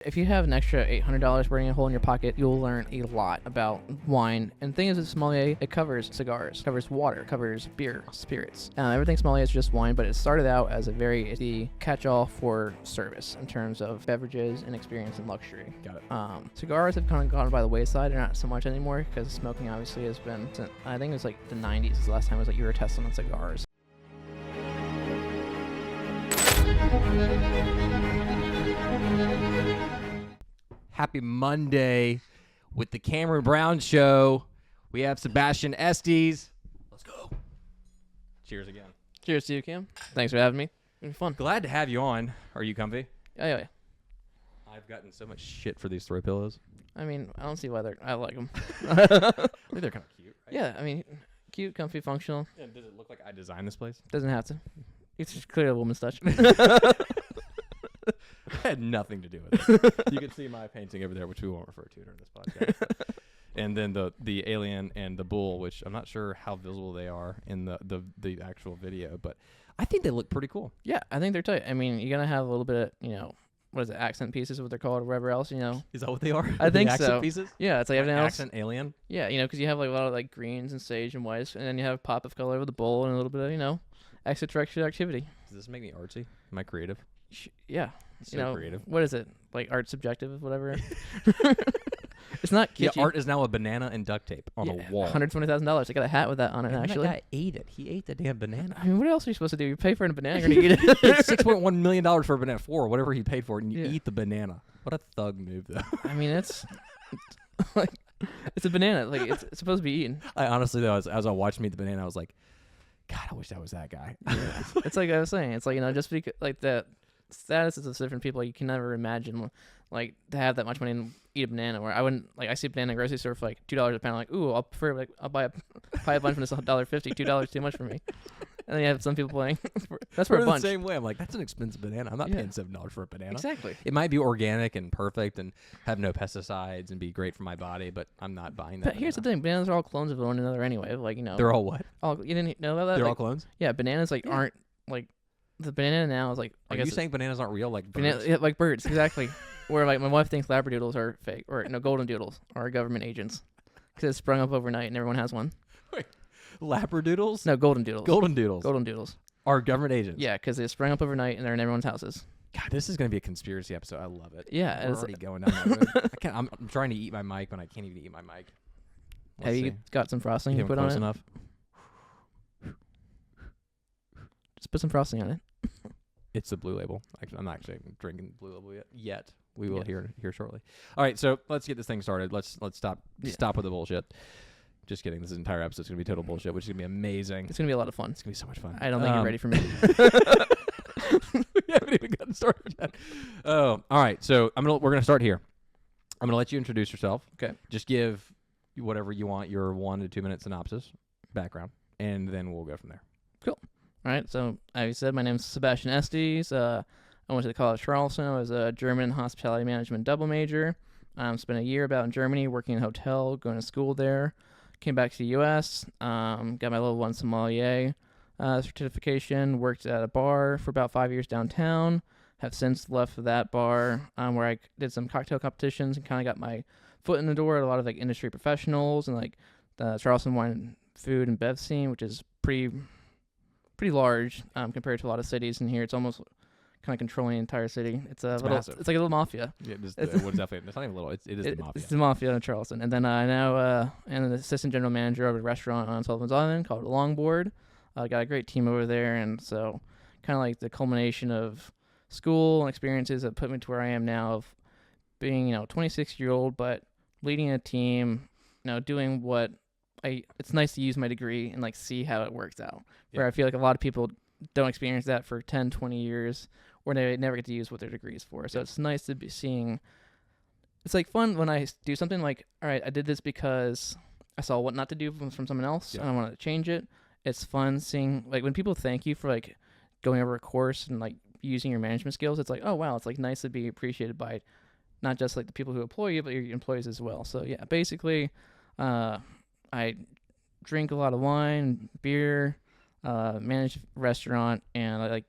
If you have an extra $800 burning a hole in your pocket, you'll learn a lot about wine. And the thing is, with sommelier, it covers cigars, covers water, covers beer, spirits. Everything sommelier is just wine, but it started out as the catch-all for service in terms of beverages and experience and luxury. Got it. Cigars have kind of gone by the wayside. They're not so much anymore because smoking obviously has been, I think it was like the 90s is the last time it was like you were testing on cigars. Happy Monday with the Cameron Brown Show. We have Sebastian Estes. Let's go. Cheers again. Cheers to you, Cam. Thanks for having me. It's been fun. Glad to have you on. Are you comfy? Yeah. I've gotten so much shit for these throw pillows. I mean, I don't see why I like them. I think they're kind of cute, right? Yeah, I mean, cute, comfy, functional. Yeah, does it look like I designed this place? Doesn't have to. It's just clearly a woman's touch. I had nothing to do with it. You can see my painting over there, which we won't refer to during this podcast. And then the alien and the bull, which I'm not sure how visible they are in the actual video, but I think they look pretty cool. Yeah, I think they're tight. I mean, you're going to have a little bit of, what is it, accent pieces, what they're called, or whatever else, Is that what they are? I think accent so. Pieces? Yeah, it's like everything else. Accent alien? Yeah, because you have like a lot of like greens and sage and whites, and then you have a pop of color with the bull and a little bit of, extraterrestrial activity. Does this make me artsy? Am I creative? Yeah. So creative. What is it? Like art subjective, whatever. It's not kitschy. Yeah, art is now a banana and duct tape on a wall. $120,000. I got a hat with that on it, And actually. that guy ate it. He ate the damn banana. I mean, what else are you supposed to do? You pay for a banana, you're going to eat it. It's $6.1 million for a banana, for whatever he paid for it, and you Yeah. eat the banana. What a thug move, though. I mean, it's like, it's a banana. Like, it's supposed to be eaten. I honestly, though, as I watched him eat the banana, I was like, God, I wish I was that guy. Yeah. It's like I was saying. It's like, just because, like, the statuses of different people, you can never imagine, like, to have that much money and eat a banana. Where I wouldn't, like, I see a banana in the grocery store for, like, $2 a pound. Like, ooh, I'll prefer, like, I'll buy a bunch from this $1.50. $2 too much for me. And then you have some people playing. That's for a bunch. The same way. I'm like, that's an expensive banana. I'm not paying $7 for a banana. Exactly. It might be organic and perfect and have no pesticides and be great for my body, but I'm not buying that. But here's the thing: bananas are all clones of one another anyway. Like, they're all what? You didn't know about that? They're like, all clones. Yeah, bananas aren't like the banana now is like. Are you saying bananas aren't real, like birds? Yeah, like birds, exactly. Where like my wife thinks labradoodles are fake, or golden doodles are government agents because it sprung up overnight and everyone has one. Wait, labradoodles? No, golden doodles. Golden doodles. Golden doodles. Are government agents? Yeah, because they sprung up overnight and they're in everyone's houses. God, this is going to be a conspiracy episode. I love it. Yeah, we're already going down that road. I'm trying to eat my mic when I can't even eat my mic. Have you got some frosting you put on it? Enough? Just put some frosting on it. It's the Blue Label. I'm not actually drinking Blue Label yet. We will hear shortly. All right, so let's get this thing started. Let's stop with the bullshit. Just kidding. This entire episode is going to be total bullshit, which is going to be amazing. It's going to be a lot of fun. It's going to be so much fun. I don't think you're ready for me. We haven't even gotten started yet. Oh, all right. So we're going to start here. I'm going to let you introduce yourself. Okay. Just give whatever you want, your 1 to 2 minute synopsis, background, and then we'll go from there. Cool. All right. So, as you said, my name is Sebastian Estes. I went to the College of Charleston. I was a German hospitality management double major. Spent a year about in Germany, working in a hotel, going to school there. Came back to the U.S., got my level 1 sommelier certification, worked at a bar for about 5 years downtown, have since left that bar where I did some cocktail competitions and kind of got my foot in the door at a lot of like industry professionals and like the Charleston wine, food, and bev scene, which is pretty large compared to a lot of cities. And here it's almost kind of controlling the entire city. It's massive. It's like a little mafia. Yeah, it's definitely. It's not even little. It is the mafia. It's the mafia in Charleston. And then I now am an assistant general manager of a restaurant on Sullivan's Island called Longboard. Got a great team over there, and so kind of like the culmination of school and experiences that put me to where I am now of being 26-year-old, but leading a team, doing what it's nice to use my degree and like see how it works out. Where I feel like a lot of people don't experience that for 10, 20 years, or they never get to use what their degree is for. So it's nice to be seeing. It's like fun when I do something like, all right, I did this because I saw what not to do from someone else, and I want to change it. It's fun seeing like when people thank you for like going over a course and like using your management skills. It's like, oh wow, it's like nice to be appreciated by not just like the people who employ you, but your employees as well. So yeah, basically, I drink a lot of wine, beer, manage a restaurant, and I like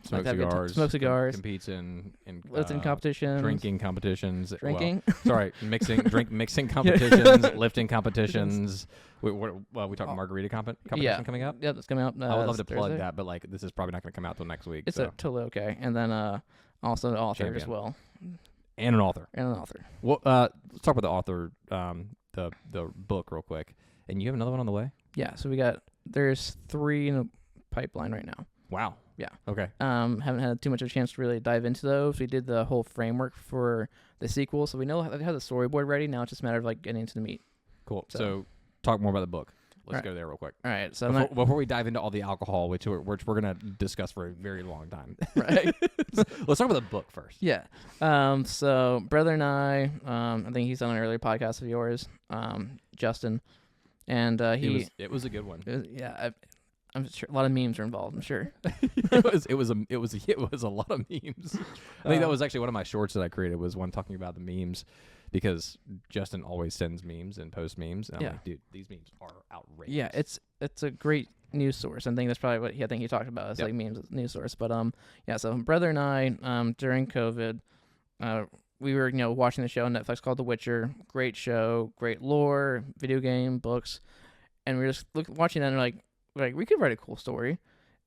Smoke to have a good cigars. smoke cigars. Competes in Lifting competitions. drinking competitions. Drinking. Well, sorry, mixing competitions, lifting competitions. We talking margarita competition coming up. Yeah, that's coming up. I would love to plug Thursday. that, but like this is probably not going to come out till next week. It's so. totally okay. And then also an author as Champion. well. And an author. Well, let's talk about the author, the book real quick. And you have another one on the way? Yeah. So there's 3 in the pipeline right now. Wow. Yeah. Okay. Haven't had too much of a chance to really dive into those. We did the whole framework for the sequel, so we know how to have the storyboard ready. Now it's just a matter of like getting into the meat. Cool. So talk more about the book. Let's Right. go there real quick. All right. So Before we dive into all the alcohol, which we're going to discuss for a very long time. right. Let's talk about the book first. Yeah. So brother and I think he's on an earlier podcast of yours, Justin, and it was a good one. I'm sure a lot of memes are involved. I'm sure. it was a lot of memes. I think that was actually one of my shorts that I created was one talking about the memes, because Justin always sends memes and posts memes. And I'm like, dude, these memes are outrageous. Yeah, it's a great news source. I think that's probably what he talked about. It's like memes news source. But so brother and I during COVID, we were watching the show on Netflix called The Witcher. Great show, great lore, video game, books, and we were just watching that and like we could write a cool story.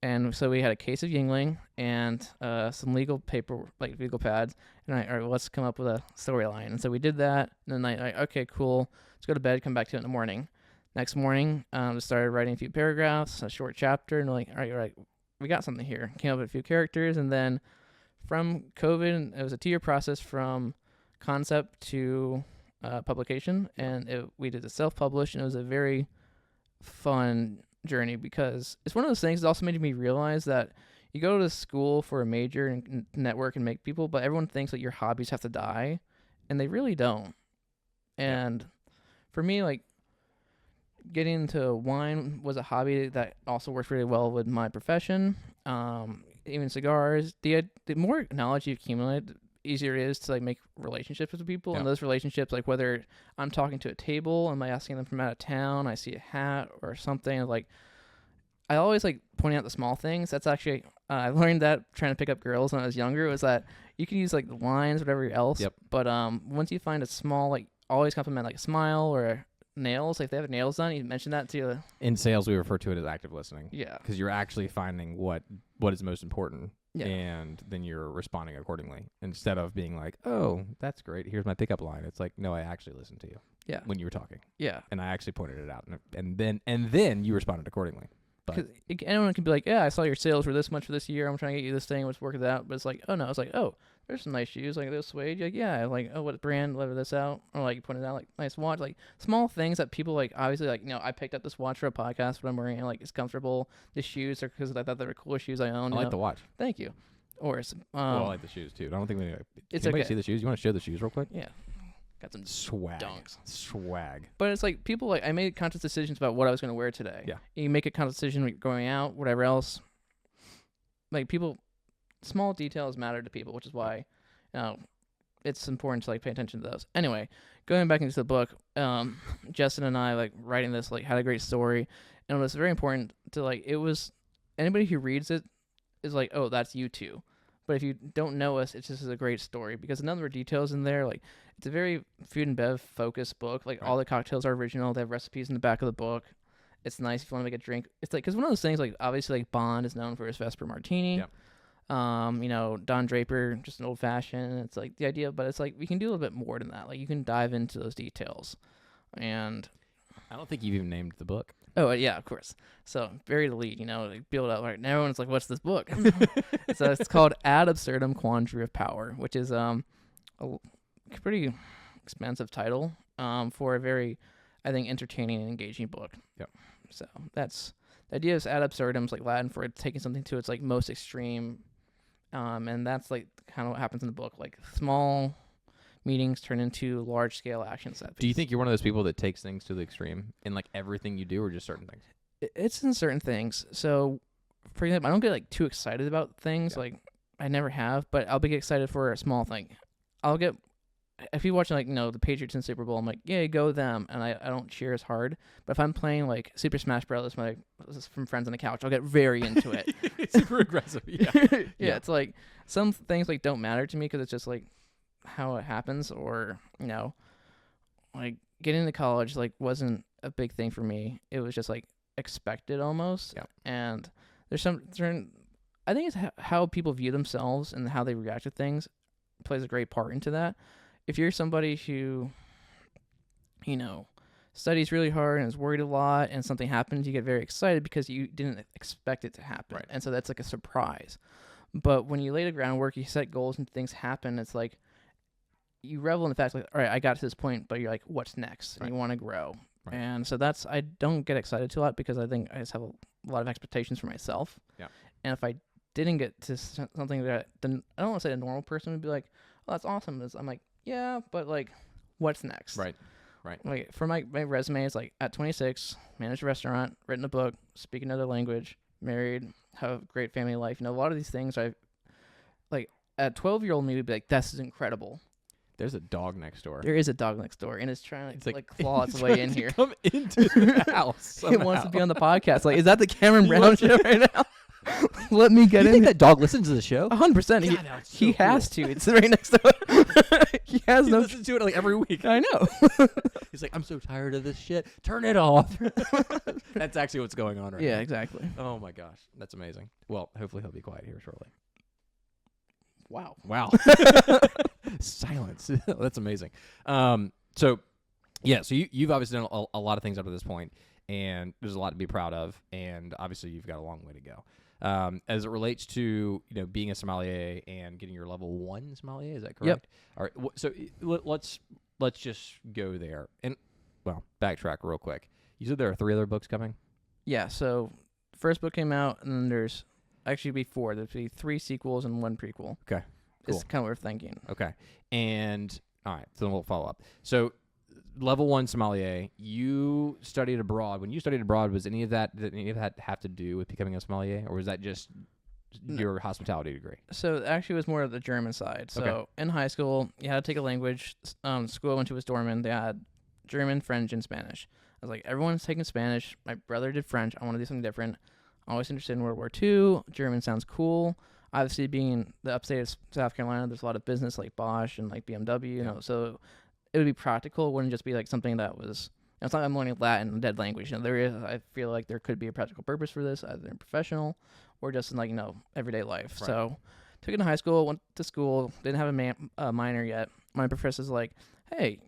And so we had a case of Yingling and some legal paper, like legal pads. And all right, let's come up with a storyline. And so we did that. And then okay, cool. Let's go to bed, come back to it in the morning. Next morning, just started writing a few paragraphs, a short chapter. And like, all right, we got something here. Came up with a few characters. And then from COVID, it was a 2-year process from concept to publication. And we did a self-publish. And it was a very fun journey, because it's one of those things that also made me realize that you go to school for a major and network and make people, but everyone thinks that your hobbies have to die, and they really don't. And for me, like, getting into wine was a hobby that also works really well with my profession. Even cigars, the more knowledge you accumulate, the easier it is to like make relationships with people. And those relationships, like whether I'm talking to a table, am I asking them from out of town, I see a hat or something, like I always like pointing out the small things. That's actually I learned that trying to pick up girls when I was younger, was that you can use like the lines, whatever else. But once you find a small, like always compliment like a smile or nails, like if they have nails done, you mention that to in sales we refer to it as active listening. Yeah, because you're actually finding what is most important. Yeah. And then you're responding accordingly, instead of being like, oh, that's great, here's my pickup line. It's like, no, I actually listened to you. Yeah. When you were talking. Yeah. And I actually pointed it out, and then you responded accordingly. Because anyone can be like, yeah, I saw your sales were this much for this year, I'm trying to get you this thing, let's work it out. But it's like, oh no, it's like, oh, there's some nice shoes, like this suede. You're like, yeah, like, oh, what brand, lever this out, or like you pointed out like nice watch, like small things that people like obviously like, I picked up this watch for a podcast, what I'm wearing, and like it's comfortable. The shoes are because I thought they were cool shoes I own. I like the watch. Thank you. Or I like the shoes too. I don't think it's anybody okay. See the shoes. You want to show the shoes real quick? Yeah. Got some swag. But it's like people like I made conscious decisions about what I was going to wear today. Yeah. You make a conscious decision when you're going out, whatever else. Like people, small details matter to people, which is why, it's important to like pay attention to those. Anyway, going back into the book, Justin and I like writing this like had a great story, and it was very important to like it was anybody who reads it is like, oh, that's you too. But if you don't know us, it's just a great story because a number of details in there. Like it's a very food and bev focused book. Like all the cocktails are original. They have recipes in the back of the book. It's nice if you want to make a drink. It's like because one of those things like obviously like Bond is known for his Vesper Martini. Yep. Don Draper just an old fashioned. It's like the idea, but it's like we can do a little bit more than that. Like you can dive into those details, and I don't think you've even named the book. Oh, yeah, of course. So, bury the lead, like, build up. Right? And everyone's like, what's this book? So, it's called Ad Absurdum Quandary of Power, which is a pretty expansive title for a very, I think, entertaining and engaging book. Yep. So, that's the idea is ad absurdum is like Latin for taking something to its, like, most extreme. And that's, like, kind of what happens in the book. Like, small meetings turn into large-scale action set pieces. Do you think you're one of those people that takes things to the extreme in like everything you do, or just certain things? It's in certain things. So, for example, I don't get like too excited about things. Yeah. Like I never have, but I'll be excited for a small thing. I'll get if you watching like the Patriots in Super Bowl, I'm like, yeah, go them, and I don't cheer as hard. But if I'm playing like Super Smash Bros. From friends on the couch, I'll get very into it. Super aggressive. Yeah. Yeah, it's like some things like don't matter to me because it's just like how it happens, or like getting into college like wasn't a big thing for me. It was just like expected almost. Yeah. And there's some certain, I think it's how people view themselves and how they react to things plays a great part into that. If you're somebody who, studies really hard and is worried a lot and something happens, you get very excited because you didn't expect it to happen. Right. And so that's like a surprise. But when you lay the groundwork, you set goals and things happen, it's like you revel in the fact like, all right, I got to this point, but you're like, what's next? And you want to grow. Right. And so I don't get excited too a lot because I think I just have a lot of expectations for myself. Yeah. And if I didn't get to something that I don't want to say a normal person would be like, oh, that's awesome. I'm like, yeah, but like, what's next? Right. Right. Like for my resume, it's like at 26, managed a restaurant, written a book, speak another language, married, have a great family life. A lot of these things I like at 12-year-old me would be like, this is incredible. There's a dog next door. There is a dog next door, and it's trying to like claw its it's way in here. Come into the house. It wants to be on the podcast. Like, is that the Cameron Brown show right now? Let me get Do you in. think that dog listens to the show? 100%. God, that's so He has cool. to. It's right next door. He has He no. listens to it like every week. I know. He's like, I'm so tired of this shit. Turn it off. That's actually what's going on right Yeah, now. exactly. Oh my gosh, that's amazing. Well, hopefully he'll be quiet here shortly. Wow. Wow. Silence. That's amazing. So you've obviously done a lot of things up to this point, and there's a lot to be proud of, and obviously you've got a long way to go. As it relates to being a sommelier and getting your level 1 sommelier, is that correct? Yep. All right. So let's just go there, and backtrack real quick. You said there are 3 other books coming. Yeah. So, first book came out, and then there's actually 4. There'll be 3 sequels and 1 prequel. Okay. It's Cool. kind of what we're thinking. Okay. And all right, so then we'll follow up. So level 1 sommelier, you studied abroad. When you studied abroad, did any of that have to do with becoming a sommelier, or was that just your hospitality degree? So it actually was more of the German side. So Okay. in high school, you had to take a language. School I went to was Dorman. They had German, French, and Spanish. I was like, everyone's taking Spanish. My brother did French. I want to do something different. Always interested in World War II. German sounds cool. Obviously, being the upstate of South Carolina, there's a lot of business like Bosch and like BMW. So it would be practical. It wouldn't just be like something that was. It's not like I'm learning Latin, dead language. There is. I feel like there could be a practical purpose for this, either in professional or just in like everyday life. Right. So took it in high school. Went to school. Didn't have a minor yet. My professor's like, hey,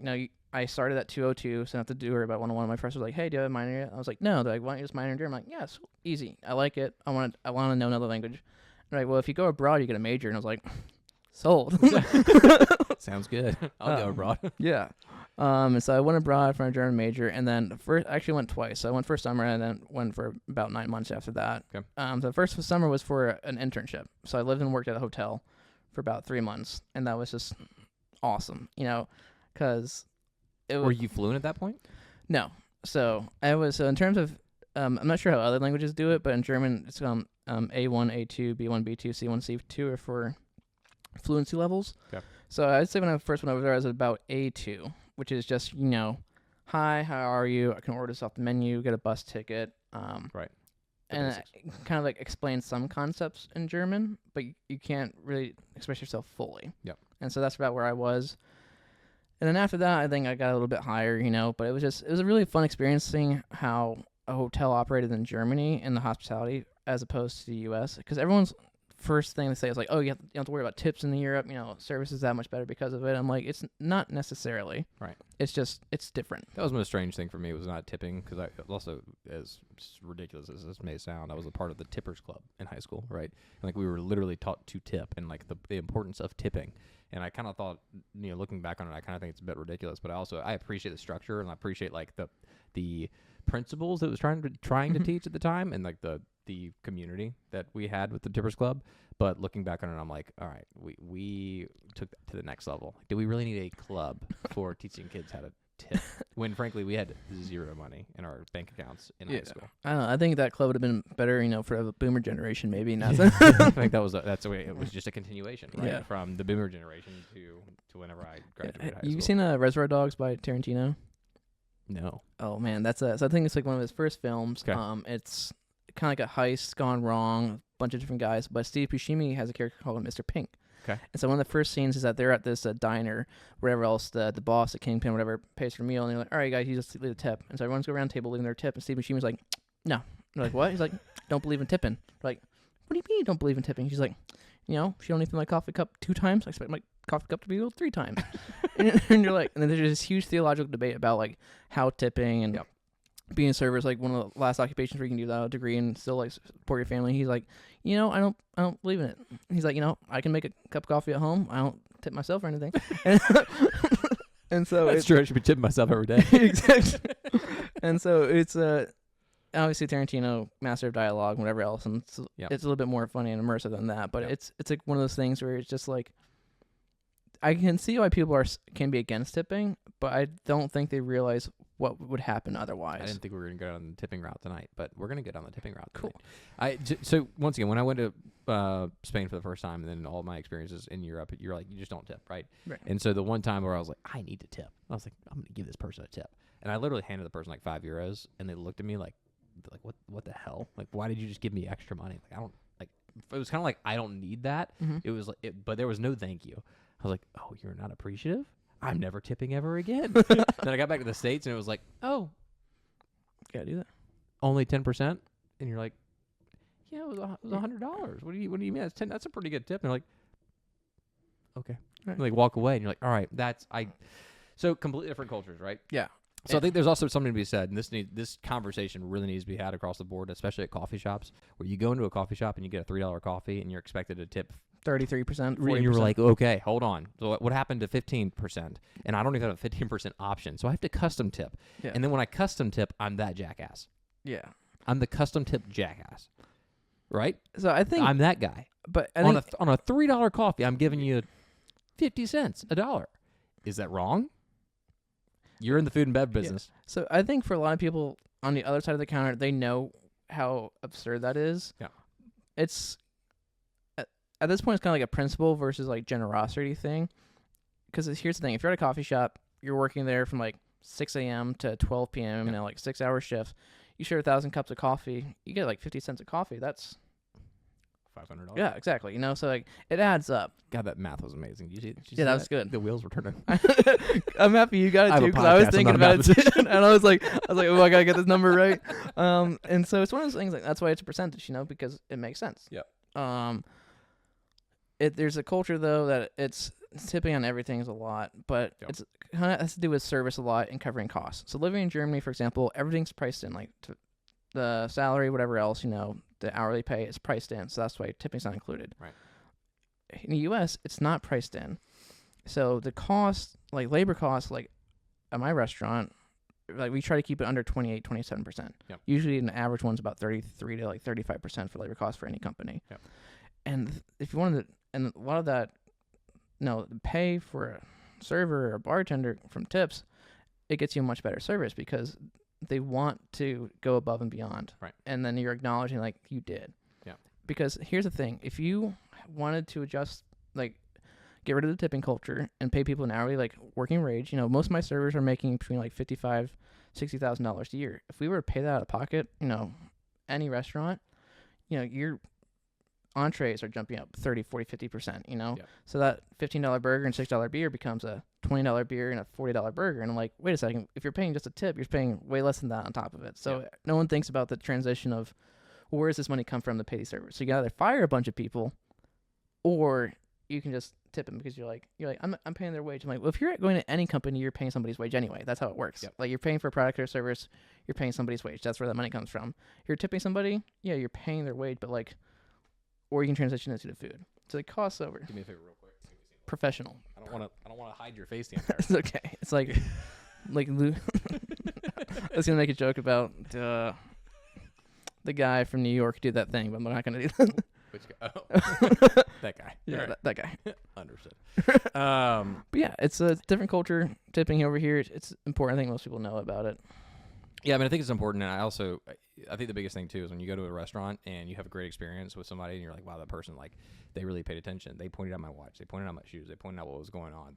I started at 202, so I have to do her about 101. My professor's like, hey, do you have a minor yet? I was like, no. They're like, why don't you just minor in German? I'm like, yes, easy. I like it. I want to know another language. They're like, well, if you go abroad, you get a major. And I was like, sold. Sounds good. I'll go abroad. Yeah. And so I went abroad for a German major, and then actually went twice. So I went for summer and then went for about 9 months after that. Okay. The first summer was for an internship. So I lived and worked at a hotel for about 3 months, and that was just awesome, because Were you fluent at that point? No. So I was, in terms of, I'm not sure how other languages do it, but in German, it's A1, A2, B1, B2, C1, C2 are for fluency levels. Okay. So I'd say when I first went over there, I was at about A2, which is just, hi, how are you? I can order this off the menu, get a bus ticket. Right. And kind of like explain some concepts in German, but you can't really express yourself fully. Yep. And so that's about where I was. And then after that, I think I got a little bit higher, but it was a really fun experience seeing how a hotel operated in Germany in the hospitality as opposed to the U.S. Because everyone's first thing they say is like, oh, you don't have to worry about tips in Europe, service is that much better because of it. I'm like, it's not necessarily. Right. It's just, it's different. That was the most strange thing for me, was not tipping, because I also, as ridiculous as this may sound, I was a part of the tippers club in high school, right? And like we were literally taught to tip and like the importance of tipping. And I kind of thought, looking back on it, I kind of think it's a bit ridiculous, but I appreciate the structure, and I appreciate like the principles that it was trying to teach at the time, and like the community that we had with the Tippers Club. But looking back on it, I'm like, all right, we took that to the next level. Do we really need a club for teaching kids how to tip when frankly we had zero money in our bank accounts in high school. I don't know. I think that club would have been better, for the boomer generation, maybe. Not I think that's the way it was, just a continuation, right? Yeah. From the boomer generation to whenever I graduated high school. You seen Reservoir Dogs by Tarantino? No. Oh man, so I think it's like one of his first films. Okay. It's kind of like a heist gone wrong, a bunch of different guys. But Steve Buscemi has a character called Mr. Pink. Okay. And so one of the first scenes is that they're at this diner, wherever else the boss, the kingpin, whatever, pays for a meal, and they're like, "All right, guys, you just leave a tip." And so everyone's go around the table leaving their tip, and Steve Buscemi's like, "No." They're like, "What?" He's like, "Don't believe in tipping." They're like, "What do you mean you don't believe in tipping?" She's like, "She only filled my coffee cup 2 times. I expect my coffee cup to be filled 3 times." and you're like, and then there's this huge theological debate about like how tipping and being a server is like one of the last occupations where you can do without a degree and still like support your family. He's like, I don't believe in it. He's like, I can make a cup of coffee at home. I don't tip myself or anything. And so that's true. I should be tipping myself every day. Exactly. And so it's obviously Tarantino, master of dialogue, whatever else, and it's a little bit more funny and immersive than that. But it's like one of those things where it's just like, I can see why people can be against tipping, but I don't think they realize what would happen otherwise. I didn't think we were going to go down the tipping route tonight, but we're going to go down the tipping route Cool. tonight. So once again, when I went to Spain for the first time, and then all my experiences in Europe, you're like, you just don't tip, right? And so the one time where I was like, I need to tip, I was like, I'm going to give this person a tip. And I literally handed the person like €5, and they looked at me like what the hell? Like, why did you just give me extra money? Like, I don't, like, it was kind of like, I don't need that. Mm-hmm. It was like, but there was no thank you. I was like, oh, you're not appreciative? I'm never tipping ever again. Then I got back to the States, and it was like, oh, gotta do that. Only 10%? And you're like, yeah, it was $100. What do you mean? That's 10. That's a pretty good tip. And they're like, okay. Right. And like walk away, and you're like, all right, so completely different cultures, right? Yeah. So I think there's also something to be said, and this conversation really needs to be had across the board, especially at coffee shops, where you go into a coffee shop and you get a $3 coffee, and you're expected to tip 33%, 40%. And you're like, okay, hold on. So what happened to 15%? And I don't even have a 15% option, so I have to custom tip. Yeah. And then when I custom tip, I'm that jackass. Yeah. I'm the custom tip jackass, right? So I think I'm that guy. But on a $3 coffee, I'm giving you 50 cents, $1. Is that wrong? You're in the food and bev business. Yeah. So I think for a lot of people on the other side of the counter, they know how absurd that is. Yeah. It's at this point, it's kind of like a principle versus like generosity thing. Because here's the thing: if you're at a coffee shop, you're working there from like 6 a.m. to 12 p.m. and like 6-hour shifts. You share 1,000 cups of coffee, you get like 50 cents of coffee. That's $500. Yeah, exactly. So like it adds up. God, that math was amazing. Did you see that was good. The wheels were turning. I'm happy you got it too, because I was thinking about it too, and I was like, oh, I gotta get this number right. And so it's one of those things like that's why it's a percentage, because it makes sense. Yep. There's a culture though that it's tipping on everything is a lot, but it's kind of has to do with service a lot and covering costs. So living in Germany, for example, everything's priced in, like the salary, whatever else, the hourly pay is priced in. So that's why tipping's not included. Right. In the U.S., it's not priced in. So the cost, like labor costs, like at my restaurant, like we try to keep it under 27%. Yep. Usually an average one's about 33 to like 35% for labor costs for any company. Yep. And if you wanted to, and a lot of that, the pay for a server or a bartender from tips, it gets you a much better service because they want to go above and beyond. Right. And then you're acknowledging like you did. Yeah. Because here's the thing. If you wanted to adjust, like get rid of the tipping culture and pay people an hourly, like working wage, most of my servers are making between like $55,000, $60,000 a year. If we were to pay that out of pocket, any restaurant, your entrees are jumping up 30, 40, 50%, Yeah. So that $15 burger and $6 beer becomes a $20 beer and a $40 burger. And I'm like, wait a second, if you're paying just a tip, you're paying way less than that on top of it. So no one thinks about the transition of, well, where does this money come from to pay these servers? So you can either fire a bunch of people or you can just tip them because you're like, I'm paying their wage. I'm like, well, if you're going to any company, you're paying somebody's wage anyway. That's how it works. Yep. Like you're paying for a product or service, you're paying somebody's wage. That's where that money comes from. You're tipping somebody, yeah, you're paying their wage, but like, or you can transition into the food. So it costs over. Do me a favor real quick. Professional. I don't want to hide your face the entire It's okay. It's like I was gonna make a joke about the guy from New York who did that thing, but I'm not gonna do that. Which Oh, that guy. Yeah, All right. that guy. Understood. But yeah, it's a different culture. Tipping over here, it's important. I think most people know about it. Yeah, I mean, I think it's important, and I think the biggest thing too is when you go to a restaurant and you have a great experience with somebody, and you're like, wow, that person, like, they really paid attention. They pointed out my watch. They pointed out my shoes. They pointed out what was going on.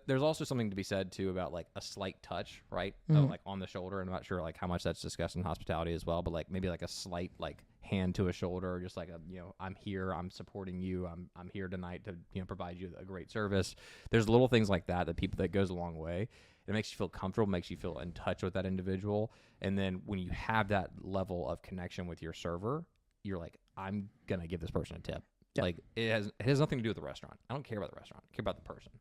There's also something to be said too about like a slight touch, right? Like on the shoulder. I'm not sure like how much that's discussed in hospitality as well, but like maybe like a slight like hand to a shoulder, just like I'm here, I'm supporting you, I'm here tonight to provide you a great service. There's little things like that that goes a long way. It makes you feel comfortable, makes you feel in touch with that individual. And then when you have that level of connection with your server, you're like, I'm going to give this person a tip. Yep. Like it has nothing to do with the restaurant. I don't care about the restaurant. I care about the person.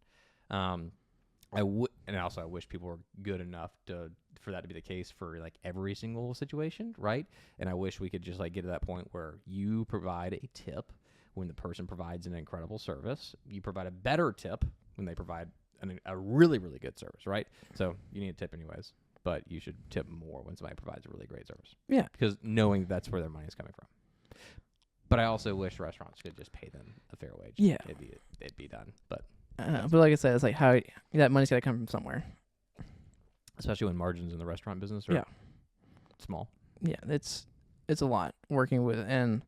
And also I wish people were good enough for that to be the case for like every single situation, right? And I wish we could just like get to that point where you provide a tip when the person provides an incredible service. You provide a better tip when they provide a really, really good service, right? So you need a tip anyways, but you should tip more when somebody provides a really great service. Yeah. Because knowing that's where their money is coming from. But I also wish restaurants could just pay them a fair wage. Yeah. It'd be done. But but like I said, it's like how that money's got to come from somewhere. Especially when margins in the restaurant business are small. Yeah, it's a lot working with, and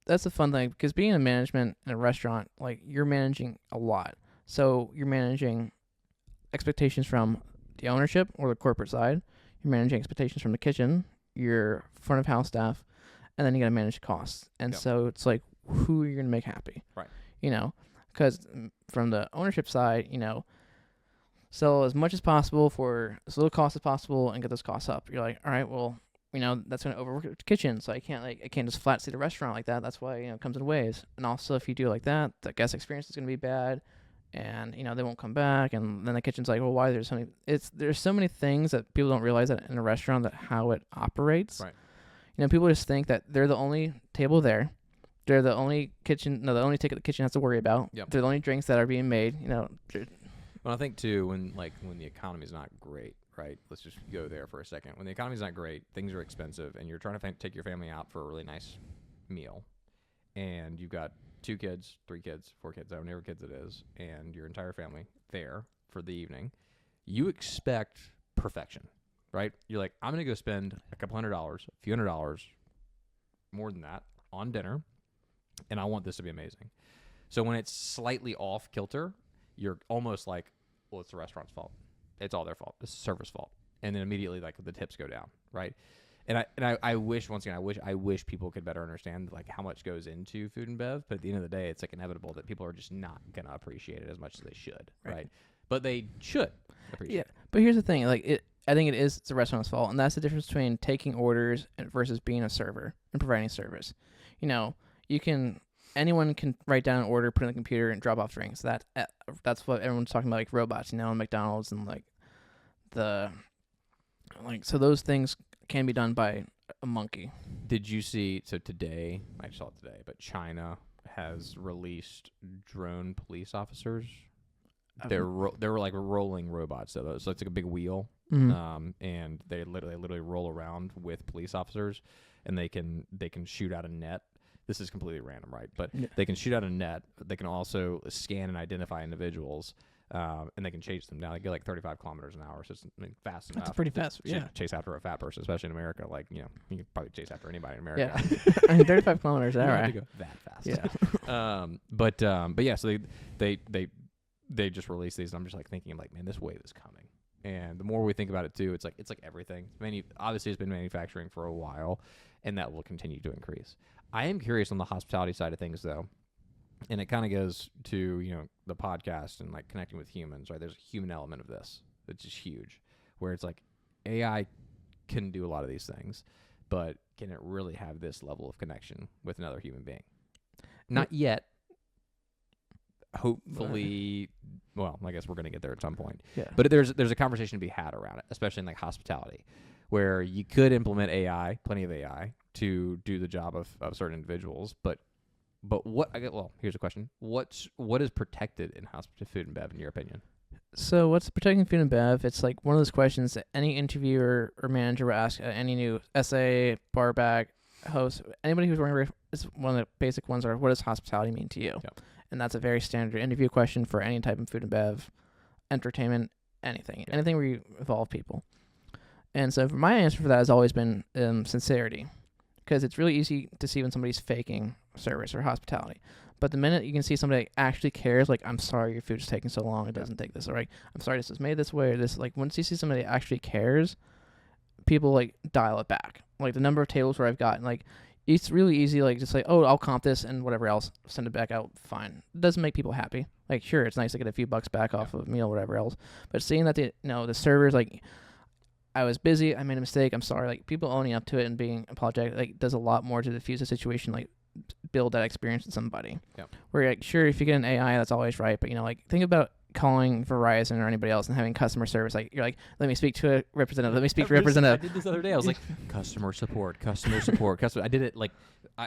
that's the fun thing, because being in management in a restaurant, like you're managing a lot. So you're managing expectations from the ownership or the corporate side. You're managing expectations from the kitchen, your front of house staff, and then you got to manage costs. And so it's like, who you're going to make happy. Right. Because from the ownership side, sell as much as possible for as little cost as possible and get those costs up. You're like, all right, well, that's going to overwork the kitchen. So I can't just flat see the restaurant like that. That's why, it comes in waves. And also if you do like that, the guest experience is going to be bad. And they won't come back, and then the kitchen's like, well, why? There's so many things that people don't realize that in a restaurant, that how it operates. Right. People just think that they're the only table there, they're the only kitchen, the only ticket the kitchen has to worry about. Yep. They're the only drinks that are being made. Well, I think too when the economy's not great, right? Let's just go there for a second. When the economy's not great, things are expensive, and you're trying to take your family out for a really nice meal, and you've got 2 kids, 3 kids, 4 kids, however many kids it is, and your entire family there for the evening, you expect perfection, right? You're like, I'm going to go spend a couple $100, a few $100, more than that, on dinner, and I want this to be amazing. So when it's slightly off kilter, you're almost like, well, it's the restaurant's fault. It's all their fault. It's the server's fault. And then immediately, like, the tips go down, right? And I wish, once again, I wish people could better understand like how much goes into food and bev. But at the end of the day, it's like inevitable that people are just not gonna appreciate it as much as they should, right? But they should appreciate it. But here's the thing, like I think it's the restaurant's fault, and that's the difference between taking orders versus being a server and providing service. Anyone can write down an order, put it in the computer, and drop off drinks. That's what everyone's talking about, like robots, in McDonald's and so those things can be done by a monkey. Did you see? So today, I saw it today, but China has released drone police officers. They're like rolling robots. So it's like a big wheel, and they literally roll around with police officers, and they can shoot out a net. This is completely random, right? But they can shoot out a net. They can also scan and identify individuals. And they can chase them down. They go like 35 kilometers an hour, so it's fast enough. That's pretty fast. Yeah. Chase after a fat person, especially in America. Like, you can probably chase after anybody in America. Yeah. I mean, 35 kilometers an hour. You don't have to go that fast. Yeah. But yeah, so they just released these, and I'm just like thinking, like, man, this wave is coming. And the more we think about it too, it's like everything. Obviously, it's been manufacturing for a while, and that will continue to increase. I am curious on the hospitality side of things, though. And it kind of goes to, the podcast and like connecting with humans, right? There's a human element of this that's just huge, where it's like AI can do a lot of these things, but can it really have this level of connection with another human being? Not yet. Hopefully, well, I guess we're going to get there at some point. Yeah. But there's a conversation to be had around it, especially in like hospitality, where you could implement AI, plenty of AI, to do the job of certain individuals, but here's a question. What is protected in hospitality food and bev, in your opinion? So what's protecting food and bev? It's like one of those questions that any interviewer or manager will ask any new SA, bar back, host, anybody who's wearing is one of the basic ones are, what does hospitality mean to you? Yep. And that's a very standard interview question for any type of food and bev, entertainment, anything, Yep. anything where you involve people. And so my answer for that has always been sincerity, because it's really easy to see when somebody's faking service or hospitality. But the minute you can see somebody actually cares, like, I'm sorry your food's taking so long, it doesn't take this, or like, I'm sorry this is made this way, or this, like, once you see somebody actually cares, people like dial it back. Like the number of tables where I've gotten, like, it's really easy, like, just like, oh, I'll comp this and whatever else, send it back out, fine. It doesn't make people happy. Like, sure, it's nice to get a few bucks back off of a meal, whatever else. But seeing that the server's like, I was busy, I made a mistake, I'm sorry. Like, people owning up to it and being apologetic, like, does a lot more to diffuse the situation, like, build that experience with somebody. Yep. Where, like, sure, if you get an AI, that's always right. But, like, think about calling Verizon or anybody else and having customer service. Like, you're like, let me speak to a representative. Let me speak to a representative. I did this the other day. I was like, customer support, customer support, customer. I did it like,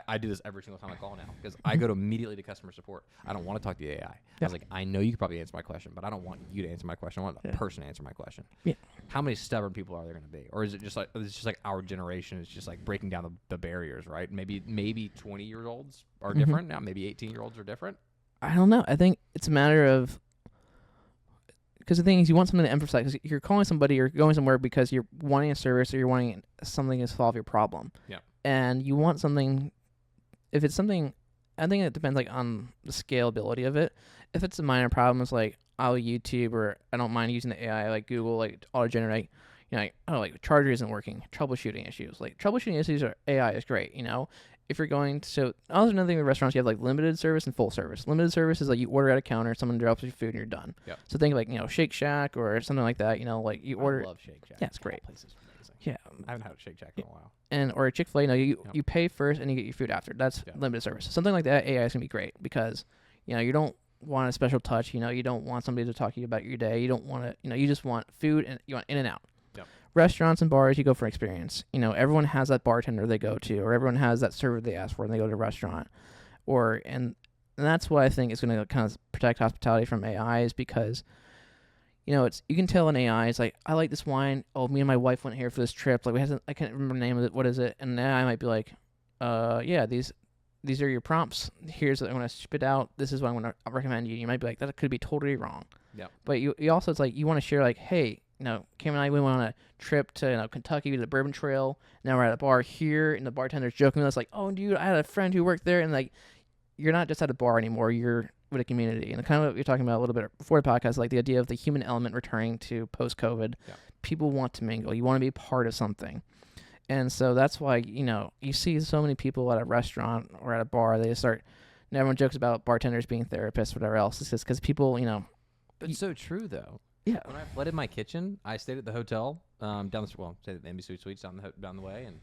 I do this every single time I call now because I go to immediately to customer support. I don't want to talk to the AI. I was like, I know you could probably answer my question, but I don't want you to answer my question. I want the person to answer my question. Yeah. How many stubborn people are there going to be? Or is it just like, it's just like our generation is just like breaking down the barriers, right? Maybe 20-year-olds are different now. Maybe 18-year-olds are different. I don't know. I think it's a matter of, because the thing is, you want something to emphasize. Cause you're calling somebody, you're going somewhere because you're wanting a service or you're wanting something to solve your problem. Yeah. And you want something. If it's something, I think it depends, like, on the scalability of it. If it's a minor problem, it's like, I'll YouTube, or I don't mind using the AI, like Google, like auto generate. Like, oh, like, charger isn't working. Troubleshooting issues. Like, troubleshooting issues are AI is great. If you're going to, so also another thing with restaurants, you have like limited service and full service. Limited service is like you order at a counter, someone drops your food, and you're done. Yep. So think of like Shake Shack or something like that. Like you order. I love Shake Shack. Yeah, it's great. That place is amazing. Yeah, I haven't had a Shake Shack in a while. or a Chick-fil-A. You pay first and you get your food after. That's limited service. Something like that, AI is gonna be great because you don't want a special touch. You don't want somebody to talk to you about your day. You don't want to. You just want food and you want in and out. Yep. Restaurants and bars, you go for experience. Everyone has that bartender they go to, or everyone has that server they ask for when they go to a restaurant. And that's why I think it's going to kind of protect hospitality from AI, is because, you can tell an AI, it's like, I like this wine. Oh, me and my wife went here for this trip. Like, I can't remember the name of it. What is it? And now I might be like, yeah, these are your prompts. Here's what I'm going to spit out. This is what I'm going to recommend you. You might be like, that could be totally wrong. Yeah. But you also, it's like, you want to share, like, hey, Cam and I, we went on a trip to Kentucky to the Bourbon Trail. Now we're at a bar here, and the bartender's joking with us like, "Oh, dude, I had a friend who worked there," and like, you're not just at a bar anymore. You're with a community, and kind of what you're talking about a little bit before the podcast, like the idea of the human element returning to post-COVID. Yeah. People want to mingle. You want to be part of something, and so that's why you see so many people at a restaurant or at a bar. They start. And everyone jokes about bartenders being therapists, whatever else. It's just because people, It's so true though. Yeah. When I flooded my kitchen, I stayed at the hotel down the stayed at the Embassy Suites down the way, and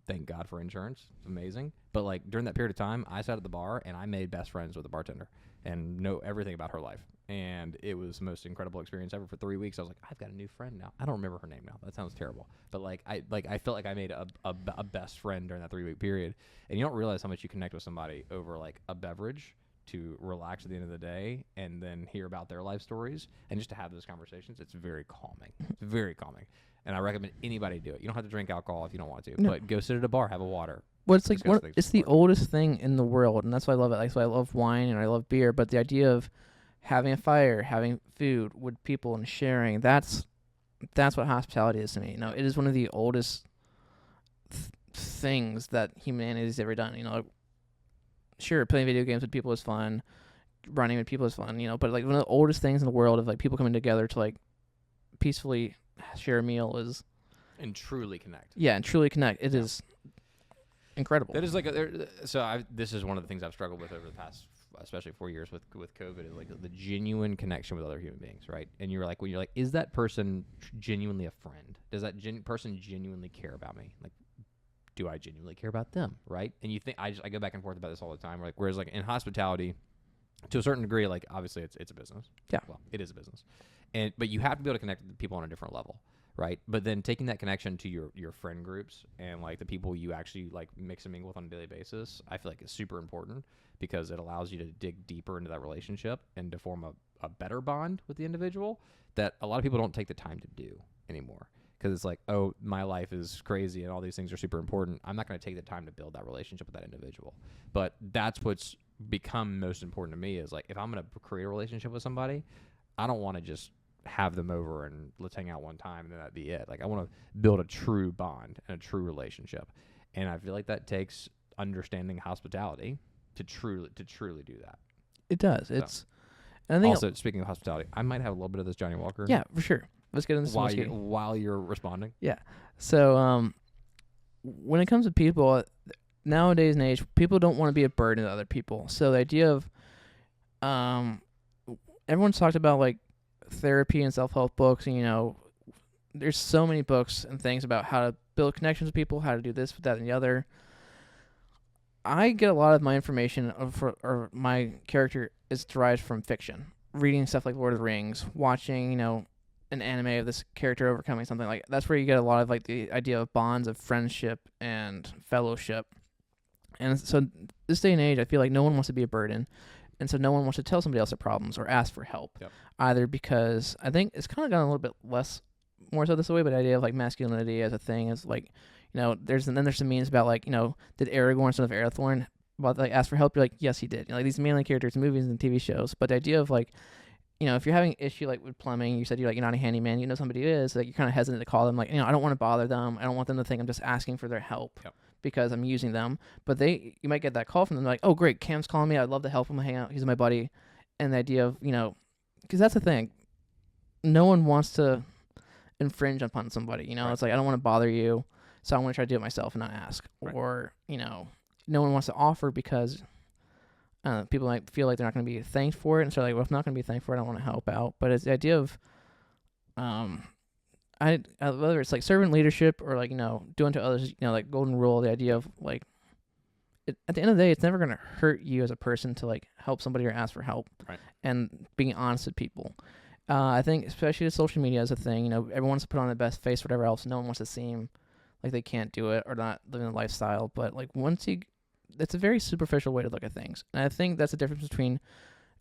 thank God for insurance. It's amazing. But like during that period of time, I sat at the bar and I made best friends with the bartender and know everything about her life. And it was the most incredible experience ever. For 3 weeks, I was like, I've got a new friend now. I don't remember her name now. That sounds terrible. But I felt like I made a best friend during that 3-week period. And you don't realize how much you connect with somebody over like a beverage, to relax at the end of the day and then hear about their life stories and just to have those conversations. It's very calming. It's very calming. And I recommend anybody do it. You don't have to drink alcohol if you don't want to, but go sit at a bar, have a water. Well, it's like it's the oldest thing in the world, and that's why I love it. That's why I love wine and I love beer. But the idea of having a fire, having food with people and sharing, that's what hospitality is to me. It is one of the oldest things that humanity has ever done. Sure, playing video games with people is fun, running with people is fun, but like one of the oldest things in the world of like people coming together to like peacefully share a meal is, and truly connect. Yeah, and truly connect. It is incredible. That is like this is one of the things I've struggled with over the past, especially 4 years with COVID, is like the genuine connection with other human beings, right? And when you're like, is that person genuinely a friend? Does that person genuinely care about me? Like, do I genuinely care about them, right? And you think I go back and forth about this all the time. Like, whereas like in hospitality, to a certain degree, like obviously it's a business. Yeah. Well, it is a business, but you have to be able to connect with people on a different level, right? But then taking that connection to your friend groups and like the people you actually like mix and mingle with on a daily basis, I feel like is super important because it allows you to dig deeper into that relationship and to form a better bond with the individual that a lot of people don't take the time to do anymore. because it's like, oh, my life is crazy and all these things are super important. I'm not going to take the time to build that relationship with that individual. But that's what's become most important to me is like, if I'm going to create a relationship with somebody, I don't want to just have them over and let's hang out one time and then that'd be it. Like I want to build a true bond and a true relationship. And I feel like that takes understanding hospitality to truly do that. It does. So. It's, and I think Also, speaking of hospitality, I might have a little bit of this Johnny Walker. Yeah, for sure. Let's get into some whiskey. While you're responding. Yeah. So when it comes to people nowadays and age, people don't want to be a burden to other people. So the idea of everyone's talked about like therapy and self-help books, and there's so many books and things about how to build connections with people, how to do this, that, and the other. I get a lot of my information or my character is derived from fiction. Reading stuff like Lord of the Rings, watching, an anime of this character overcoming something like that's where you get a lot of like the idea of bonds of friendship and fellowship. And so this day and age, I feel like no one wants to be a burden. And so no one wants to tell somebody else their problems or ask for help. Yep. Either because I think it's kind of gotten a little bit more so this way, but the idea of like masculinity as a thing is like, there's some memes about like, did Aragorn, son of Arathorn, about like ask for help? You're like, yes, he did. Like these manly characters in movies and TV shows. But the idea of like, if you're having an issue like with plumbing, you said you're not a handyman, somebody is, like you're kind of hesitant to call them. Like, I don't want to bother them. I don't want them to think I'm just asking for their help. Yep. Because I'm using them. But you might get that call from them like, oh great, Cam's calling me. I'd love to help him hang out. He's my buddy. And the idea of, because that's the thing. No one wants to infringe upon somebody. Right. It's like, I don't want to bother you, so I want to try to do it myself and not ask. Right. Or, no one wants to offer because people might feel like they're not going to be thanked for it. And so like, well, if I'm not going to be thanked for it, I don't want to help out. But it's the idea of, whether it's like servant leadership or like, doing to others, like golden rule, the idea of like, at the end of the day, it's never going to hurt you as a person to like help somebody or ask for help. Right. And being honest with people. I think especially with social media is a thing, everyone wants to put on the best face, whatever else. No one wants to seem like they can't do it or not living a lifestyle. But like it's a very superficial way to look at things. And I think that's the difference between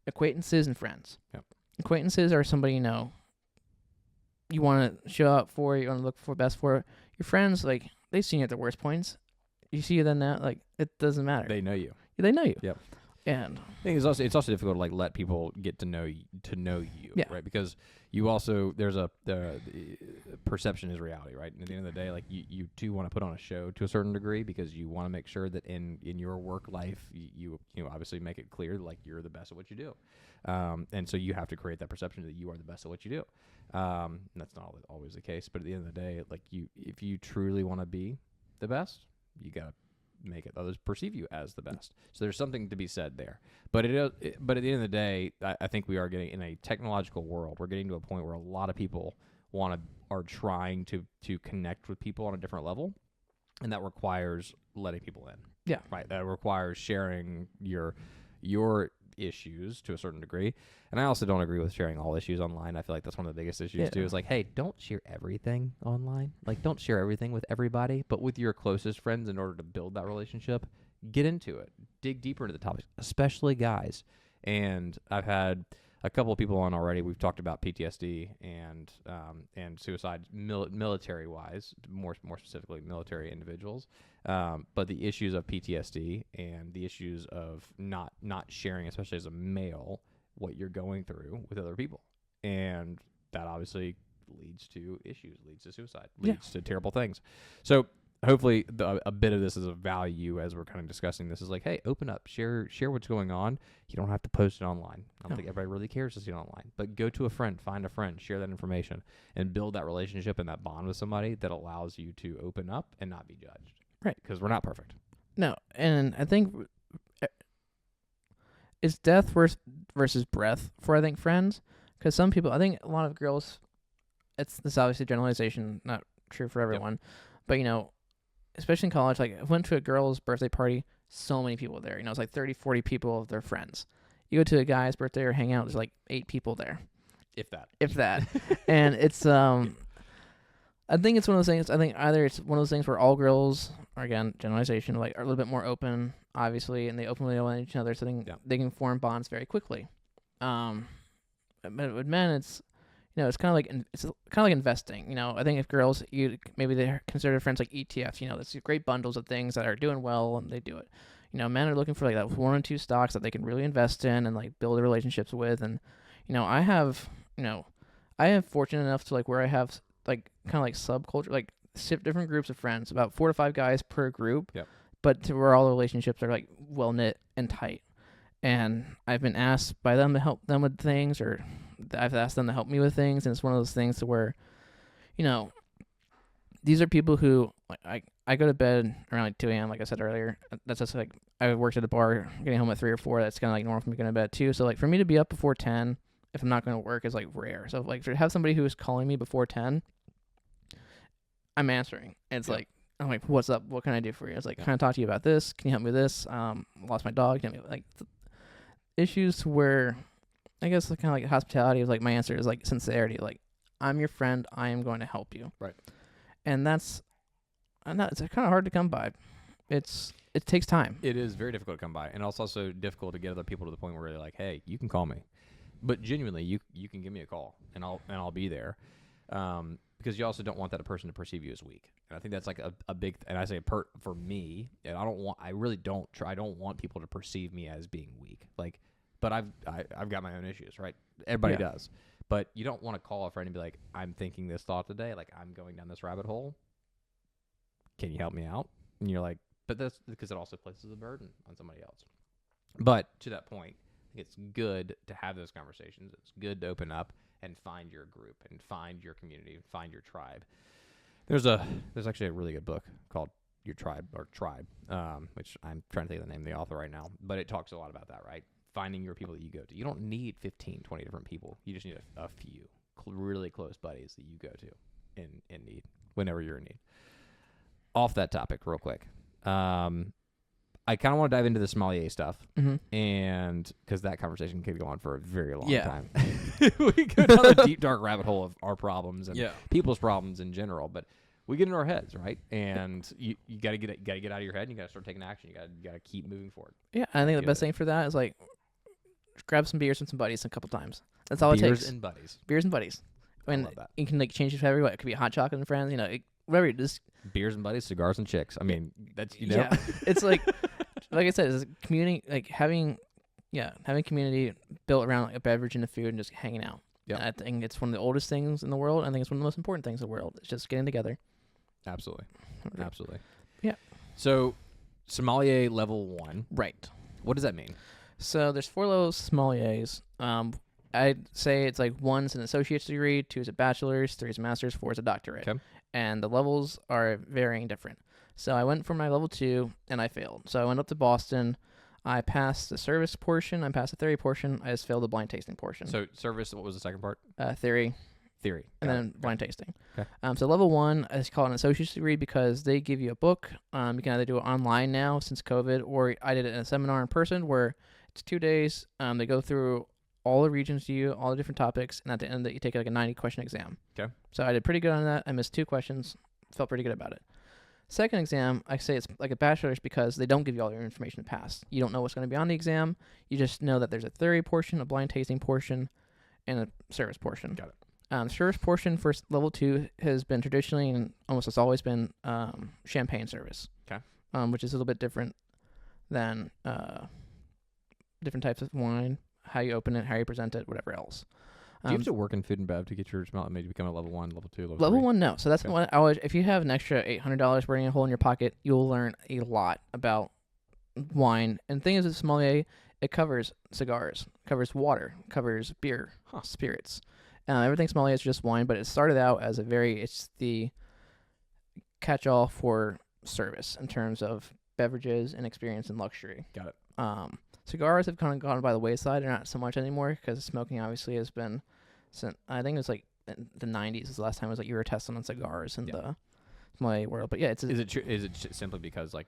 acquaintances and friends. Yep. Acquaintances are somebody, you want to show up for, you want to look for best for. Your friends, like, they've seen you at the worst points. You see you then that, like, it doesn't matter. They know you. They know you. Yep. And I think it's also difficult to like let people get to know you, yeah. right? Because you also there's perception is reality, right? And at the end of the day, like you do want to put on a show to a certain degree because you want to make sure that in your work life you obviously make it clear like you're the best at what you do, and so you have to create that perception that you are the best at what you do. And that's not always the case, but at the end of the day, like if you truly want to be the best, you gotta make it others perceive you as the best. So there's something to be said there. But but at the end of the day, I think we are getting in a technological world. We're getting to a point where a lot of people are trying to connect with people on a different level, and that requires letting people in. Yeah. Right. That requires sharing your issues to a certain degree. And I also don't agree with sharing all issues online. I feel like that's one of the biggest issues too, is like, hey, don't share everything online. Like, don't share everything with everybody, but with your closest friends in order to build that relationship, get into it. Dig deeper into the topics, especially guys. And I've had a couple of people on already. We've talked about PTSD and suicide military wise, more specifically military individuals. But the issues of PTSD and the issues of not sharing, especially as a male, what you're going through with other people. And that obviously leads to issues, leads to suicide, leads to terrible things. So hopefully a bit of this is of value as we're kind of discussing this is like, hey, open up, share what's going on. You don't have to post it online. I don't think everybody really cares to see it online, but go to a friend, find a friend, share that information, and build that relationship and that bond with somebody that allows you to open up and not be judged. Right. Because we're not perfect. No. And I think it's death versus breath for, I think, friends. Because some people, I think a lot of girls, this obviously generalization, not true for everyone, but, especially in college, like I went to a girl's birthday party, so many people there. It's like 30, 40 people of their friends. You go to a guy's birthday or hang out, there's like 8 people there. If that. And it's, I think it's one of those things, I think either it's one of those things where all girls, or again, generalization, like are a little bit more open, obviously, and they openly know each other, so they can form bonds very quickly. But with men, it's, it's kind of like it's kind of like investing. I think if girls, maybe they consider friends like ETFs. There's great bundles of things that are doing well and they do it. Men are looking for like that one or two stocks that they can really invest in and like build relationships with. And I have I am fortunate enough to like where I have like kind of like subculture, like different groups of friends, about 4 to 5 guys per group. Yep. But to where all the relationships are like well knit and tight. And I've been asked by them to help them with things, or I've asked them to help me with things. And it's one of those things to where, these are people who like I go to bed around like 2 a.m. Like I said earlier. That's just like I worked at a bar, getting home at 3 or 4. That's kind of like normal for me going to bed too. So like for me to be up before 10, if I'm not going to work, is like rare. So like to have somebody who is calling me before 10, I'm answering. And it's like I'm like, what's up? What can I do for you? It's like, can I talk to you about this? Can you help me with this? Lost my dog. Like issues where I guess kind of like hospitality is like my answer is like sincerity. Like I'm your friend. I am going to help you. Right. And it's kind of hard to come by. It takes time. It is very difficult to come by, and it's also difficult to get other people to the point where they're like, "Hey, you can call me," but genuinely, you can give me a call, and I'll be there, because you also don't want that person to perceive you as weak, and I think that's like a big. And I say for me, and I really don't I don't want people to perceive me as being weak, like, but I've got my own issues, right? Everybody does, but you don't want to call a friend and be like, "I'm thinking this thought today, like I'm going down this rabbit hole. Can you help me out?" And you're like, but that's because it also places a burden on somebody else. But to that point, it's good to have those conversations. It's good to open up and find your group and find your community and find your tribe. There's actually a really good book called Your Tribe, which I'm trying to think of the name of the author right now, but it talks a lot about that, right? Finding your people that you go to. You don't need 15, 20 different people. You just need a few really close buddies that you go to in need, whenever you're in need. Off that topic real quick. I kind of want to dive into the sommelier stuff, and because that conversation could go on for a very long time. We go down a deep, dark rabbit hole of our problems and people's problems in general, but we get in our heads, right? And you got to get out of your head, and you got to start taking action. You got to keep moving forward. Yeah, I think the best thing for that is like grab some beers with some buddies a couple times. That's all it takes. Beers and buddies. I love that. You can like change it for everyone. It could be hot chocolate and friends. Whatever. Just beers and buddies, cigars and chicks. I mean, that's Yeah, it's like I said, it's a community, like having community built around like a beverage and a food and just hanging out. Yeah, I think it's one of the oldest things in the world. I think it's one of the most important things in the world. It's just getting together. Absolutely. Yeah. So, sommelier level 1. Right. What does that mean? So there's 4 levels of sommeliers. I'd say it's like 1's an associate's degree, 2 is a bachelor's, 3 is a master's, 4 is a doctorate. Okay. And the levels are varying different. So I went for my level 2 and I failed. So I went up to Boston. I passed the service portion. I passed the theory portion. I just failed the blind tasting portion. So service, what was the second part? Theory. And then blind tasting. Okay. So level 1 is called an associate's degree because they give you a book. You can either do it online now since COVID, or I did it in a seminar in person where it's 2 days. They go through all the regions to you, all the different topics, and at the end that you take like a 90-question exam. Okay. So I did pretty good on that. I missed 2 questions. Felt pretty good about it. Second exam, I say it's like a bachelor's because they don't give you all your information to pass. You don't know what's going to be on the exam. You just know that there's a theory portion, a blind tasting portion, and a service portion. Got it. The service portion for level 2 has been traditionally and almost has always been champagne service. Okay. Which is a little bit different than different types of wine, how you open it, how you present it, whatever else. Do you have to work in food and bev to get your smell maybe become a level 1, level 2, level 3? Level 1, no. So that's what I always, if you have an extra $800 burning a hole in your pocket, you'll learn a lot about wine. And the thing is, with sommelier, it covers cigars, covers water, covers beer, spirits. Everything sommelier is just wine, but it started out as it's the catch-all for service in terms of beverages and experience and luxury. Got it. Cigars have kind of gone by the wayside. They're not so much anymore because smoking obviously has been, I think it was like in the 90s is the last time it was like you were testing on cigars in the sommelier world. But yeah, is it simply because like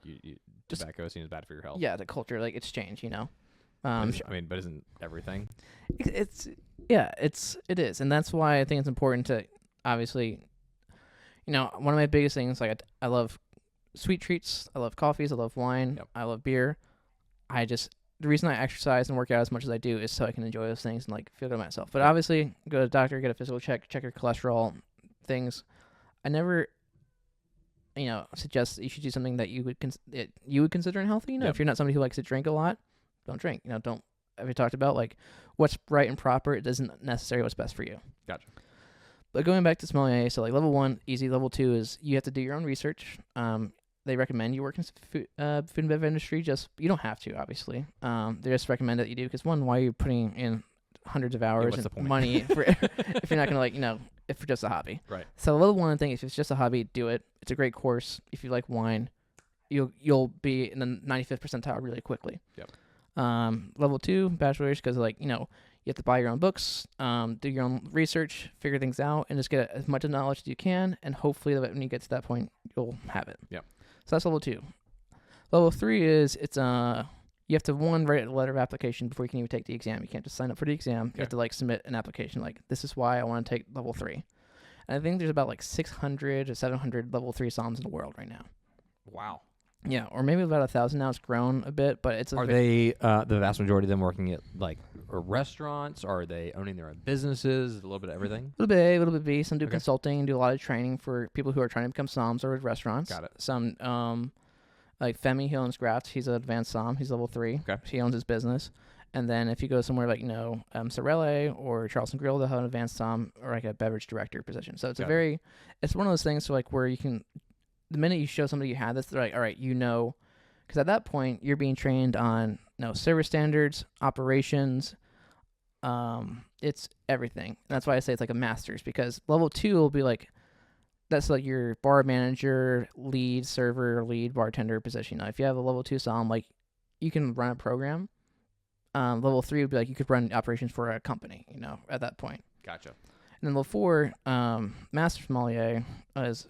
tobacco seems bad for your health? Yeah, the culture, like it's changed, but isn't everything? It is, and that's why I think it's important to obviously, one of my biggest things, like I love sweet treats, I love coffees, I love wine, I love beer. the reason I exercise and work out as much as I do is so I can enjoy those things and like feel good about myself. But obviously, go to the doctor, get a physical check your cholesterol, things. I never, suggest that you should do something that you would consider unhealthy. If you're not somebody who likes to drink a lot, don't drink. Don't. Have we talked about like what's right and proper? It isn't necessarily what's best for you. Gotcha. But going back to sommelier, so like level 1, easy. Level 2 is you have to do your own research. They recommend you work in food and beverage industry. You don't have to, obviously. They just recommend that you do because one, why are you putting in hundreds of hours and money for if you're not gonna if it's just a hobby? Right. So level 1 thing, if it's just a hobby, do it. It's a great course. If you like wine, you'll be in the 95th percentile really quickly. Yep. Level 2, bachelor's, because you have to buy your own books, do your own research, figure things out, and just get as much knowledge as you can. And hopefully, when you get to that point, you'll have it. Yep. So that's level 2. Level 3 is you have to write a letter of application before you can even take the exam. You can't just sign up for the exam. Okay. You have to submit an application this is why I want to take level 3. And I think there's about 600 or 700 level 3 somms in the world right now. Wow. Yeah, or maybe about 1,000 now. It's grown a bit, but it's are they the vast majority of them working at restaurants? Are they owning their own businesses? A little bit of everything. A little bit A, a little bit B. Some do consulting, do a lot of training for people who are trying to become somms or at restaurants. Got it. Some like Femi, he owns Graft. He's an advanced somm. He's level 3. Okay. He owns his business. And then if you go somewhere like Sorelle or Charleston Grill, they'll have an advanced somm or a beverage director position. So it's it's one of those things where you can. The minute you show somebody you have this, they're like, all right, because at that point, you're being trained on service standards, operations, it's everything. And that's why I say it's like a master's, because level 2 will be that's like your bar manager, lead server, lead bartender position. If you have a level 2 somm, you can run a program. Level 3 would be you could run operations for a company, at that point. Gotcha. And then level 4, master sommelier is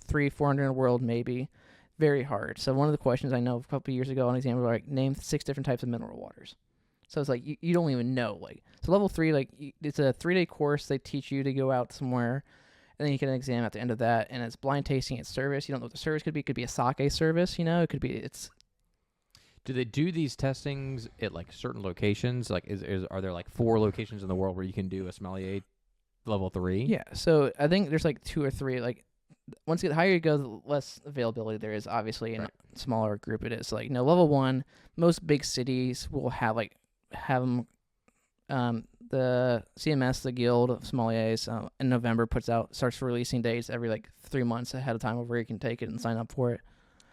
300-400 in the world, maybe. Very hard. So one of the questions I know a couple of years ago on exam were name 6 different types of mineral waters. So it's you don't even know. So level 3, it's a 3-day course. They teach you to go out somewhere, and then you get an exam at the end of that, and it's blind tasting at service. You don't know what the service could be. It could be a sake service. It could be Do they do these testings at certain locations? Are there 4 locations in the world where you can do a sommelier level 3? Yeah. So I think there's 2 or 3. Once the higher you go, the less availability there is, obviously, in a smaller group it is. So, level 1, most big cities will have them, the CMS, the Guild of Sommeliers, in November starts releasing dates every 3 months ahead of time of where you can take it and sign up for it.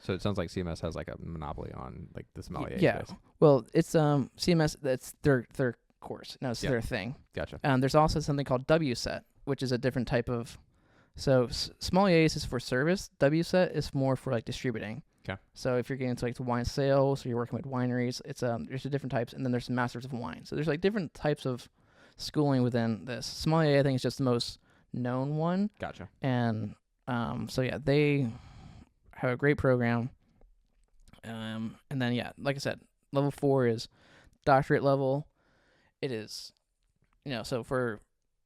So it sounds like CMS has a monopoly on the sommelier. Yeah. Space. Well, it's CMS, that's their course. No, it's their thing. Gotcha. There's also something called WSET, which is a different type of. So sommeliers is for service. WSET is more for distributing. Okay. So if you're getting into wine sales, or you're working with wineries, it's there's different types, and then there's masters of wine. So there's different types of schooling within this. Sommelier, I think, is just the most known one. Gotcha. And so yeah, they have a great program. And then like I said, level 4 is doctorate level. It is, so for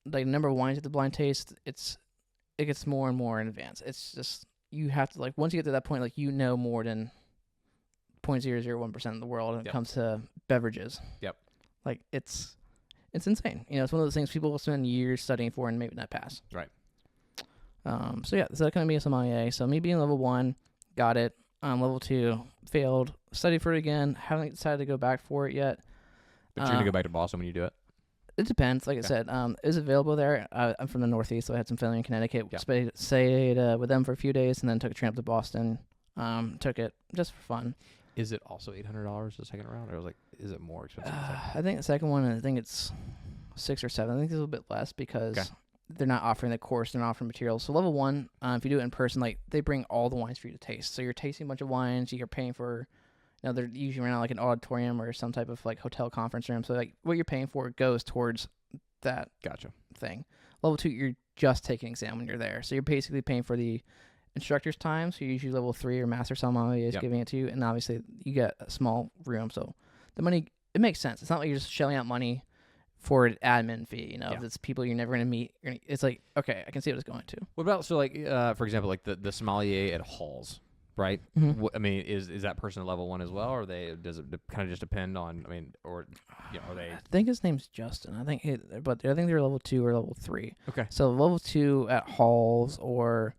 number of wines at the blind taste, it gets more and more in advance. It's just, you have to, once you get to that point, more than 0.001% of the world when it comes to beverages. Yep. It's insane. It's one of those things people will spend years studying for and maybe not pass. Right. So that's going to be a sommelier. So me being level 1, got it. Level 2, failed. Studied for it again. Haven't decided to go back for it yet. But you're going to go back to Boston when you do it? It depends. Like I said, it was available there. I'm from the Northeast, so I had some family in Connecticut. Stayed with them for a few days, and then took a tramp to Boston. Took it just for fun. Is it also $800 the second round, or is it more expensive? I think the second one, I think it's 6 or 7. I think it's a little bit less because they're not offering the course, they're not offering materials. So level 1, if you do it in person, they bring all the wines for you to taste. So you're tasting a bunch of wines. You're paying for. They're usually around an auditorium or some type of hotel conference room. So what you're paying for goes towards that thing. Level 2, you're just taking an exam when you're there. So you're basically paying for the instructor's time. So usually level 3 or master sommelier is giving it to you. And obviously you get a small room. So the money, it makes sense. It's not like you're just shelling out money for an admin fee. If it's people you're never going to meet. It's okay, I can see what it's going to. What about, for example, the sommelier at Halls? right? Mhm. I mean, is that person a level 1 as well, or does it kind of just depend on? I mean, or are they? I think his name's Justin. But I think they're level 2 or level 3. Okay. So level 2 at Halls or,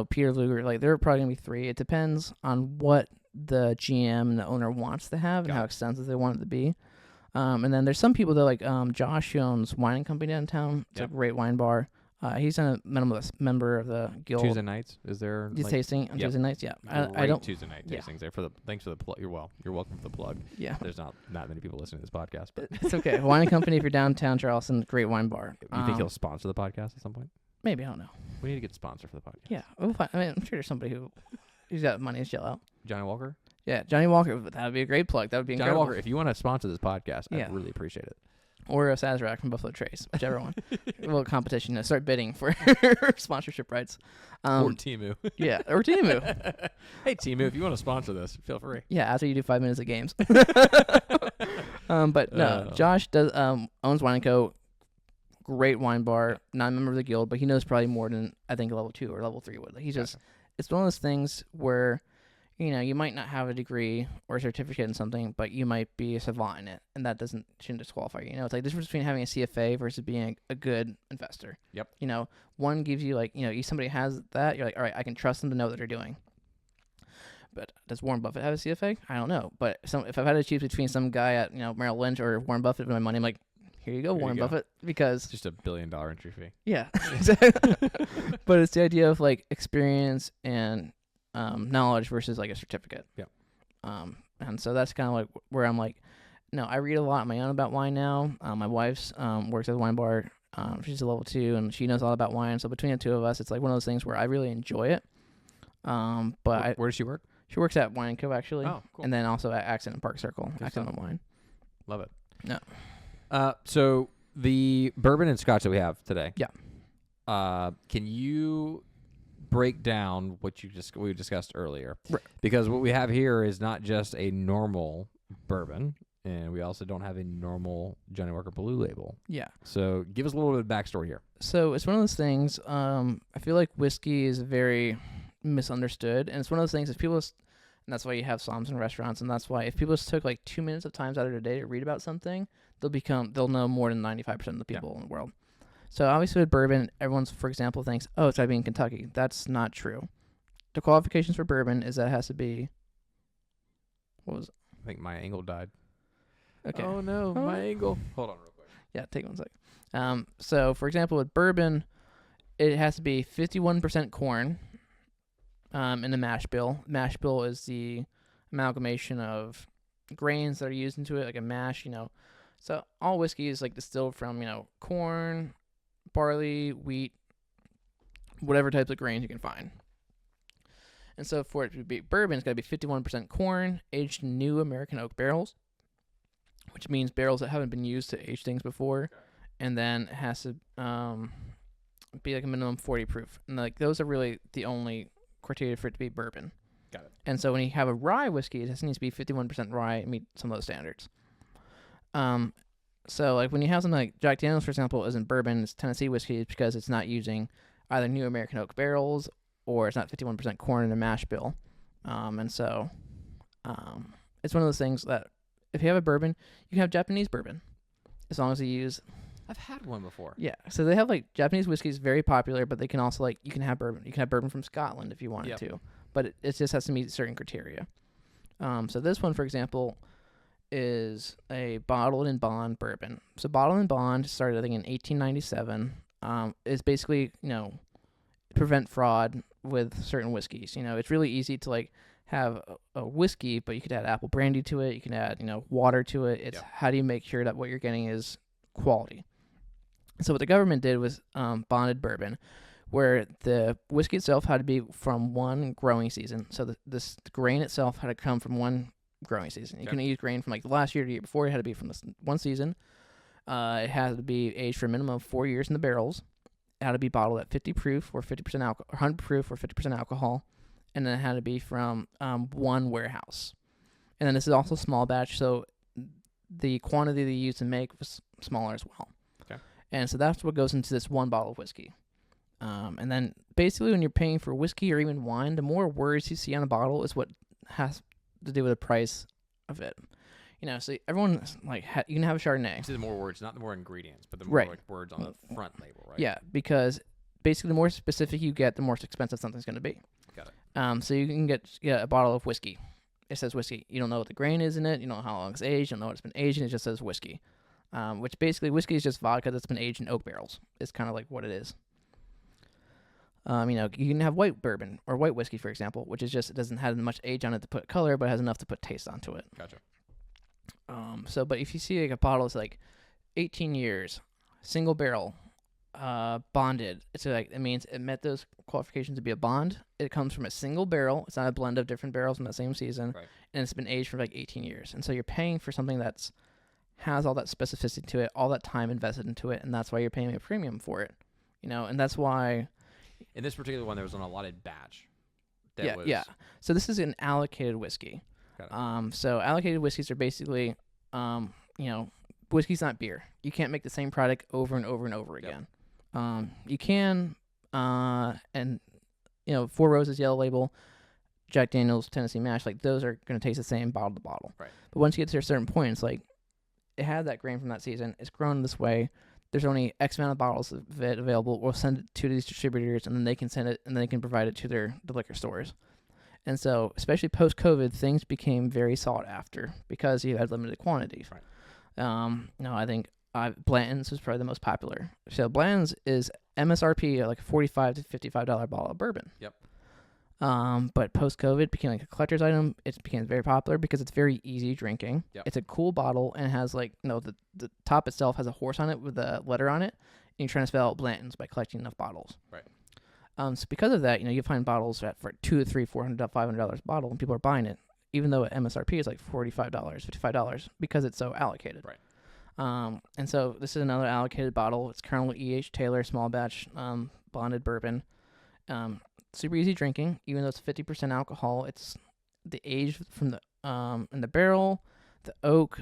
Peter Luger, like they're probably gonna be 3. It depends on what the GM and the owner wants to have and how extensive they want it to be. And then there's some people that like Josh, who owns Wine and Company downtown. It's a great wine bar. He's a member of the guild. Tuesday nights, is there? He's tasting on Tuesday nights. Yeah, I don't. Tuesday night tastings there thanks for the plug. You're welcome for the plug. Yeah, there's not many people listening to this podcast, but it's okay. Wine and Company, if you're downtown Charleston, great wine bar. You think he'll sponsor the podcast at some point? Maybe, I don't know. We need to get a sponsor for the podcast. Yeah, we'll find, I mean, I'm sure there's somebody who's got money to shell out. Johnny Walker. Yeah, Johnny Walker. That would be a great plug. That would be incredible. Johnny Walker, if you want to sponsor this podcast, I'd really appreciate it. Or a Sazerac from Buffalo Trace, whichever one. Well, competition. Start bidding for sponsorship rights. Or Temu. Yeah, or Temu. Hey, Temu, if you want to sponsor this, feel free. Yeah, after you do 5 minutes of games. But no, Josh does owns Wine & Co. Great wine bar. Not a member of the guild, but he knows probably more than I think level 2 or level 3 would. He's just, it's one of those things where, you might not have a degree or a certificate in something, but you might be a savant in it, and that shouldn't disqualify you. It's like the difference between having a CFA versus being a good investor. Yep. One gives you somebody has that, you're like, all right, I can trust them to know what they're doing. But does Warren Buffett have a CFA? I don't know. But if I've had to choose between some guy at Merrill Lynch or Warren Buffett with my money, I'm like, here you go, Warren Buffett, because it's just $1 billion entry fee. Yeah, but it's the idea of like experience and knowledge versus like a certificate. Yeah. And so that's kind of like where I'm like, no, I read a lot on my own about wine now. My wife's works at a wine bar. She's a level 2 and she knows a lot about wine. So between the two of us, it's like one of those things where I really enjoy it. But where does she work? She works at Wine & Co. actually. Oh, cool. And then also at Accident Park Circle, Good Accident stuff. Wine. Love it. No. So the bourbon and scotch that we have today. Yeah. Can you break down what we discussed earlier? Right. Because what we have here is not just a normal bourbon, and we also don't have a normal Johnny Walker Blue Label. Yeah. So give us a little bit of backstory here. So it's one of those things. I feel like whiskey is very misunderstood, and it's one of those things if people, and that's why you have somms in restaurants, and that's why if people just took like 2 minutes of time out of their day to read about something, they'll know more than 95% of the people in the world. So obviously with bourbon, everyone's, for example, thinks, oh, it's got to be in Kentucky. That's not true. The qualifications for bourbon is that it has to be, what was it? I think my angle died. Okay. Oh no, my angle. Hold on real quick. Yeah, take 1 sec. So for example, with bourbon, it has to be 51% corn in the mash bill. Mash bill is the amalgamation of grains that are used into it, like a mash, So all whiskey is like distilled from, corn, barley, wheat, whatever types of grains you can find. And so for it to be bourbon, it's got to be 51% corn, aged in new American oak barrels, which means barrels that haven't been used to age things before. And then it has to be like a minimum 40 proof. And like those are really the only criteria for it to be bourbon. Got it. And so when you have a rye whiskey, it just needs to be 51% rye and meet some of those standards. So like when you have something like Jack Daniel's, for example, isn't bourbon, it's Tennessee whiskey, it's because it's not using either new American oak barrels or it's not 51% corn in a mash bill. And so it's one of those things that if you have a bourbon, you can have Japanese bourbon as long as you use. I've had one before. Yeah, so they have like Japanese whiskey is very popular, but they can also like you can have bourbon. You can have bourbon from Scotland if you wanted to, but it just has to meet certain criteria. So this one, for example, is a bottled in bond bourbon. So bottled in bond started I think in 1897. Is basically prevent fraud with certain whiskeys. It's really easy to like have a whiskey, but you could add apple brandy to it. You can add water to it. It's how do you make sure that what you're getting is quality. So what the government did was bonded bourbon, where the whiskey itself had to be from one growing season. So the grain itself had to come from one growing season. You couldn't use grain from like the last year to the year before. It had to be from this one season. It had to be aged for a minimum of 4 years in the barrels. It had to be bottled at 50 proof or 50% alcohol, or 100 proof or 50% alcohol, and then it had to be from one warehouse. And then this is also small batch, so the quantity they used to make was smaller as well. Okay. And so that's what goes into this one bottle of whiskey. And then basically when you're paying for whiskey or even wine, the more words you see on a bottle is what has to do with the price of it. So everyone like you can have a Chardonnay. You see the more words, not the more ingredients, but the more like words on the front label, right? Yeah, because basically the more specific you get, the more expensive something's going to be. Got it. So you can get a bottle of whiskey. It says whiskey. You don't know what the grain is in it. You don't know how long it's aged. You don't know what it's been aged in. It just says whiskey. Which basically whiskey is just vodka that's been aged in oak barrels. It's kind of like what it is. You can have white bourbon or white whiskey, for example, which is just, it doesn't have much age on it to put color, but it has enough to put taste onto it. Gotcha. But if you see like a bottle that's like 18 years, single barrel, bonded, it means it met those qualifications to be a bond. It comes from a single barrel. It's not a blend of different barrels from the same season, right. And it's been aged for like 18 years. And so you're paying for something that's has all that specificity to it, all that time invested into it, and that's why you're paying a premium for it. And that's why. In this particular one, there was an allotted batch. Yeah. So this is an allocated whiskey. So allocated whiskeys are basically, whiskey's not beer. You can't make the same product over and over and over again. You can, Four Roses Yellow Label, Jack Daniel's Tennessee Mash, like those are going to taste the same bottle to bottle. Right. But once you get to a certain point, it's like it had that grain from that season. It's grown this way. There's only X amount of bottles of it available. We'll send it to these distributors, and then they can send it, and they can provide it to the liquor stores. And so, especially post-COVID, things became very sought after because you had limited quantities. Right. I think Blanton's was probably the most popular. So Blanton's is MSRP like a $45 to $55 bottle of bourbon. Yep. But post-COVID it became like a collector's item. It became very popular because it's very easy drinking. Yep. It's a cool bottle and it has the top itself has a horse on it with a letter on it. And you're trying to spell out Blanton's by collecting enough bottles. Right. So because of that, you find bottles for $200, $300, $400, $500 a bottle, and people are buying it, even though MSRP is like $45, $55 because it's so allocated. Right. And so this is another allocated bottle. It's Colonel E.H. Taylor small batch bonded bourbon. Super easy drinking, even though it's 50% alcohol. It's the age from the in the barrel, the oak.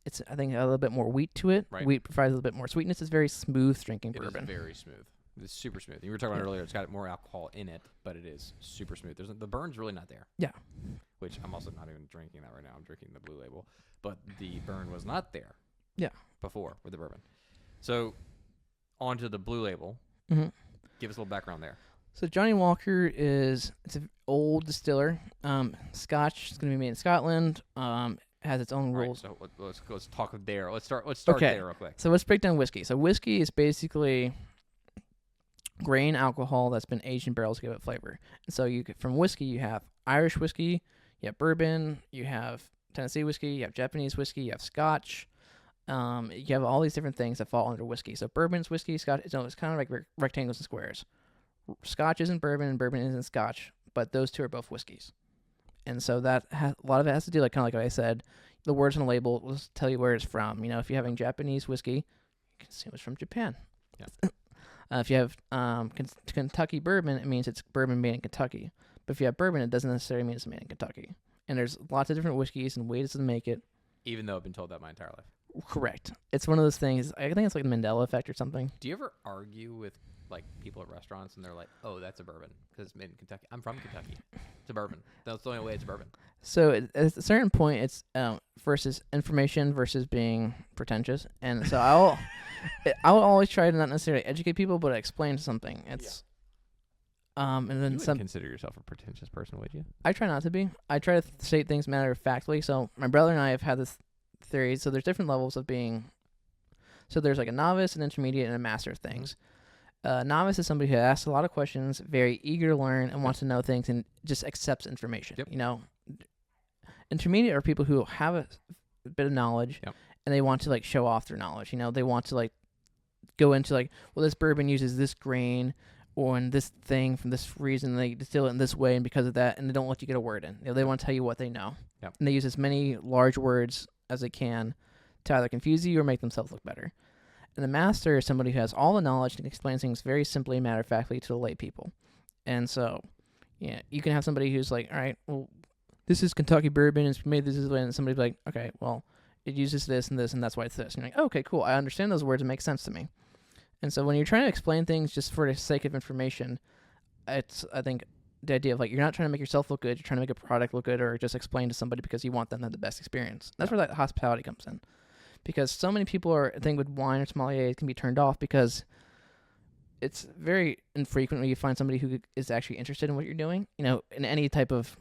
It's I think a little bit more wheat to it. Right. Wheat provides a little bit more sweetness. It's very smooth drinking bourbon. It is very smooth. It's super smooth. You were talking about earlier. It's got more alcohol in it, but it is super smooth. The burn's really not there. Yeah. Which I'm also not even drinking that right now. I'm drinking the Blue Label, but the burn was not there. Yeah. Before with the bourbon. So, on to the Blue Label. Mm-hmm. Give us a little background there. So Johnny Walker it's an old distiller. Scotch is going to be made in Scotland. Has its own rules. Right, so let's talk there. Let's start okay. there real quick. So let's break down whiskey. So whiskey is basically grain alcohol that's been aged in barrels to give it flavor. And so from whiskey you have Irish whiskey, you have bourbon, you have Tennessee whiskey, you have Japanese whiskey, you have Scotch. You have all these different things that fall under whiskey. So bourbon's whiskey, Scotch. It's kind of like rectangles and squares. Scotch isn't bourbon, and bourbon isn't Scotch, but those two are both whiskeys. And so that a lot of it has to do, like kind of like I said, the words on the label will tell you where it's from. If you're having Japanese whiskey, you can see it's from Japan. Yeah. If you have Kentucky bourbon, it means it's bourbon made in Kentucky. But if you have bourbon, it doesn't necessarily mean it's made in Kentucky. And there's lots of different whiskeys and ways to make it. Even though I've been told that my entire life. Correct. It's one of those things. I think it's like the Mandela effect or something. Do you ever argue with like people at restaurants and they're like, "Oh, that's a bourbon because it's made in Kentucky." I'm from Kentucky. It's a bourbon. That's the only way it's a bourbon. So at a certain point, it's versus information versus being pretentious, and so I will always try to not necessarily educate people, but explain something. It's and then you wouldn't consider yourself a pretentious person, would you? I try not to be. I try to state things matter of factly. So my brother and I have had this theory. So there's different levels of being. So there's like a novice, an intermediate, and a master of things. Novice is somebody who asks a lot of questions, very eager to learn, and wants to know things, and just accepts information. Yep. Intermediate are people who have a bit of knowledge, and they want to like show off their knowledge. They want to like go into like, well, this bourbon uses this grain or in this thing from this reason. They distill it in this way, and because of that, and they don't let you get a word in. They want to tell you what they know, and they use as many large words as they can to either confuse you or make themselves look better. And the master is somebody who has all the knowledge and explains things very simply and matter-of-factly to the lay people. And so, you can have somebody who's like, all right, well, this is Kentucky bourbon, it's made this way, and somebody's like, okay, well, it uses this, and that's why it's this. And you're like, oh, okay, cool, I understand those words, it makes sense to me. And so when you're trying to explain things just for the sake of information, it's, I think, the idea of like you're not trying to make yourself look good, you're trying to make a product look good, or just explain to somebody because you want them to have the best experience. That's where that hospitality comes in, because so many people are, I think, with wine or sommelier can be turned off because it's very infrequent when you find somebody who is actually interested in what you're doing. You know, in any type of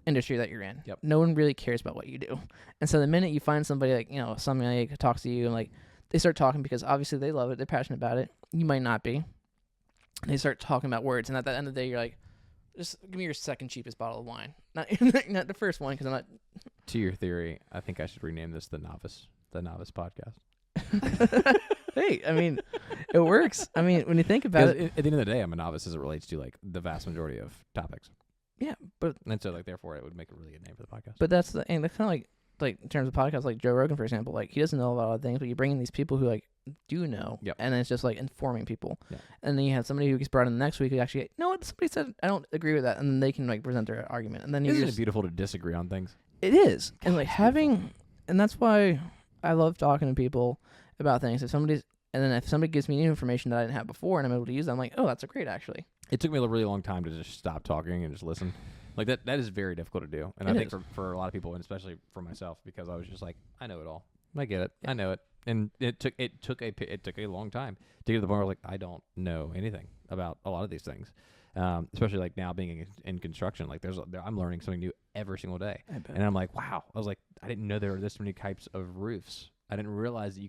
industry that you're in. Yep. No one really cares about what you do, and so the minute you find somebody like a sommelier who talks to you and like they start talking because obviously they love it, they're passionate about it. You might not be. They start talking about words, and at the end of the day, you're like, just give me your second cheapest bottle of wine, not the first one, because I'm not. To your theory, I think I should rename this the Novice Podcast. Hey, I mean, it works. I mean, when you think about it, at the end of the day, I'm a novice as it relates to like the vast majority of topics. Yeah, but and so like therefore it would make a really good name for the podcast. But that's the and that's kind of like in terms of podcasts, like Joe Rogan, for example, like he doesn't know about a lot of things, but you bring in these people who like do know, and then it's just like informing people, and then you have somebody who gets brought in the next week who actually, no, what somebody said, I don't agree with that, and then they can like present their argument, and then isn't it beautiful to disagree on things? It is, and like having, and that's why I love talking to people about things. If somebody gives me new information that I didn't have before, and I'm able to use that, I'm like, oh, that's great, actually. It took me a really long time to just stop talking and just listen. Like that is very difficult to do. And I think for a lot of people, and especially for myself, because I was just like, I know it all. I get it. I know it. And it took a long time to get to the point where I was like, I don't know anything about a lot of these things. Especially like now being in construction, like I'm learning something new every single day. And I'm like, wow. I was like, I didn't know there were this many types of roofs. I didn't realize that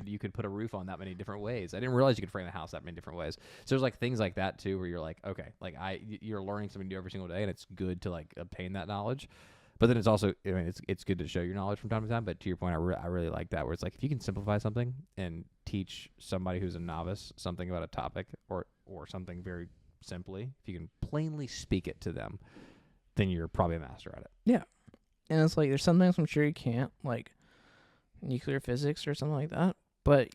you could put a roof on that many different ways. I didn't realize you could frame a house that many different ways. So there's like things like that too, where you're like, okay, like you're learning something new every single day, and it's good to like obtain that knowledge. But then it's also, I mean, it's good to show your knowledge from time to time. But to your point, I really like that, where it's like if you can simplify something and teach somebody who's a novice something about a topic or something very simply, if you can plainly speak it to them, then you're probably a master at it. Yeah, and it's like there's some things I'm sure you can't, like nuclear physics or something like that, but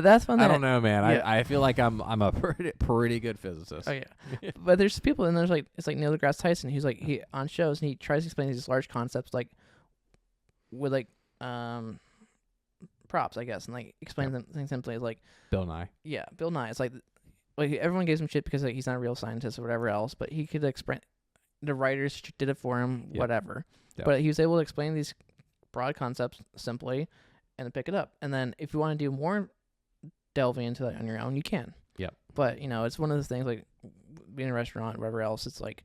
that's fun. I don't know, man. Yeah. I feel like I'm a pretty good physicist. Oh yeah. But there's people, and there's like, it's like Neil deGrasse Tyson. He's like, he on shows and he tries to explain these large concepts like with like props, I guess, and like explain them things simply as like Bill Nye. Yeah, Bill Nye. It's like everyone gives him shit because like he's not a real scientist or whatever else, but he could explain. The writers did it for him, whatever. Yep. But he was able to explain these broad concepts simply and then pick it up. And then if you want to do more delving into that on your own, you can. Yeah. But, it's one of those things like being in a restaurant, whatever else, it's like,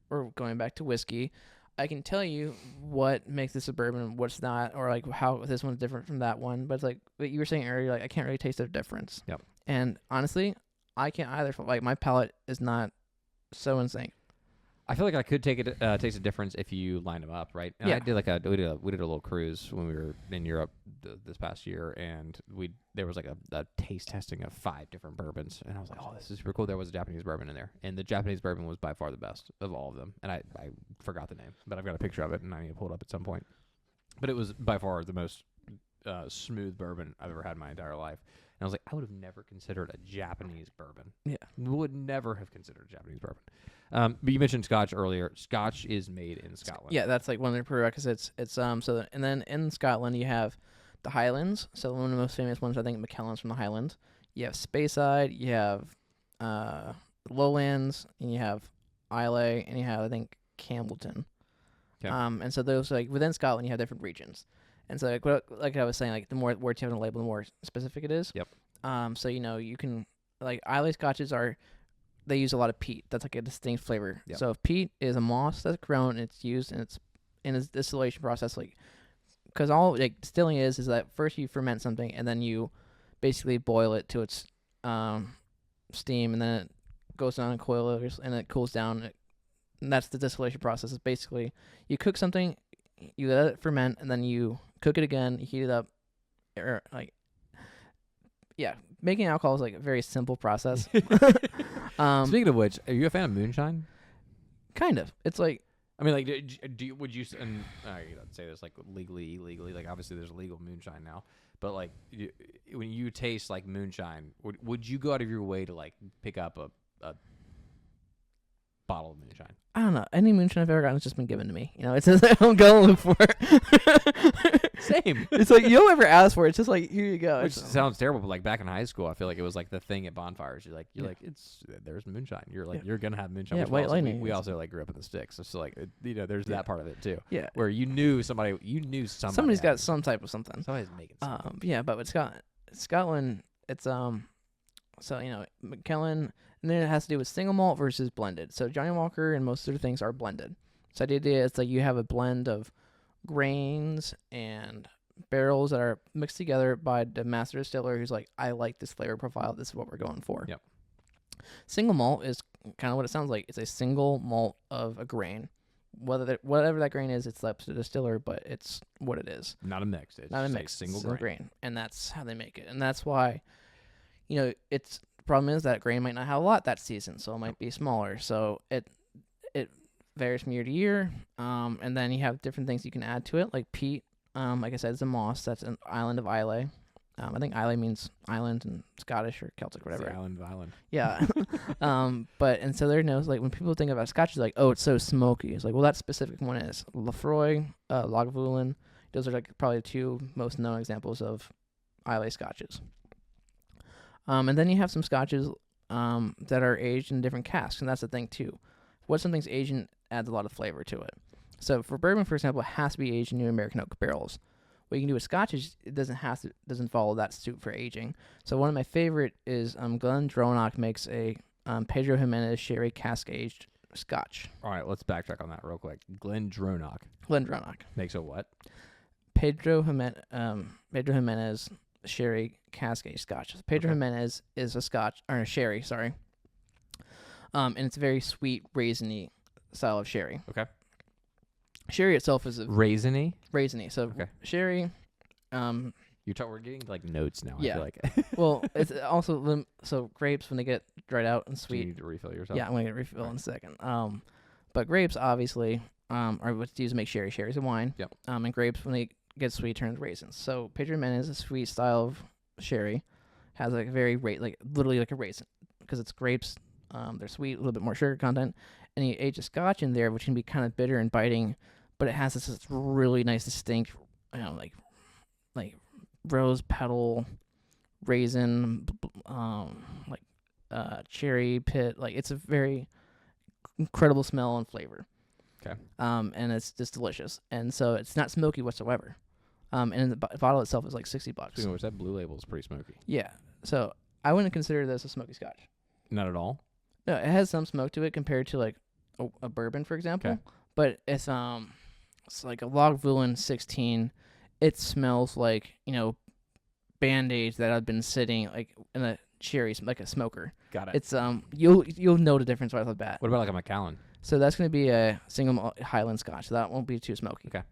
or going back to whiskey, I can tell you what makes this a bourbon and what's not, or like how this one's different from that one. But it's like what you were saying earlier, like I can't really taste the difference. Yep. And honestly, I can't either. Like my palate is not so in sync. I feel like I could taste a difference if you line them up, right? And I did we did a little cruise when we were in Europe this past year, and there was like a taste testing of 5 different bourbons, and I was like, oh, this is super cool. There was a Japanese bourbon in there, and the Japanese bourbon was by far the best of all of them, and I forgot the name, but I've got a picture of it, and I need to pull it up at some point. But it was by far the most smooth bourbon I've ever had in my entire life. And I was like, I would have never considered a Japanese bourbon. Yeah. Would never have considered a Japanese bourbon. But you mentioned Scotch earlier. Scotch is made in Scotland. Yeah, that's like one of the prerequisites. It's and then in Scotland you have the Highlands. So one of the most famous ones, I think, Macallan's from the Highlands. You have Speyside, you have Lowlands, and you have Islay, and you have, I think, Campbellton. Okay. And so those, like within Scotland, you have different regions. And so, like I was saying, like the more words you have on the label, the more specific it is. Yep. So you can like Islay Scotches they use a lot of peat. That's like a distinct flavor. Yep. So if peat is a moss that's grown, and it's used and it's in its distillation process, like because all like distilling is that first you ferment something and then you basically boil it to its steam, and then it goes down in coilers and it cools down. And that's the distillation process. It's basically you cook something, you let it ferment, and then you cook it again, you heat it up, or like, making alcohol is like a very simple process. Speaking of which, are you a fan of moonshine? Kind of. It's like, I mean, like, would you, and you don't say this like legally, illegally, like obviously there's legal moonshine now, but like when you taste like moonshine, would you go out of your way to like pick up a bottle of moonshine? I don't know. Any moonshine I've ever gotten has just been given to me. It's I don't go look for it. Same. It's like you don't ever ask for it. It's just like here you go. Which sounds terrible, but like back in high school, I feel like it was like the thing at bonfires. You're like, there's moonshine. You're like, you're gonna have moonshine. Yeah, which white also, lightning. We also like grew up in the sticks, so like, there's that part of it too. Yeah, where you knew somebody. Somebody's got some type of something. Somebody's making something. Yeah, but with Scotland, it's so Macallan, and then it has to do with single malt versus blended. So Johnny Walker and most of the things are blended. So the idea is like you have a blend of grains and barrels that are mixed together by the master distiller who's like, I like this flavor profile. This is what we're going for. Yep. Single malt is kind of what it sounds like. It's a single malt of a grain. Whatever that grain is, it's up to the distiller, but it's what it is. Not a mix. It's not a mix. Single grain. And that's how they make it. And that's why, it's the problem is that grain might not have a lot that season, so it might be smaller. So it varies from year to year. And then you have different things you can add to it, like peat. Like I said, it's a moss. That's an island of Islay. I think Islay means island in Scottish or Celtic, whatever. It's the island of Ireland. Yeah. And so there knows, like, when people think about Scotch, it's like, oh, it's so smoky. It's like, well, that specific one is Lafroy, Lagavulin. Those are like probably the two most known examples of Islay Scotches. And then you have some Scotches that are aged in different casks, and that's the thing too. What something's aged in adds a lot of flavor to it. So for bourbon, for example, it has to be aged in new American oak barrels. What you can do with Scotch is it doesn't follow that suit for aging. So one of my favorite is Glendronach makes a Pedro Jimenez sherry cask aged Scotch. All right, let's backtrack on that real quick. Glendronach makes a what? Pedro Jimenez sherry cask aged Scotch. So Pedro Jimenez is a Scotch or a sherry, sorry. And it's a very sweet raisiny style of sherry. Okay. Sherry itself is a raisiny. So sherry. We're getting like notes now. Yeah. I feel like. Well, it's also so grapes when they get dried out and sweet. Do you need to refill yourself? Yeah, I'm gonna get a refill in a second. But grapes obviously are what's used to make sherry. Sherry's a wine. Yep. And grapes when they get sweet turn to raisins. So Pedro Jimenez is a sweet style of sherry, has like a very literally like a raisin because it's grapes. They're sweet, a little bit more sugar content, and you age a Scotch in there, which can be kind of bitter and biting. But it has this really nice, distinct, like rose petal, raisin, cherry pit. Like it's a very incredible smell and flavor. Okay. And it's just delicious. And so it's not smoky whatsoever. And the bottle itself is like $60. Speaking of which, that blue label is pretty smoky. Yeah. So I wouldn't consider this a smoky Scotch. Not at all. No, it has some smoke to it compared to like a bourbon, for example. Okay. But it's like a Lagavulin 16. It smells like Band-Aids that have been sitting like in a cherry, like a smoker. Got it. It's you'll know the difference right off the bat. What about like a Macallan? So that's going to be a single malt Highland Scotch. So that won't be too smoky. Okay.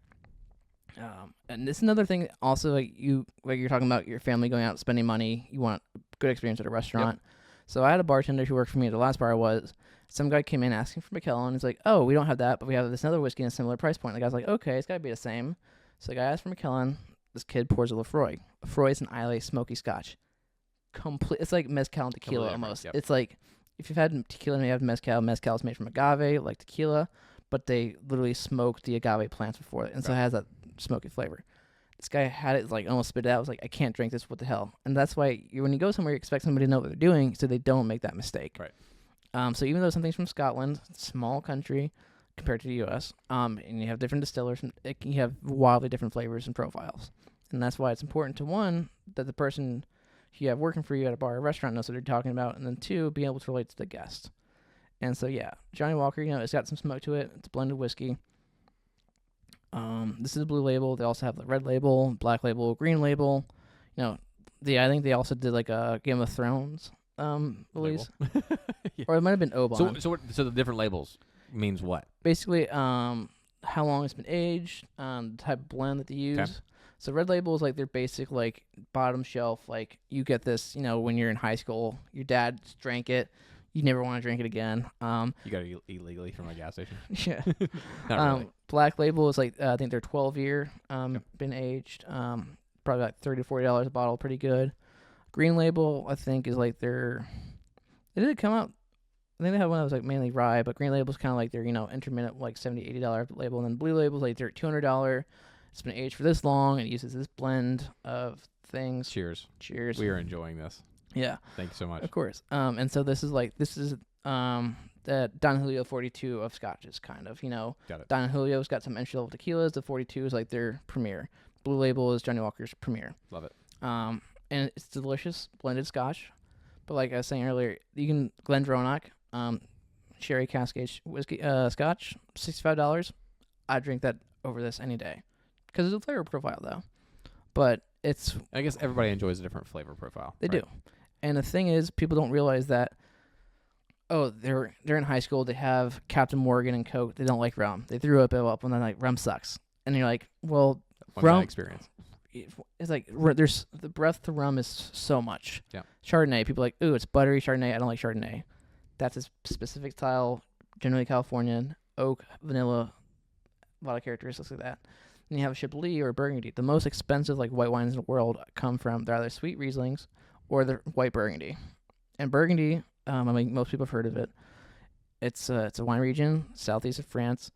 And this is another thing. Also, like you're talking about your family going out spending money. You want a good experience at a restaurant. Yep. So I had a bartender who worked for me at the last bar I was. Some guy came in asking for Macallan. He's like, "Oh, we don't have that, but we have this other whiskey in a similar price point." The guy's like, "Okay, it's got to be the same." So the guy asked for Macallan. This kid pours a Lafroy. Lafroy is an Islay smoky Scotch. It's like mezcal and tequila almost. Yep. It's like if you've had tequila and you have mezcal. Mezcal is made from agave, like tequila, but they literally smoked the agave plants before it, and so it has that smoky flavor. This guy had it like almost spit it out. I was like, I can't drink this. What the hell? And that's why when you go somewhere, you expect somebody to know what they're doing, so they don't make that mistake. Right. So even though something's from Scotland, small country compared to the U.S., and you have different distillers, you have wildly different flavors and profiles. And that's why it's important to, one, that the person you have working for you at a bar or restaurant knows what they're talking about, and then two, be able to relate to the guest. And so, yeah, Johnny Walker, it's got some smoke to it. It's a blended whiskey. This is a blue label. They also have the red label, black label, green label. I think they also did like a Game of Thrones release. Yeah. Or it might have been Oban. So the different labels means what? Basically, how long it's been aged, the type of blend that they use. Okay. So red label is like their basic like bottom shelf. Like you get this, when you're in high school, your dad drank it. You never want to drink it again. You got to eat legally from a gas station. Yeah. Not really. Black label is like I think they're 12-year, been aged. Probably like $30 to $40 a bottle, pretty good. Green label I think is like they did come out. I think they had one that was like mainly rye, but green label is kind of like their intermittent like $70 to $80 label, and then blue label is like their $200 It's been aged for this long. It uses this blend of things. Cheers. Cheers. We are enjoying this. Yeah. Thank you so much. Of course. And so this is the Don Julio 42 of scotches, kind of. Got it. Don Julio's got some entry level tequilas. The 42 is like their premier. Blue Label is Johnny Walker's premier. Love it. And it's delicious blended scotch. But like I was saying earlier, you can GlenDronach, Sherry Cascade whiskey scotch, $65. I'd drink that over this any day, because it's a flavor profile though. But it's I guess everybody enjoys a different flavor profile. They do. And the thing is, people don't realize that. Oh, they're in high school. They have Captain Morgan and Coke. They don't like rum. They threw up when they're like, rum sucks. And you're like, well, rum experience. It's like there's the breadth to rum is so much. Yeah. Chardonnay. People are like, ooh, it's buttery Chardonnay. I don't like Chardonnay. That's a specific style, generally Californian, oak, vanilla, a lot of characteristics like that. And you have a Chablis or Burgundy. The most expensive like white wines in the world come from they're either sweet Rieslings or the white Burgundy. And Burgundy, I mean, most people have heard of it. It's a wine region southeast of France,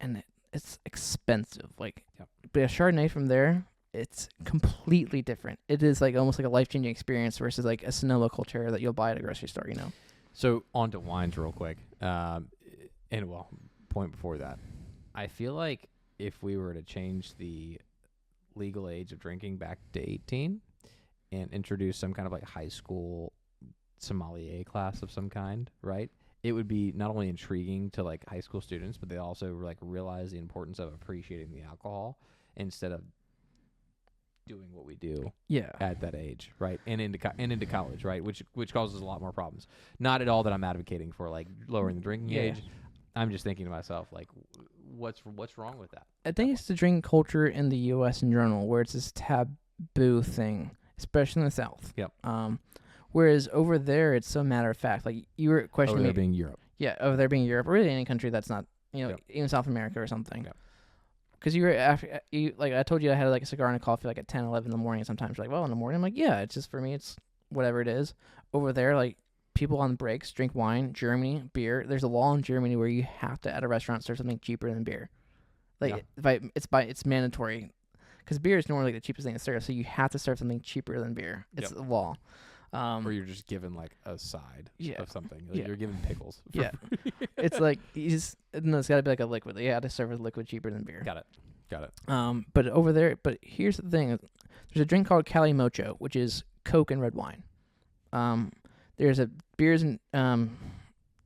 and it's expensive. Like, but a Chardonnay from there, it's completely different. It is like almost like a life-changing experience versus like a Sonoma Cultura that you'll buy at a grocery store. So on to wines real quick. Point before that, I feel like if we were to change the legal age of drinking back to 18 and introduce some kind of like high school sommelier class of some kind, right? It would be not only intriguing to like high school students, but they also like realize the importance of appreciating the alcohol instead of doing what we do at that age, right? And into college, right? Which causes a lot more problems. Not at all that I'm advocating for like lowering the drinking age. I'm just thinking to myself, like, what's wrong with that? I think it's the drinking culture in the U.S. in general, where it's this taboo thing, especially in the South. Yep. Whereas over there, it's so matter of fact. Like you were questioning over there being Europe. Yeah, over there being Europe, or really any country that's not, even South America or something. Yep. Because you were like I told you I had like a cigar and a coffee like at 10, 11 in the morning. Sometimes you're like, well, in the morning, I'm like, yeah, it's just for me, it's whatever it is. Over there, like people on breaks drink wine. Germany, beer. There's a law in Germany where you have to at a restaurant serve something cheaper than beer. Like it's mandatory, because beer is normally the cheapest thing to serve. So you have to serve something cheaper than beer. It's the law. Or you're just given like a side of something. Like you're given pickles. It's like it's got to be like a liquid. You got to serve a liquid cheaper than beer. Got it. But over there, here's the thing: there's a drink called Cali Mocho, which is Coke and red wine. There's a beers and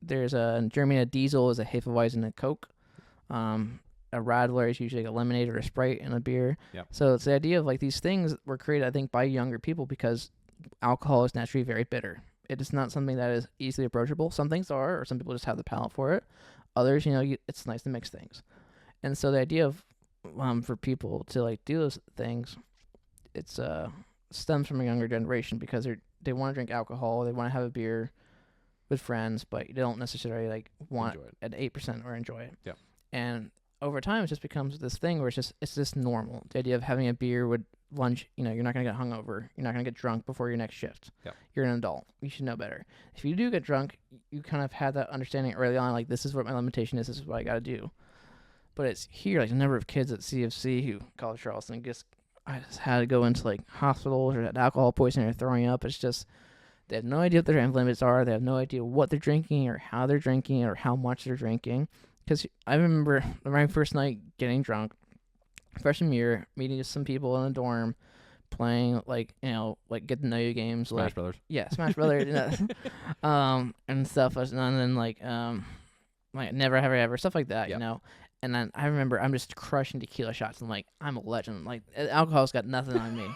there's in Germany a Diesel is a Hefeweizen and a Coke. A Radler is usually like a lemonade or a Sprite and a beer. Yep. So it's the idea of like these things were created, I think, by younger people because alcohol is naturally very bitter. It is not something that is easily approachable. Some things are, or some people just have the palate for it. Others, it's nice to mix things. And so the idea of for people to like do those things, it's stems from a younger generation because they want to drink alcohol, they want to have a beer with friends, but they don't necessarily like want it at 8% or enjoy it. Yep. And over time, it just becomes this thing where it's just normal. The idea of having a beer with lunch, you're not going to get hungover. You're not going to get drunk before your next shift. Yep. You're an adult. You should know better. If you do get drunk, you kind of had that understanding early on, like, this is what my limitation is. This is what I got to do. But it's here, like, the number of kids at CFC who, College Charleston, I just had to go into, like, hospitals or had alcohol poisoning or throwing up. It's just, they have no idea what their limits are. They have no idea what they're drinking or how they're drinking or how much they're drinking. Because I remember my first night getting drunk, freshman year, meeting just some people in the dorm, playing like get to know you games, Smash Brothers. Yeah, Smash Brothers, and stuff. And then like Never Have I Ever, stuff like that, And then I remember I'm just crushing tequila shots. And like, I'm a legend. Like, alcohol's got nothing on me.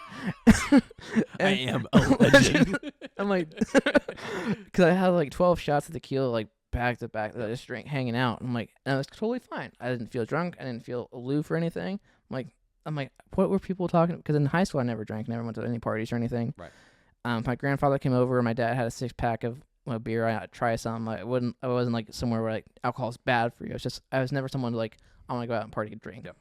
I am a legend. I'm like, because I had like 12 shots of tequila like back to back that I just drank hanging out. I'm like, and I was totally fine. I didn't feel drunk. I didn't feel aloof or anything. I'm like, what were people talking? Because in high school I never drank, never went to any parties or anything. Right. My grandfather came over. My dad had a 6-pack of beer. I try some. I wasn't like somewhere where like alcohol is bad for you. It's just I was never someone to like I want to go out and party and drink. Yep.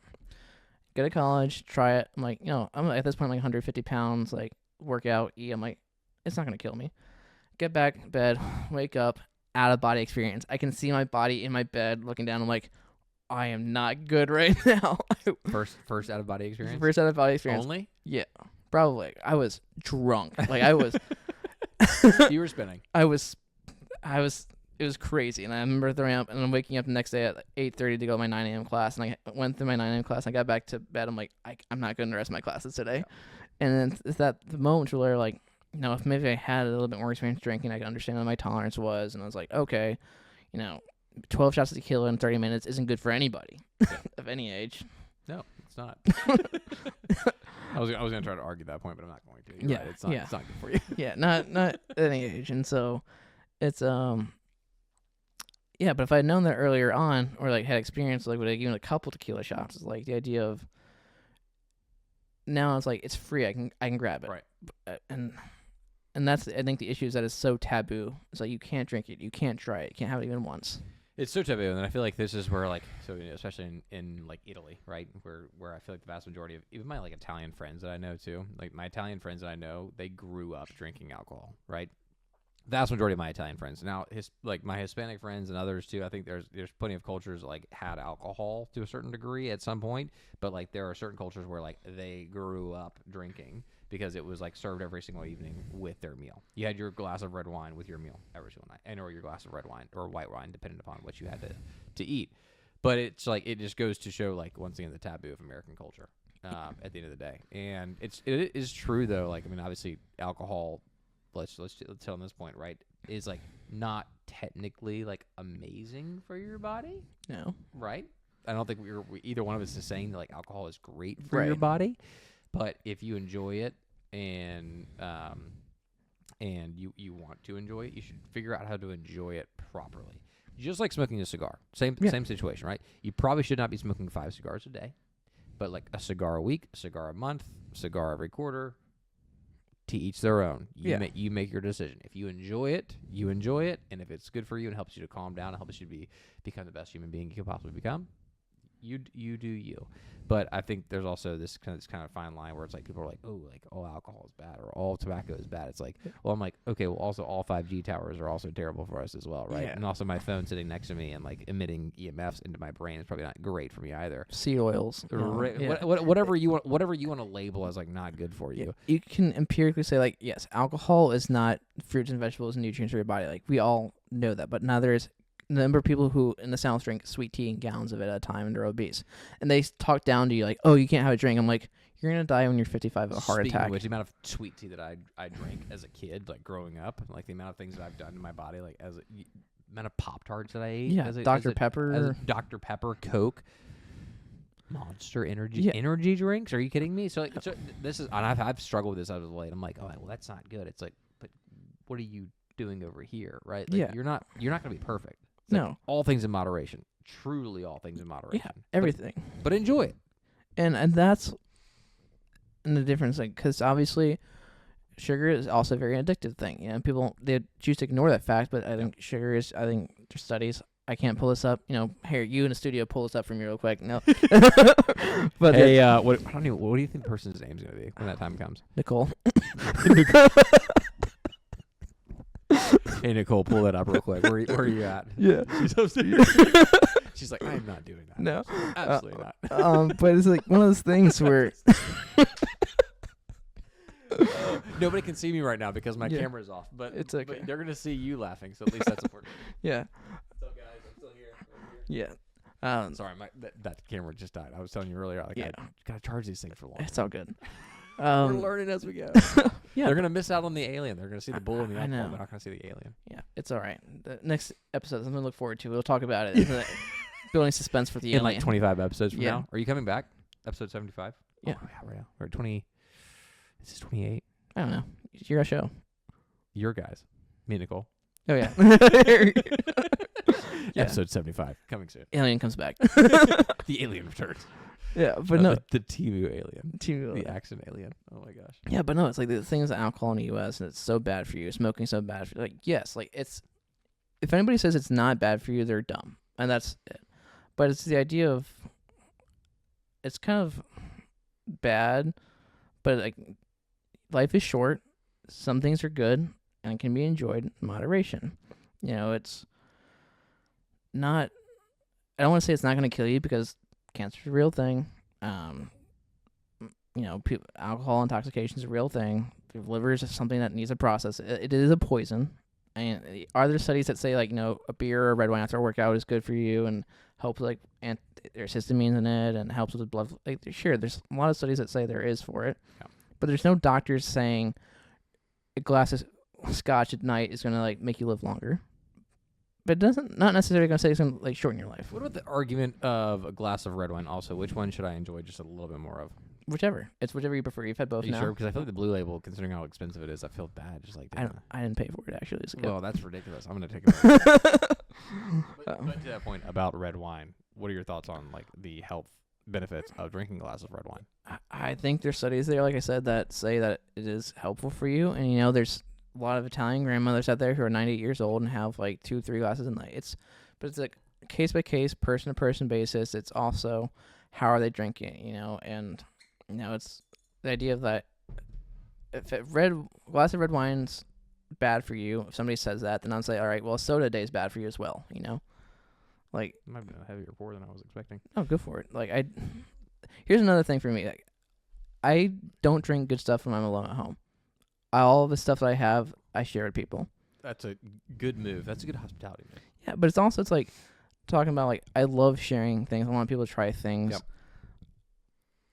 Go to college, try it. I'm like, I'm at this point like 150 pounds. Like work out, eat. I'm like, it's not gonna kill me. Get back in bed, wake up, out of body experience. I can see my body in my bed looking down. I'm like, I am not good right now. First out of body experience. First out of body experience. Only? Yeah, probably. I was drunk. Like I was. You were spinning. I was. It was crazy, and I remember throwing up, and I'm waking up the next day at 8:30 to go to my 9 a.m. class, and I went through my 9 a.m. class, and I got back to bed. I'm like, I'm not good in the rest of my classes today. Yeah. And then it's that the moment where like, if maybe I had a little bit more experience drinking, I could understand what my tolerance was, and I was like, okay, 12 shots of tequila in 30 minutes isn't good for anybody of any age. No, it's not. I was gonna try to argue that point, but I'm not going to. You're right. It's not good for you. Yeah, not at any age, and so it's Yeah, but if I had known that earlier on, or like had experience, like with even a couple tequila shots, is like the idea of now it's like it's free. I can grab it, right? And that's I think the issue is that it's so taboo. It's like you can't drink it, you can't try it, you can't have it even once. It's so taboo, and I feel like this is where like especially in like Italy, right, where I feel like the vast majority of even my like Italian friends that I know too, like my Italian friends that I know, they grew up drinking alcohol, right? Vast majority of my Italian friends. Now, my Hispanic friends and others too. I think there's plenty of cultures like had alcohol to a certain degree at some point, but like there are certain cultures where like they grew up drinking because it was like served every single evening with their meal. You had your glass of red wine with your meal every single night, or your glass of red wine or white wine, depending upon what you had to eat. But it's like it just goes to show like once again the taboo of American culture at the end of the day, and it is true though. Like I mean, obviously alcohol. Let's tell on this point, right, is like not technically like amazing for your body. No. Right? I don't think either one of us is saying that like alcohol is great for your body, but if you enjoy it and you want to enjoy it, you should figure out how to enjoy it properly. Just like smoking a cigar. Same situation, right? You probably should not be smoking 5 cigars a day, but like a cigar a week, a cigar a month, cigar every quarter. To each their own. You make your decision. If you enjoy it, you enjoy it, and if it's good for you and helps you to calm down, and helps you to become the best human being you can possibly become, you do you. But I think there's also this kind of fine line where it's like people are like, oh, like all alcohol is bad or all tobacco is bad. It's like, well, I'm like, okay, well, also all 5G towers are also terrible for us as well, right? Yeah. And also my phone sitting next to me and like emitting EMFs into my brain is probably not great for me either. Seed oils, whatever you want to label as like not good for you. You can empirically say like, yes, alcohol is not fruits and vegetables and nutrients for your body. Like we all know that, but now there's the number of people who in the South drink sweet tea in gallons of it at a time and they're obese. And they talk down to you like, oh, you can't have a drink. I'm like, you're going to die when you're 55 of a heart attack. Which the amount of sweet tea that I drank as a kid, like growing up, like the amount of things that I've done to my body, like amount of Pop-Tarts that I ate. Yeah, Dr. Pepper. Dr. Pepper, Coke. Monster energy drinks? Are you kidding me? So this is, and I've struggled with this as of late. I'm like, oh, well, that's not good. It's like, but what are you doing over here, right? Like, you're not going to be perfect. It's no, like all things in moderation. Truly, all things in moderation. Yeah, everything. But enjoy it. And that's the difference, like, because obviously, sugar is also a very addictive thing. You know, people they choose to ignore that fact, but I think sugar is. I think there's studies. I can't pull this up. Here, you in the studio, pull this up for me real quick. No. But hey, what do you think the person's name's gonna be when that time comes? Nicole. Hey, Nicole, pull that up real quick. Where are you at? Yeah. She's upstairs. She's like, I am not doing that. No. Absolutely not. But it's like one of those things where... Nobody can see me right now because my camera's off. But it's okay. But they're going to see you laughing, so at least that's important. Yeah. What's up, guys? I'm still here. Yeah. Sorry, that camera just died. I was telling you earlier, like, I got to charge these things for long. It's all good. We're learning as we go. Yeah, they're gonna miss out on the alien. They're gonna see the bull and the alcohol. They're not gonna see the alien. Yeah, it's all right. The next episode, something to look forward to. We'll talk about it. Building suspense for the alien. In like 25 episodes from now. Are you coming back? Episode 75. Yeah. Oh, yeah, right now. We're at 20. Is this 28? I don't know. It's your show. Your guys. Me and Nicole. Oh yeah. Episode 75 coming soon. Alien comes back. The alien returns. Yeah, but no, the Temu alien. The accent alien. Oh my gosh. Yeah, but no, it's like the thing is alcohol in the U.S. and it's so bad for you. Smoking so bad for you. Like, yes, like it's. If anybody says it's not bad for you, they're dumb, and that's it. But it's the idea of. It's kind of bad, but like, life is short. Some things are good and can be enjoyed in moderation. It's not. I don't want to say it's not going to kill you because cancer is a real thing. Alcohol intoxication is a real thing. Your liver is something that needs a process. It is a poison. And are there studies that say like a beer or red wine after a workout is good for you and helps like there's histamines in it and helps with the blood? Like, sure, there's a lot of studies that say there is for it, but there's no doctors saying a glass of scotch at night is gonna like make you live longer. But it not necessarily gonna say it's gonna like shorten your life. What about the argument of a glass of red wine? Also, which one should I enjoy just a little bit more of? Whichever. It's whichever you prefer. You've had both Are you now. sure? Because I feel like the Blue Label, considering how expensive it is, I feel bad. Just like I didn't pay for it actually. well, that's ridiculous. I'm gonna take it. But to that point about red wine, what are your thoughts on like the health benefits of drinking a glass of red wine? I think there's studies there, like I said, that say that it is helpful for you. And there's a lot of Italian grandmothers out there who are 98 years old and have like 2-3 glasses a night. It's like case by case, person to person basis. It's also how are they drinking, and it's the idea of that if glass of red wine's bad for you, if somebody says that, then I'll say, all right, well, a soda a day is bad for you as well, Like, it might be a heavier pour than I was expecting. Oh, go for it. Like, here's another thing for me. Like, I don't drink good stuff when I'm alone at home. All of the stuff that I have, I share with people. That's a good move. That's a good hospitality move. Yeah, but it's like talking about like I love sharing things. I want people to try things. Yep.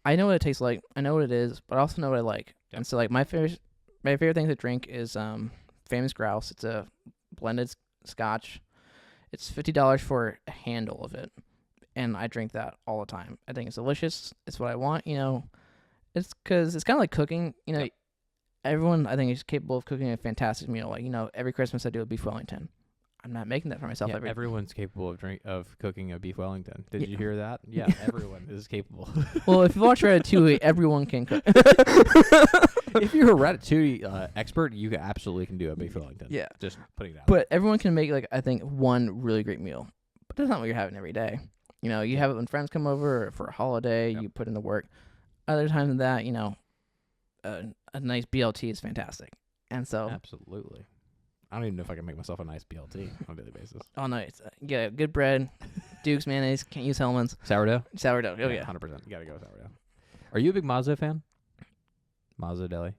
I know what it tastes like. I know what it is, but I also know what I like. Yep. And so like my favorite thing to drink is Famous Grouse. It's a blended scotch. It's $50 for a handle of it, and I drink that all the time. I think it's delicious. It's what I want. It's because it's kind of like cooking. Yep. Everyone I think is capable of cooking a fantastic meal. Like every Christmas I do a beef Wellington. I'm not making that for myself. Yeah, everyone's capable of cooking a beef Wellington. Did you hear that? Yeah, everyone is capable. Well, if you watch Ratatouille, everyone can cook. If you're a Ratatouille expert, you absolutely can do a beef Wellington. Yeah, just putting that. But everyone can make like I think one really great meal. But that's not what you're having every day. You have it when friends come over or for a holiday. Yep. You put in the work. Other times than that, a nice BLT is fantastic. And so absolutely. I don't even know if I can make myself a nice BLT on a daily basis. Oh no, it's get good bread, Duke's mayonnaise. Can't use Hellman's. Sourdough. Oh yeah, 100%. You gotta go sourdough. Are you a big Mazda fan? Mazda Deli.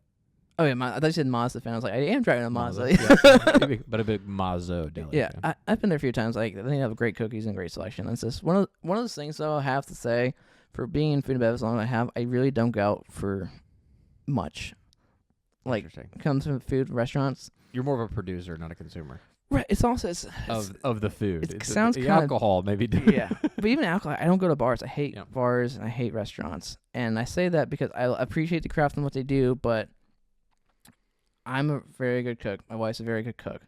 Oh yeah, I thought you said Mazda fan. I was like, I am driving a Mazda. Yeah. But a big Mazda Deli. Yeah, fan. I've been there a few times. Like they have great cookies and great selection. It's just one of those things though. I have to say, for being in food and beverage as long as I have, I really don't go out for much. Like comes from food restaurants. You're more of a producer, not a consumer. Right. It's also of the food. It sounds the kind alcohol maybe. Yeah, but even alcohol, I don't go to bars. I hate bars and I hate restaurants. And I say that because I appreciate the craft and what they do, but I'm a very good cook. My wife's a very good cook.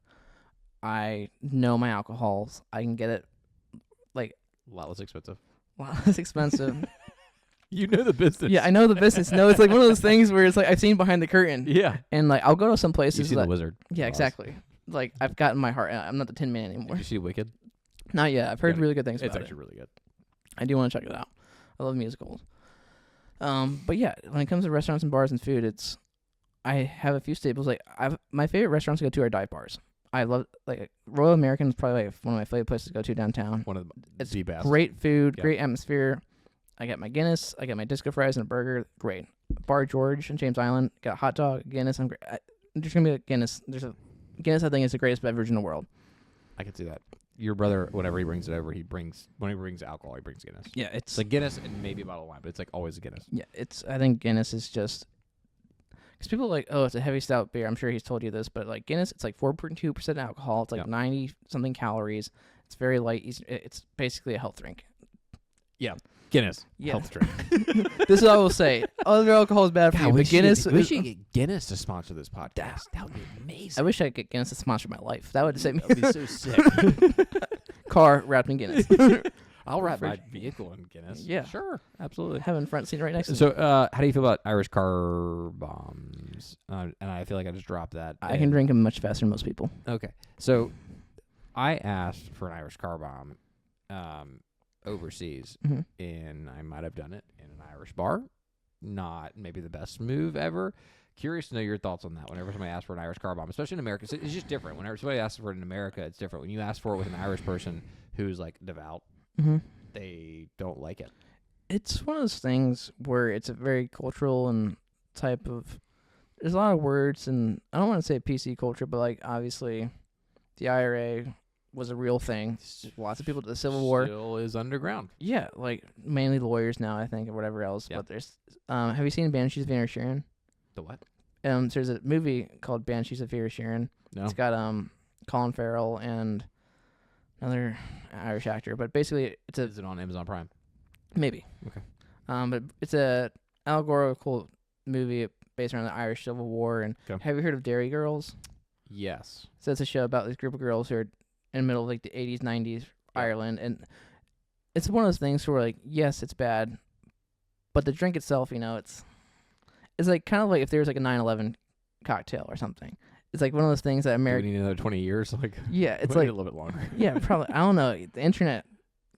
I know my alcohols. I can get it like a lot less expensive. You know the business. Yeah, I know the business. No, it's like one of those things where it's like I've seen behind the curtain. Yeah. And like I'll go to some places. You've seen The Wizard. Yeah, exactly. Like I've gotten my heart. I'm not the Tin Man anymore. Did you see Wicked? Not yet. I've heard really good things about it. It's actually really good. I do want to check it out. I love musicals. But yeah, when it comes to restaurants and bars and food, I have a few staples. Like my favorite restaurants to go to are dive bars. I love like Royal American is probably like one of my favorite places to go to downtown. One of it's the best. Great food, great atmosphere. I got my Guinness. I got my disco fries and a burger. Great. Bar George in James Island. Got a hot dog, Guinness. I'm great. There's gonna be a Guinness. Guinness. I think is the greatest beverage in the world. I can see that. Your brother, whenever he brings it over, when he brings alcohol, he brings Guinness. Yeah, it's like Guinness and maybe a bottle of wine, but it's like always a Guinness. Yeah, I think Guinness is just because people are like, oh, it's a heavy stout beer. I'm sure he's told you this, but like Guinness, it's like 4.2% alcohol. It's like 90 something calories. It's very light. It's basically a health drink. Yeah. Guinness, health drink. This is what I will say. Other alcohol is bad for you, but Guinness... We should get Guinness to sponsor this podcast. That would be amazing. I wish I could get Guinness to sponsor my life. That would save me. That would be so sick. Car wrapped in Guinness. I'll wrap my vehicle in Guinness. Yeah. Sure. Absolutely. Having front seat right next to me. So, how do you feel about Irish car bombs? And I feel like I just dropped that. I can drink them much faster than most people. Okay. So, I asked for an Irish car bomb overseas, and I might have done it in an Irish bar. Not maybe the best move ever. Curious to know your thoughts on that. Whenever somebody asks for an Irish car bomb, especially in America, it's just different. Whenever somebody asks for it in America, it's different. When you ask for it with an Irish person who's like devout, Mm-hmm. they don't like it. It's one of those things where it's a very cultural and type of. There's a lot of words, and I don't want to say PC culture, but like obviously, the IRA was a real thing. Lots of people did the Civil War. Still is underground. Yeah, like mainly lawyers now, I think, or whatever else. Yeah. But there's, have you seen Banshees of Inisherin? The what? There's a movie called Banshees of Inisherin. No. It's got Colin Farrell and another Irish actor, but basically it's a Is it on Amazon Prime? maybe. Okay. But it's a allegorical movie based around the Irish Civil War. And Okay. have you heard of Dairy Girls? Yes. So it's a show about this group of girls who are in the middle of like the 80s, 90s Ireland, and it's one of those things where like yes, it's bad, but the drink itself, it's like kind of like if there was like a 9/11 cocktail or something. It's like one of those things that Do America. we need another 20 years? Like, Yeah, it's we like need a little bit longer. yeah, probably. I don't know. The internet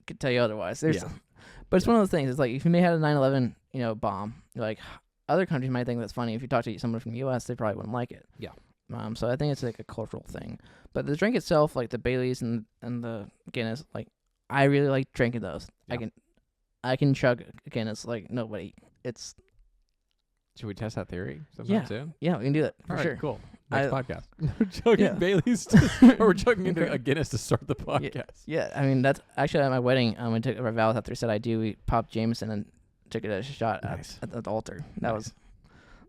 could tell you otherwise. There's, Yeah. but it's one of those things. It's like if you may have a 9/11, bomb, like other countries might think that's funny. If you talk to someone from the U.S., they probably wouldn't like it. Yeah. So I think it's like a cultural thing. But the drink itself, like the Baileys and the Guinness, like I really like drinking those. Yeah. I can chug Guinness like nobody. It's Should we test that theory sometime soon? yeah, we can do that for All right, sure. cool. Next I- podcast. We're chugging Yeah. Bailey's, or we're chugging into a Guinness to start the podcast. Yeah, I mean that's actually at my wedding. We took our vows after I said I do. We popped Jameson and took it as a shot Nice. at the altar. That Nice.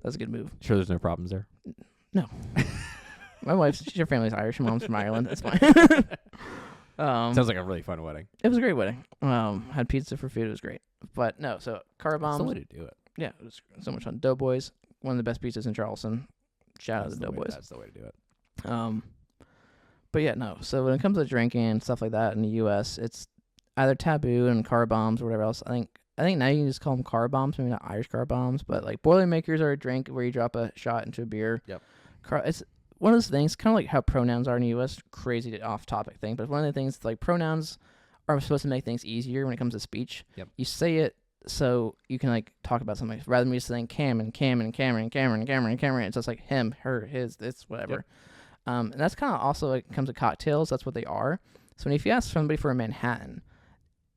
was a good move. Sure, there's no problems there. My her family's Irish. My mom's from Ireland. It's fine. Sounds like a really fun wedding. It was a great wedding. Had pizza for food. It was great. But no, so car That's the way bombs. to do it. Yeah, it was so much fun. Doughboys, one of the best pizzas in Charleston. Shout out to Doughboys. That's the way to do it. But yeah, no. So when it comes to drinking and stuff like that in the U.S., it's either taboo and car bombs or whatever else. I think now you can just call them car bombs, maybe not Irish car bombs, but like Boilermakers are a drink where you drop a shot into a beer. Yep. It's one of those things, kind of like how pronouns are in the U.S. Crazy off-topic thing, but one of the things like pronouns are supposed to make things easier when it comes to speech. Yep. You say it so you can like talk about something rather than just saying Cameron. It's just like him, her, his, this, whatever. Yep. And that's kind of also like comes to cocktails. That's what they are. So if you ask somebody for a Manhattan,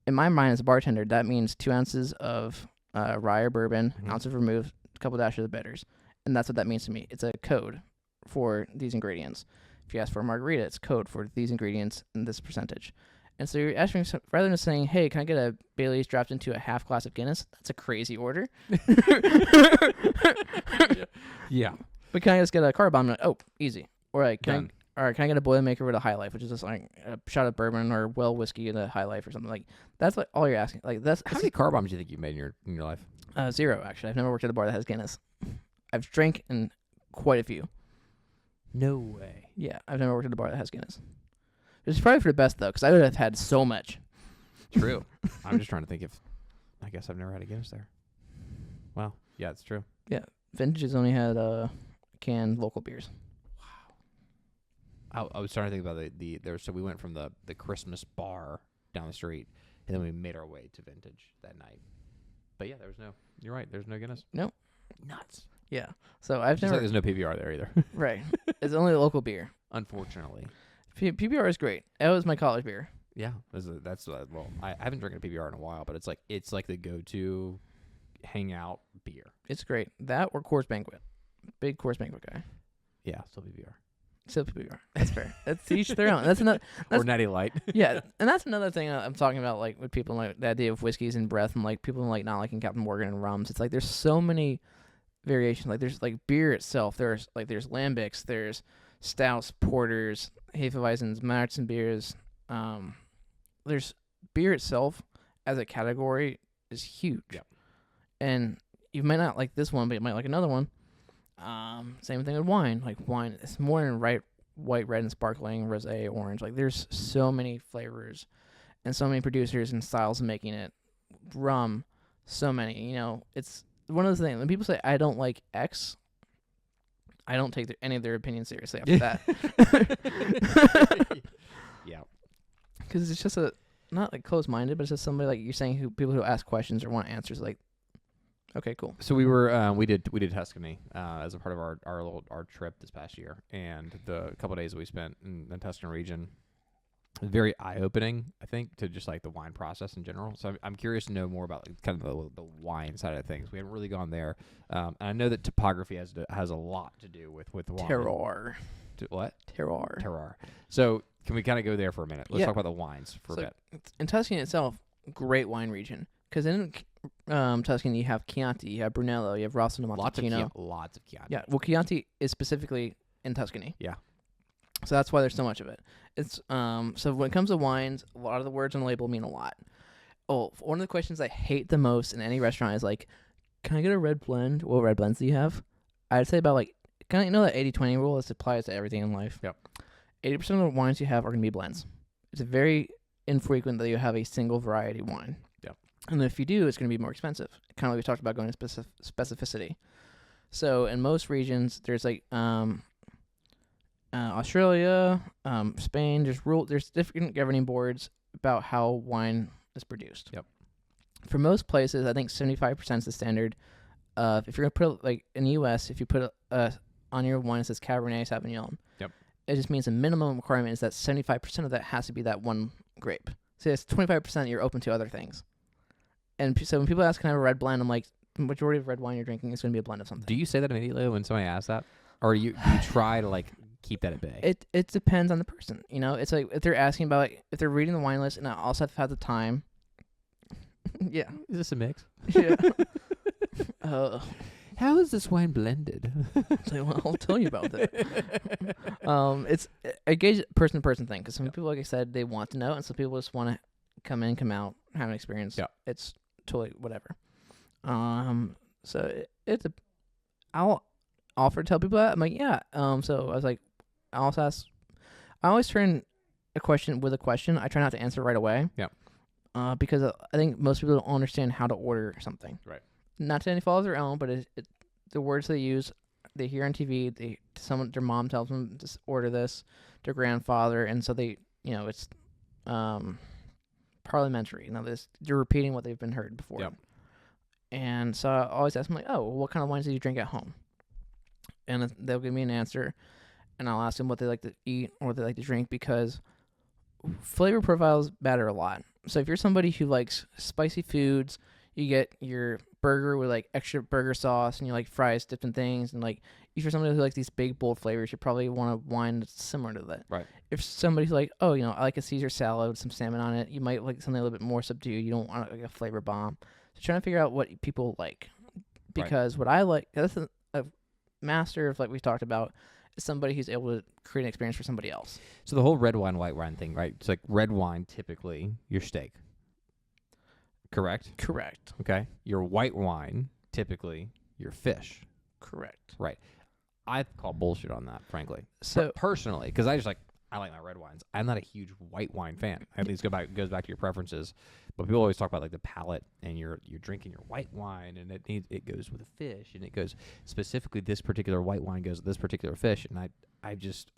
in my mind as a bartender, that means 2 ounces of rye or bourbon, ounce of vermouth, a couple dashes of bitters, and that's what that means to me. It's a code for these ingredients. If you ask for a margarita, it's code for these ingredients and this percentage. And so you're asking, rather than saying, hey, can I get a Bailey's dropped into a half glass of Guinness? That's a crazy order. Yeah. But can I just get a car bomb? Oh, easy. Or like, Done. can I get a Boilermaker with a High Life, which is just like a shot of bourbon or well whiskey and a High Life or something. Like that's like all you're asking. Like that's How many car bombs do you think you made in your life? 0 actually. I've never worked at a bar that has Guinness. I've drank in quite a few. No way. Yeah, I've never worked at a bar that has Guinness. It's probably for the best though, because I would have had so much. True. I'm just trying to think if. I guess I've never had a Guinness there. Wow. Yeah, it's true. Vintages only had canned local beers. I was trying to think about so we went from the Christmas bar down the street, and then we made our way to Vintage that night. But yeah, you're right, there's no Guinness. Nope. Nuts. Yeah. So I've Just like never. there's no PBR there either. Right. It's only local beer. Unfortunately. PBR is great. That was my college beer. Yeah, well, I haven't drank a PBR in a while, but it's like the go-to hangout beer. It's great. That or Coors Banquet. Big Coors Banquet guy. Yeah, still PBR. Still PBR. That's fair. That's each their own. That's another. Or Natty Light. Yeah, and that's another thing I'm talking about, like with people like the idea of whiskeys and breath, and like people like not liking Captain Morgan and rums. It's like there's so many variations. Like there's like beer itself. There's lambics. There's stouts, porters, Hefeweizens, Märzen beers. There's beer itself as a category is huge. Yep. And you might not like this one, but you might like another one. Same thing with wine. Like wine, it's more than white, red, and sparkling, rosé, orange. Like there's so many flavors and so many producers and styles of making it. Rum, so many. It's one of those things. When people say I don't like X, I don't take any of their opinions seriously after that. Yeah. Because it's just not like closed-minded, but it's just somebody like you're saying people who ask questions or want answers. Like, okay, cool. So we did Tuscany as a part of our trip this past year, and the couple of days that we spent in the Tuscan region, very eye-opening, I think, to just like the wine process in general. So I'm curious to know more about like, kind of the wine side of things. We haven't really gone there, and I know that topography has a lot to do with wine. Terroir. What? Terroir. So can we kind of go there for a minute? Let's talk about the wines for a bit. In Tuscany itself, great wine region. Because in Tuscany, you have Chianti, you have Brunello, you have Rosso di Montalcino. Lots of Chianti. Yeah, well, Chianti is specifically in Tuscany. Yeah. So that's why there's so much of it. It's so when it comes to wines, a lot of the words on the label mean a lot. Oh, one of the questions I hate the most in any restaurant is like, can I get a red blend? What red blends do you have? I'd say about like, kind of, you know that 80-20 rule? This applies to everything in life. Yep. 80% of the wines you have are going to be blends. It's very infrequent that you have a single variety wine. Yep. And if you do, it's going to be more expensive. Kind of like we talked about going to specificity. So in most regions, there's like Australia, Spain, there's different governing boards about how wine is produced. Yep. For most places, I think 75% is the standard. If you're going to put like in the U.S., if you put on your wine it says Cabernet Sauvignon, yep, it just means the minimum requirement is that 75% of that has to be that one grape. So it's 25% you're open to other things. And so when people ask, can I have a red blend, I'm like, the majority of red wine you're drinking is going to be a blend of something. Do you say that immediately when somebody asks that? Or you try to like keep that at bay? It depends on the person. You know, it's like if they're asking about, like, if they're reading the wine list and I also have to have the time. Yeah. Is this a mix? Yeah. How is this wine blended? So, well, I'll tell you about that. It's a gauge person to person thing because some people, like I said, they want to know, and some people just want to come in, come out, have an experience. Yeah. It's totally whatever. So I'll offer to tell people that. I'm like, yeah. So I was like, I always turn a question with a question. I try not to answer right away. Yeah. Because I think most people don't understand how to order something. Right. Not to any fault of their own, but the words they use, they hear on TV. Their mom tells them to order this, their grandfather, and so they, it's parliamentary. They're repeating what they've been heard before. Yep. And so I always ask them, like, oh, well, what kind of wines do you drink at home? And they'll give me an answer, and I'll ask them what they like to eat or what they like to drink, because flavor profiles matter a lot. So if you're somebody who likes spicy foods, you get your burger with like extra burger sauce, and you like fries dipped in things, and like if you're somebody who likes these big bold flavors, you probably want a wine that's similar to that. Right. If somebody's like, oh, I like a Caesar salad with some salmon on it, you might like something a little bit more subdued. You don't want like a flavor bomb. So trying to figure out what people like, because what I like, that's a master of, like we talked about, is somebody who's able to create an experience for somebody else. So the whole red wine, white wine thing, right? It's like red wine, typically your steak. Correct? Correct. Okay. Your white wine, typically your fish. Correct. Right. I call bullshit on that, frankly. So personally, because I like my red wines. I'm not a huge white wine fan. At least goes back to your preferences. But people always talk about like the palate, and you're drinking your white wine, and it goes with a fish, and it goes specifically, this particular white wine goes with this particular fish, and I just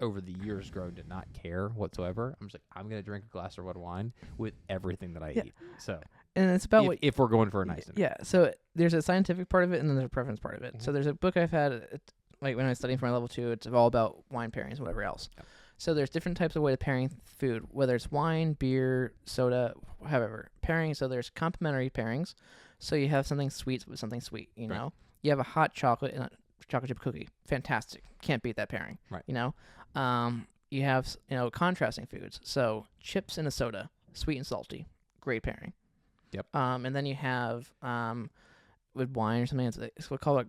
over the years grown to not care whatsoever. I'm just like, I'm gonna drink a glass of red wine with everything that I eat. So, and it's about if we're going for a nice dinner. Yeah. So there's a scientific part of it, and then there's a preference part of it. Mm-hmm. So there's a book I've had, like when I was studying for my level 2. It's all about wine pairings and whatever else. Yep. So there's different types of way of pairing food, whether it's wine, beer, soda, however. Pairing, so there's complementary pairings. So you have something sweet with something sweet, Right. You have a hot chocolate and a chocolate chip cookie. Fantastic. Can't beat that pairing. Right. You have, contrasting foods. So chips and a soda, sweet and salty. Great pairing. Yep. And then you have, with wine or something, it's what called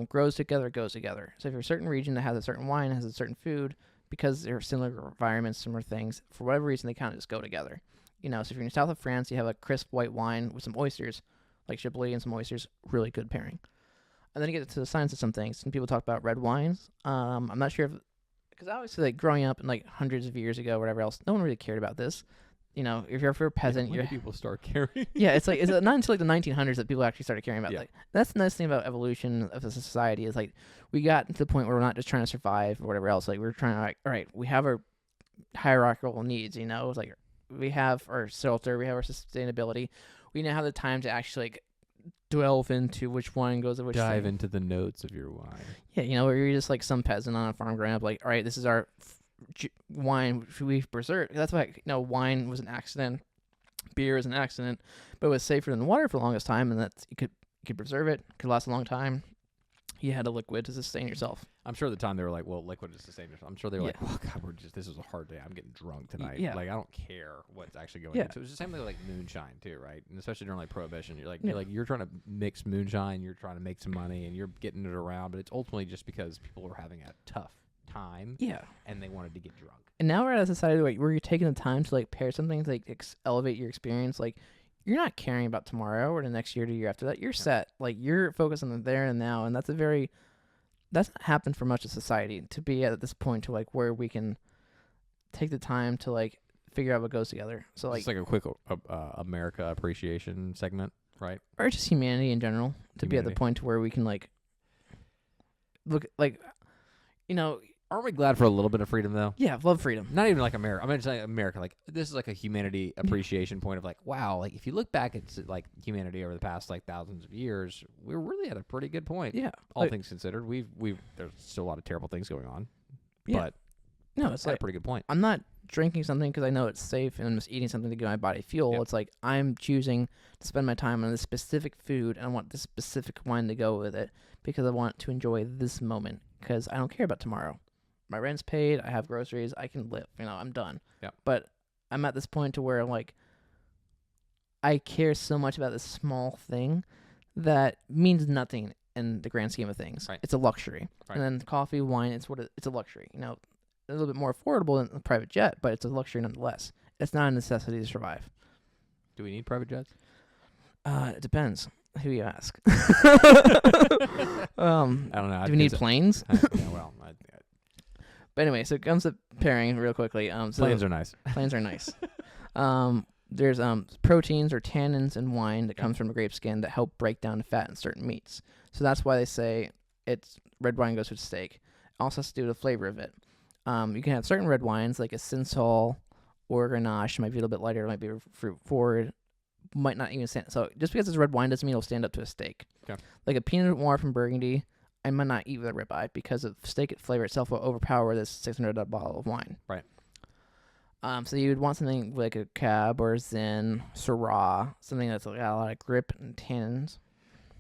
grows together, goes together. So if you're a certain region that has a certain wine, has a certain food, because they're similar environments, similar things, for whatever reason, they kind of just go together. So if you're in the south of France, you have a crisp white wine with some oysters, like Chablis and some oysters, really good pairing. And then you get to the science of some things, and people talk about red wines. I'm not sure because obviously, like growing up in like hundreds of years ago, or whatever else, no one really cared about this. If you're a peasant, when do people start caring? Yeah, it's not until like the 1900s that people actually started caring about. Yeah. Like that's the nice thing about evolution of the society is like we got to the point where we're not just trying to survive or whatever else. Like we're trying to all right, we have our hierarchical needs. It's like we have our shelter, we have our sustainability. We now have the time to actually delve into which wine goes with which into the notes of your wine. Yeah, where you're just like some peasant on a farm growing up, like, all right, this is our wine we've preserved. That's why wine was an accident, beer is an accident, but it was safer than water for the longest time, and that you could preserve it, could last a long time. You had a liquid to sustain yourself. I'm sure at the time they were like, well, liquid is the same. I'm sure they were Yeah. like, oh, God, this is a hard day. I'm getting drunk tonight. Yeah. Like, I don't care what's actually going Yeah. into it. It was the same thing like moonshine, too, right? And especially during, like, Prohibition. You're like, Yeah. you're trying to mix moonshine. You're trying to make some money, and you're getting it around. But it's ultimately just because people were having a tough time. Yeah. And they wanted to get drunk. And now we're at a society where you're taking the time to, like, pair something to, like, elevate your experience. Like, you're not caring about tomorrow or the next year or the year after that. You're set. Like, you're focused on the there and now, and that's not happened for much of society to be at this point to like where we can take the time to like figure out what goes together. So like it's like a quick America appreciation segment, right? Or just humanity in general to be at the Humanity. point to where we can like look like Aren't we glad for a little bit of freedom, though? yeah, love freedom. Not even like America. I mean, it's like America. Like, this is like a humanity appreciation point of like, wow, like if you look back at like humanity over the past like thousands of years, we're really at a pretty good point. Yeah. All like, things considered, there's still a lot of terrible things going on, Yeah. but no, it's at a like pretty good point. I'm not drinking something because I know it's safe and I'm just eating something to give my body fuel. Yep. It's like I'm choosing to spend my time on this specific food and I want this specific wine to go with it because I want to enjoy this moment because I don't care about tomorrow. My rent's paid. I have groceries. I can live. I'm done. Yep. But I'm at this point to where like I care so much about this small thing that means nothing in the grand scheme of things. Right. It's a luxury. Right. And then coffee, wine, it's a luxury. A little bit more affordable than a private jet, but it's a luxury nonetheless. It's not a necessity to survive. Do we need private jets? It depends who you ask. I don't know. Do we need planes? Well, But anyway, so it comes to pairing real quickly. So planes are nice. planes are nice. There's proteins or tannins in wine that comes from the grape skin that help break down the fat in certain meats. So that's why they say red wine goes with steak. It also has to do with the flavor of it. You can have certain red wines like a Cinsol or Grenache. Might be a little bit lighter. Might be fruit forward. Might not even stand. So just because it's red wine doesn't mean it'll stand up to a steak. Okay. Like a Pinot Noir from Burgundy, I might not eat with a ribeye because of steak flavor itself will overpower this $600 bottle of wine. Right. So you would want something like a Cab or Zin, Syrah, something that's got a lot of grip and tannins.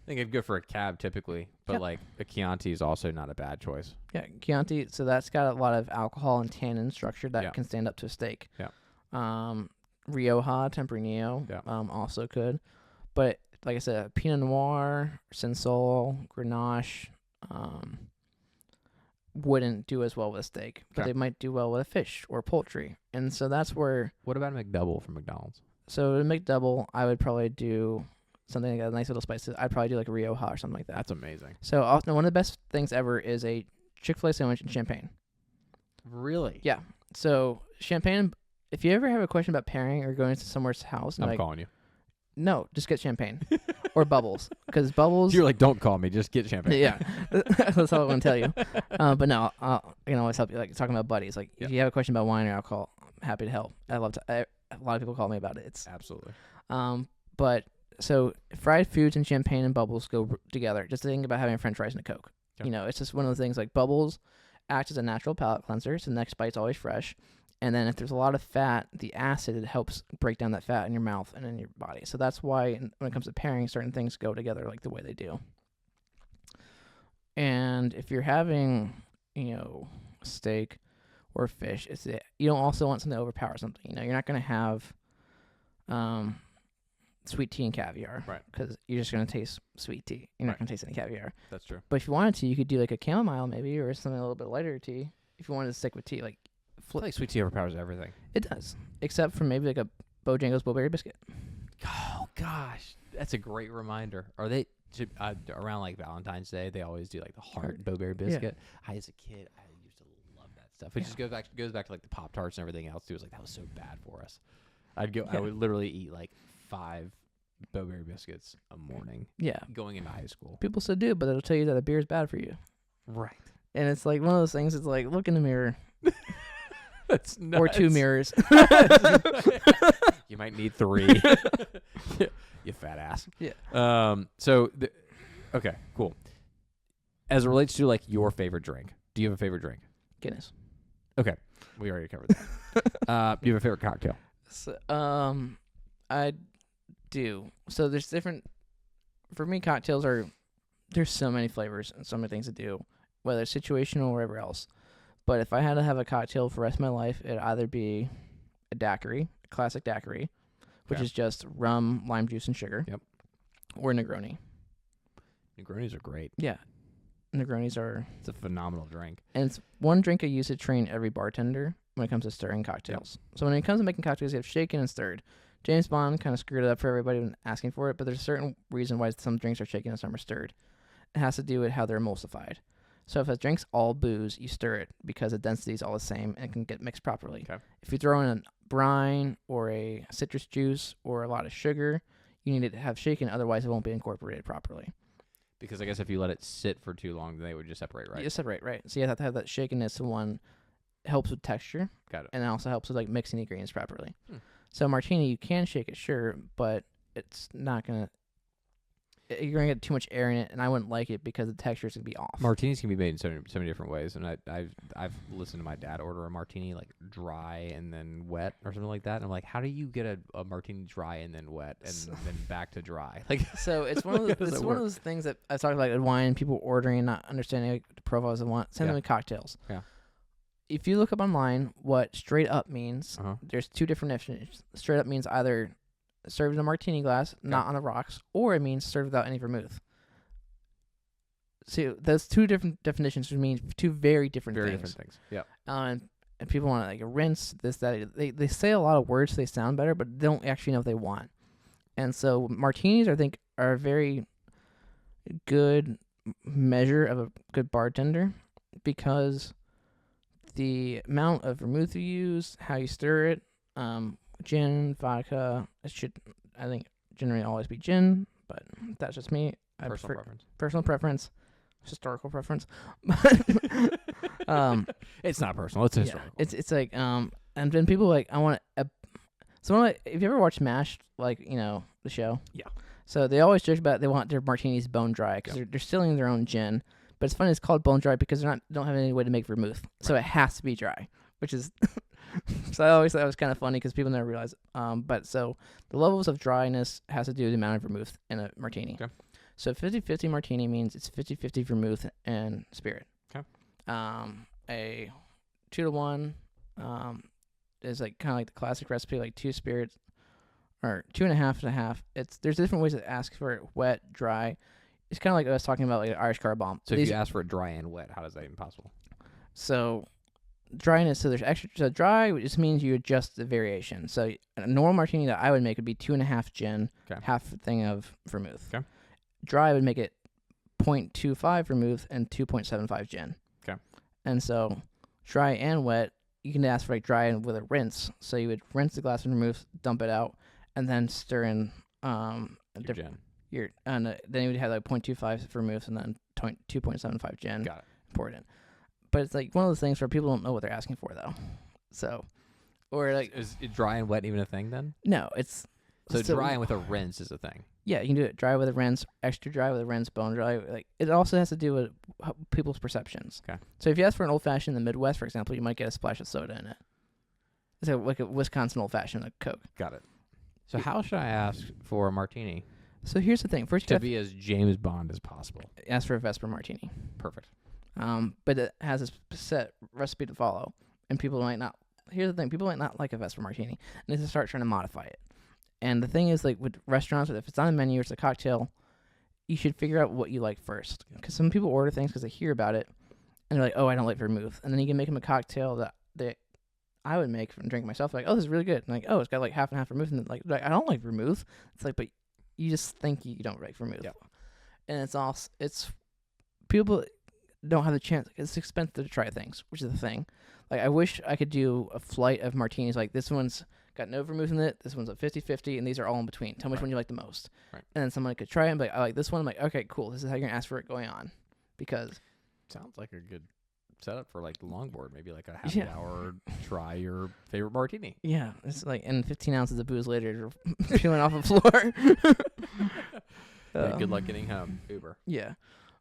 I think it'd go for a Cab typically, but Yep. like a Chianti is also not a bad choice. Yeah, Chianti. So that's got a lot of alcohol and tannin structure that Yeah. can stand up to a steak. Yeah. Rioja, Tempranillo, Yeah. also could. But like I said, Pinot Noir, Cinsol, Grenache, wouldn't do as well with a steak, but Okay. they might do well with a fish or poultry. And so that's where. What about a McDouble from McDonald's? So to make double, I would probably do something like a nice little spice. I'd probably do like a Rioja or something like that. That's amazing. So often one of the best things ever is a Chick-fil-A sandwich and champagne. Really? Yeah. So champagne. If you ever have a question about pairing or going to somewhere's house, and I'm like, calling you. no, just get champagne or bubbles because bubbles. You're like, don't call me, just get champagne. Yeah, that's all I want to tell you. But no, I can always help you. Like talking about buddies. Like Yeah. if you have a question about wine or alcohol, I'm happy to help. I love to. A lot of people call me about it. It's Absolutely. But so fried foods and champagne and bubbles go together. Just think about having French fries and a Coke. Okay. It's just one of the things. Like bubbles act as a natural palate cleanser, so the next bite's always fresh. And then if there's a lot of fat, the acid, it helps break down that fat in your mouth and in your body. So that's why when it comes to pairing, certain things go together like the way they do. And if you're having, steak or fish, you don't also want something to overpower something. You're not going to have sweet tea and caviar. Right. Because you're just going to taste sweet tea. You're not going to taste any caviar. That's true. But if you wanted to, you could do like a chamomile maybe or something a little bit lighter tea if you wanted to stick with tea. Like, I feel like sweet tea overpowers everything. it does, except for maybe like a Bojangles Blueberry Biscuit. Oh gosh, that's a great reminder. Are they around like Valentine's Day? They always do like the heart Bowberry biscuit. As a kid, I used to love that stuff. It just goes back to like the Pop-Tarts and everything else too. It was like that was so bad for us. I would literally eat like 5 Bowberry biscuits a morning. Yeah, Going into high school. people still do, but it'll tell you that a beer is bad for you. Right. And it's like one of those things. It's like look in the mirror That's nuts. or 2 mirrors. You might need 3. You fat ass. Yeah. Okay, cool. As it relates to like your favorite drink, do you have a favorite drink? Guinness. Okay, we already covered that. Do you have a favorite cocktail? So, I do. So there's different. For me, cocktails are. There's so many flavors and so many things to do, whether it's situational or whatever else. But if I had to have a cocktail for the rest of my life, it'd either be a daiquiri, a classic daiquiri, which is just rum, lime juice, and sugar. Yep. Or Negroni. Negronis are great. Yeah. Negronis are... It's a phenomenal drink. And it's one drink I use to train every bartender when it comes to stirring cocktails. Yep. So when it comes to making cocktails, you have shaken and stirred. James Bond kind of screwed it up for everybody when asking for it, but there's a certain reason why some drinks are shaken and some are stirred. It has to do with how they're emulsified. So if a drink's all booze, you stir it because the density is all the same and it can get mixed properly. Okay. If you throw in a brine or a citrus juice or a lot of sugar, you need it to have shaken, otherwise it won't be incorporated properly. Because I guess if you let it sit for too long, they would just separate, right? You separate, right. So you have to have that shakenness, so one helps with texture. Got it. And it also helps with like mixing the ingredients properly. So martini, you can shake it, sure, but it's not going to... You're going to get too much air in it, and I wouldn't like it because the texture's going to be off. Martinis can be made in so many different ways, and I've listened to my dad order a martini like dry and then wet or something like that. And I'm like, how do you get a martini dry and then wet and then back to dry? Like, so it's one of those things that I talked about with wine, people ordering and not understanding like, the profiles they want. Same thing with cocktails. Yeah. If you look up online what straight up means, there's two different definitions. Straight up means either served in a martini glass, not on the rocks, or it means served without any vermouth. So those two different definitions mean two very different things. Yeah. And people want to like rinse this, that. They say a lot of words so they sound better, but they don't actually know what they want. And so martinis, I think, are a very good measure of a good bartender because the amount of vermouth you use, how you stir it, gin, vodka. It should, I think, generally always be gin, but that's just me. Personal preference, historical preference. It's not personal. It's historical. It's like and then people like I want to. If you ever watched MASH, like the show. Yeah. So they always joke about they want their martinis bone dry because they're distilling their own gin. But it's funny it's called bone dry because don't have any way to make vermouth, so it has to be dry, which is. So I always thought it was kind of funny because people never realize it. But so the levels of dryness has to do with the amount of vermouth in a martini. Okay. So 50-50 martini means it's 50-50 vermouth and spirit. Okay. A 2-to-1 is like kind of like the classic recipe, like 2 spirits or 2.5 and a half. There's different ways to ask for it: wet, dry. It's kind of like I was talking about, like an Irish car bomb. So if you ask for it dry and wet, how is that even possible? So dryness, so there's extra. So dry just means you adjust the variation. So a normal martini that I would make would be 2.5 gin, half a thing of vermouth. Okay. Dry would make it 0.25 vermouth and 2.75 gin. Okay. And so dry and wet, you can ask for like dry and with a rinse. So you would rinse the glass of vermouth, dump it out, and then stir in gin. Then you would have like 0.25 vermouth and then 2.75 gin. Got it. Pour it in. But it's like one of those things where people don't know what they're asking for, though. So, or like, is dry and wet even a thing then? No, it's so dry and with a rinse is a thing. Yeah, you can do it dry with a rinse, extra dry with a rinse, bone dry. Like it also has to do with people's perceptions. Okay. So if you ask for an old fashioned in the Midwest, for example, you might get a splash of soda in it. It's like a Wisconsin old fashioned, like Coke. Got it. So how should I ask for a martini? So here's the thing: first, to be as James Bond as possible. Ask for a Vesper martini. Perfect. But it has a set recipe to follow, and people might not. Here's the thing: people might not like a Vesper martini, and they start trying to modify it. And the thing is, like with restaurants, if it's on the menu or it's a cocktail, you should figure out what you like first. Because some people order things because they hear about it, and they're like, "Oh, I don't like vermouth," and then you can make them a cocktail that I would make and drink myself. Like, "Oh, this is really good." And like, "Oh, it's got like half and half vermouth," and like I don't like vermouth. It's like, but you just think you don't like vermouth, and it's people don't have the chance. It's expensive to try things, which is the thing. Like, I wish I could do a flight of martinis. Like, this one's got no vermouth in it. This one's a 50-50, and these are all in between. Tell me which one you like the most. Right. And then someone could try it and be like, I like this one. I'm like, okay, cool. This is how you're going to ask for it going on. Because sounds like a good setup for, like, the longboard. Maybe, like, a happy hour, try your favorite martini. Yeah. It's like, and 15 ounces of booze later, you're peeling off the floor. Good luck getting home. Uber. Yeah.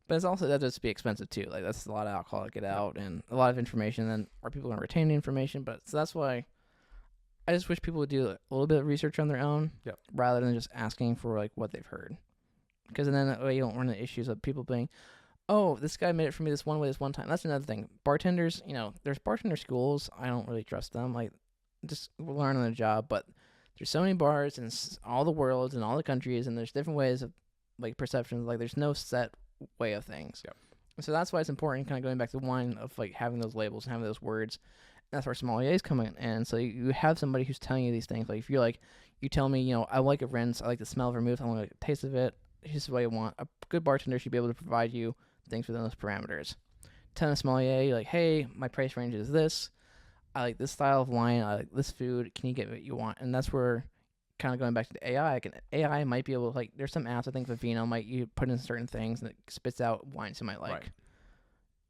But it's also that just be expensive too. Like that's a lot of alcohol to get out and a lot of information. Then are people going to retain the information? But so that's why I just wish people would do a little bit of research on their own, rather than just asking for like what they've heard. Because then that way you don't run into issues of people being, oh, this guy made it for me this one way this one time. That's another thing. Bartenders, there's bartender schools. I don't really trust them. Like, just learn on the job. But there's so many bars in all the worlds and all the countries, and there's different ways of like perceptions. Like, there's no set way of things. Yep. So that's why it's important, kind of going back to wine, of like having those labels and having those words. And that's where sommeliers come in. And so you have somebody who's telling you these things. Like, if you're like, you tell me, I like a rinse, I like the smell of vermouth, I like the taste of it. Here's what I want. A good bartender should be able to provide you things within those parameters. Tell a sommelier, you're like, hey, my price range is this. I like this style of wine. I like this food. Can you get what you want? And that's where, kind of going back to the AI, AI might be able to, like, there's some apps, I think Vivino might, you put in certain things and it spits out wines you might like. Right.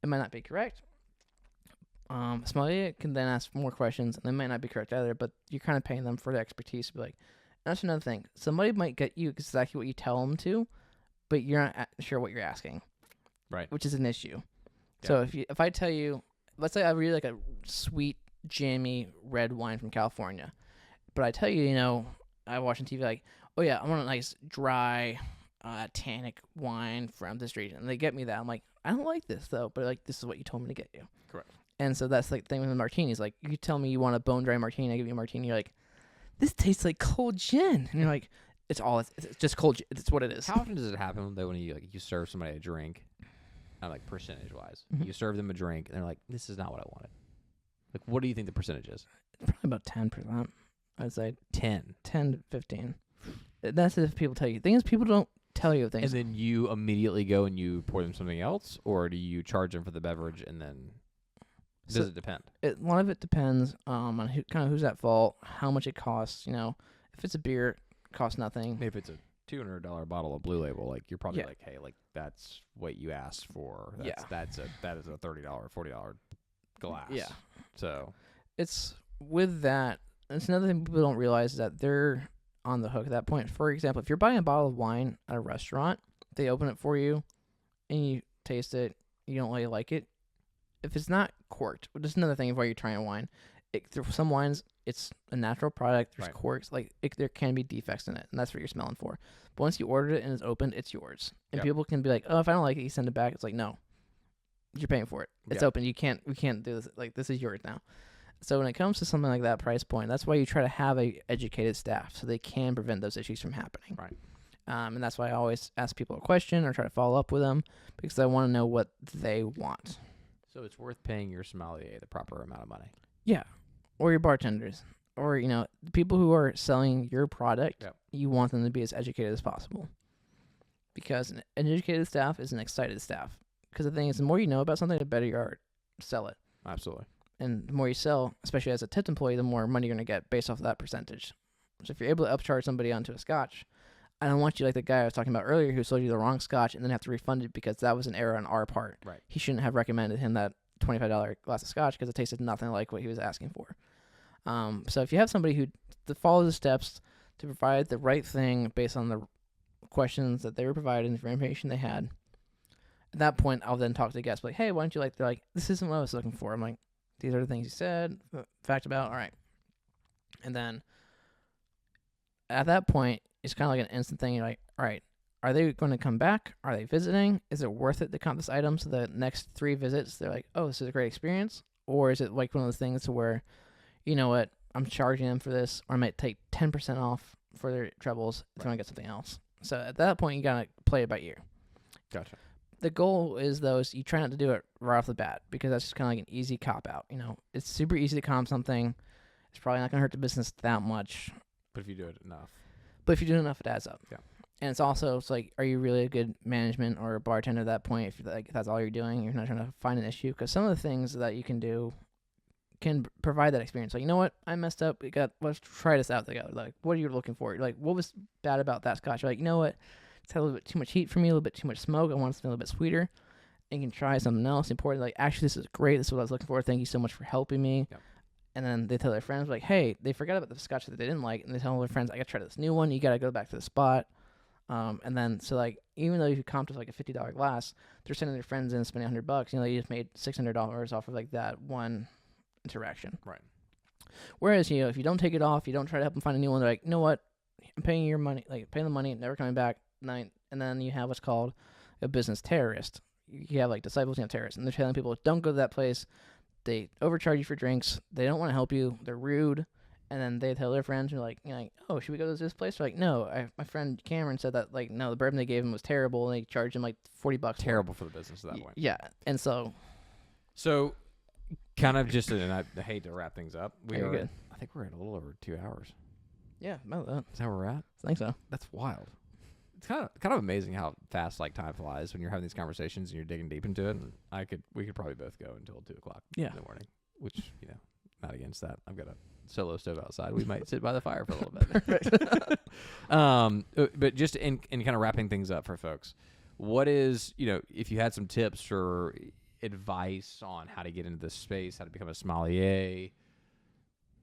It might not be correct. Sommelier can then ask more questions, and they might not be correct either, but you're kind of paying them for the expertise to be like, that's another thing. Somebody might get you exactly what you tell them to, but you're not sure what you're asking. Right. Which is an issue. Yeah. So if I tell you, let's say I really like a sweet, jammy red wine from California, but I tell you, I watch on TV like, oh yeah, I want a nice dry, tannic wine from this region. And they get me that. I'm like, I don't like this though, but like, this is what you told me to get you. Correct. And so that's like the thing with the martinis. Like, you tell me you want a bone dry martini, I give you a martini, you're like, this tastes like cold gin. And you're like, it's just cold gin. It's what it is. How often does it happen though when you serve somebody a drink, like percentage wise, you serve them a drink and they're like, this is not what I wanted. Like, what do you think the percentage is? Probably about 10%. I'd say 10 to 15. That's if people tell you. The thing is, people don't tell you things. And then you immediately go and you pour them something else, or do you charge them for the beverage and then does it depend? A lot of it depends on who's at fault, how much it costs. If it's a beer, it costs nothing. If it's a $200 bottle of Blue Label, like, you're probably like, hey, like, that's what you asked for. That is a $30, $40 glass. Yeah. So it's with that. It's another thing people don't realize, is that they're on the hook at that point. For example, if you're buying a bottle of wine at a restaurant, they open it for you, and you taste it, you don't really like it. If it's not corked, which is another thing of why you're trying a wine. Some wines, it's a natural product. There's corks. Like, there can be defects in it, and that's what you're smelling for. But once you ordered it and it's opened, it's yours. And people can be like, oh, if I don't like it, you send it back. It's like, no, you're paying for it. It's open. We can't do this. Like, this is yours now. So when it comes to something like that price point, that's why you try to have a educated staff so they can prevent those issues from happening. Right. And that's why I always ask people a question or try to follow up with them, because I want to know what they want. So it's worth paying your sommelier the proper amount of money. Yeah. Or your bartenders. Or, the people who are selling your product, you want them to be as educated as possible. Because an educated staff is an excited staff. Because the thing is, the more you know about something, the better you are to sell it. Absolutely. And the more you sell, especially as a tipped employee, the more money you're going to get based off of that percentage. So if you're able to upcharge somebody onto a scotch, I don't want you like the guy I was talking about earlier who sold you the wrong scotch and then have to refund it because that was an error on our part. Right. He shouldn't have recommended him that $25 glass of scotch because it tasted nothing like what he was asking for. So if you have somebody who follows the steps to provide the right thing based on the questions that they were provided and the information they had, at that point, I'll then talk to the guests, like, hey, why don't you like, they're like, this isn't what I was looking for. I'm like, these are the things you said, fact about, all right. And then at that point, it's kind of like an instant thing. You're like, all right, are they going to come back? Are they visiting? Is it worth it to count this item so the next 3 visits, they're like, oh, this is a great experience? Or is it like one of those things to where, you know what, I'm charging them for this, or I might take 10% off for their troubles if I want to get something else. So at that point, you got to play it by ear. Gotcha. The goal is, though, is you try not to do it right off the bat, because that's just kind of like an easy cop-out. It's super easy to comp something. It's probably not going to hurt the business that much. But if you do it enough. But if you do it enough, it adds up. Yeah. And it's like, are you really a good management or a bartender at that point? If that's all you're doing, you're not trying to find an issue. Because some of the things that you can do can provide that experience. Like, you know what? I messed up. Let's try this out together. Like, what are you looking for? You're like, what was bad about that scotch? You're like, you know what? It's had a little bit too much heat for me, a little bit too much smoke. I want it to be a little bit sweeter. And you can try something else important. Like, actually, this is great. This is what I was looking for. Thank you so much for helping me. Yep. And then they tell their friends, like, hey, they forgot about the scotch that they didn't like. And they tell their friends, I got to try this new one. You got to go back to the spot. And then so like even though you comped with like a $50 glass, they're sending their friends in and spending $100. You know, you just made $600 off of like that one interaction. Right. Whereas, you know, if you don't take it off, you don't try to help them find a new one, they're like, you know what, I'm paying your money, like paying the money, never coming back. And then you have what's called a business terrorist. You have like disciples, you have terrorists, and they're telling people, don't go to that place. They overcharge you for drinks. They don't want to help you. They're rude. And then they tell their friends, you're like, oh, should we go to this place? They're like, no, my friend Cameron said that, like, no, the bourbon they gave him was terrible, and they charged him like $40. Terrible for the business at that point. Yeah, and so kind of just, and I hate to wrap things up. You're good. I think we're at a little over 2 hours. Yeah, about that. Is that where we're at? I think so. That's wild. It's kind of amazing how fast like time flies when you're having these conversations and you're digging deep into it. And we could probably both go until 2 o'clock in the morning, which, you know, not against that. I've got a solo stove outside. We might sit by the fire for a little bit. But just in kind of wrapping things up for folks, what is, you know, if you had some tips or advice on how to get into this space, how to become a sommelier,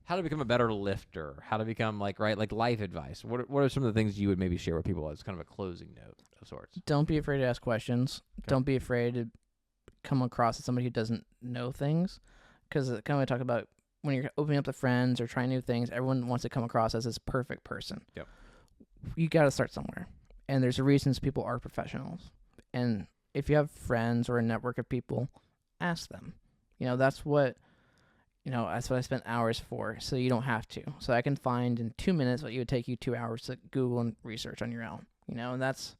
how to become a better lifter, how to become like life advice. What are some of the things you would maybe share with people as kind of a closing note of sorts? Don't be afraid to ask questions. Okay. Don't be afraid to come across as somebody who doesn't know things. Because kind of talk about when you're opening up to friends or trying new things, everyone wants to come across as this perfect person. Yep. You got to start somewhere. And there's a reason people are professionals. And if you have friends or a network of people, ask them. You know, that's what I spent hours for, so you don't have to. So I can find in 2 minutes what you would take you 2 hours to Google and research on your own. You know, and that's